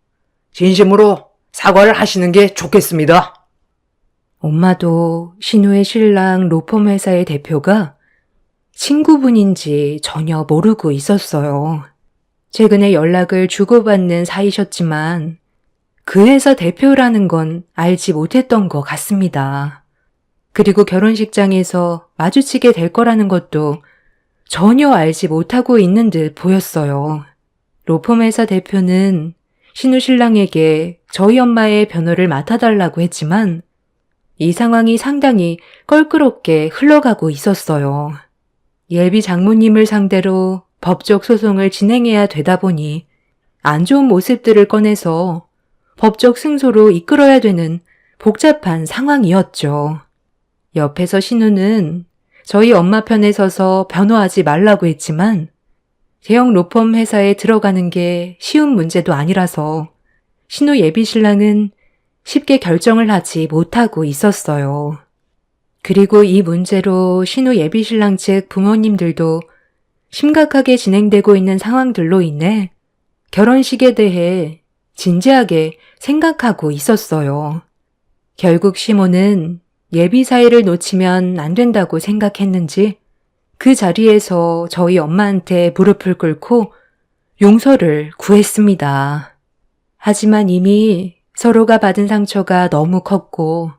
진심으로 사과를 하시는 게 좋겠습니다. 엄마도 신우의 신랑 로펌 회사의 대표가 친구분인지 전혀 모르고 있었어요. 최근에 연락을 주고받는 사이셨지만 그 회사 대표라는 건 알지 못했던 것 같습니다. 그리고 결혼식장에서 마주치게 될 거라는 것도 전혀 알지 못하고 있는 듯 보였어요. 로펌 회사 대표는 신우 신랑에게 저희 엄마의 변호를 맡아달라고 했지만 이 상황이 상당히 껄끄럽게 흘러가고 있었어요. 예비 장모님을 상대로 법적 소송을 진행해야 되다 보니 안 좋은 모습들을 꺼내서 법적 승소로 이끌어야 되는 복잡한 상황이었죠. 옆에서 신우는 저희 엄마 편에 서서 변호하지 말라고 했지만 대형 로펌 회사에 들어가는 게 쉬운 문제도 아니라서 신우 예비 신랑은 쉽게 결정을 하지 못하고 있었어요. 그리고 이 문제로 신우 예비 신랑 측 부모님들도 심각하게 진행되고 있는 상황들로 인해 결혼식에 대해 진지하게 생각하고 있었어요. 결국 시모는 예비 사이를 놓치면 안 된다고 생각했는지 그 자리에서 저희 엄마한테 무릎을 꿇고 용서를 구했습니다. 하지만 이미 서로가 받은 상처가 너무 컸고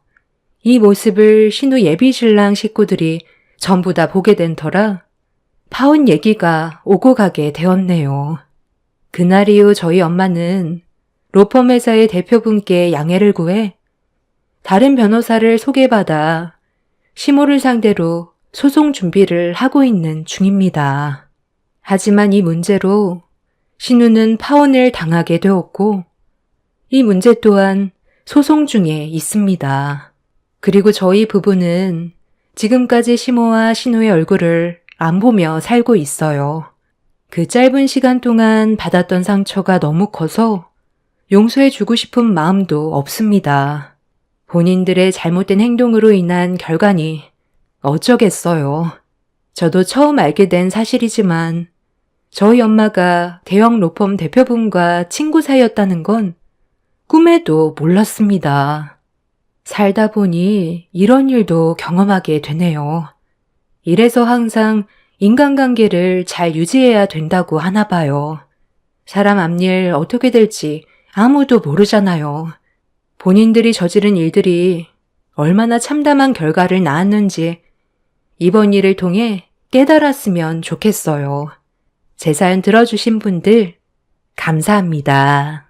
이 모습을 신우 예비 신랑 식구들이 전부 다 보게 된 터라 파혼 얘기가 오고 가게 되었네요. 그날 이후 저희 엄마는 로펌 회사의 대표분께 양해를 구해 다른 변호사를 소개받아 시모를 상대로 소송 준비를 하고 있는 중입니다. 하지만 이 문제로 신우는 파혼을 당하게 되었고 이 문제 또한 소송 중에 있습니다. 그리고 저희 부부는 지금까지 시모와 신우의 얼굴을 안 보며 살고 있어요. 그 짧은 시간 동안 받았던 상처가 너무 커서 용서해주고 싶은 마음도 없습니다. 본인들의 잘못된 행동으로 인한 결과니 어쩌겠어요. 저도 처음 알게 된 사실이지만 저희 엄마가 대형 로펌 대표분과 친구 사이였다는 건 꿈에도 몰랐습니다. 살다 보니 이런 일도 경험하게 되네요. 이래서 항상 인간관계를 잘 유지해야 된다고 하나 봐요. 사람 앞일 어떻게 될지 아무도 모르잖아요. 본인들이 저지른 일들이 얼마나 참담한 결과를 낳았는지 이번 일을 통해 깨달았으면 좋겠어요. 제 사연 들어주신 분들 감사합니다.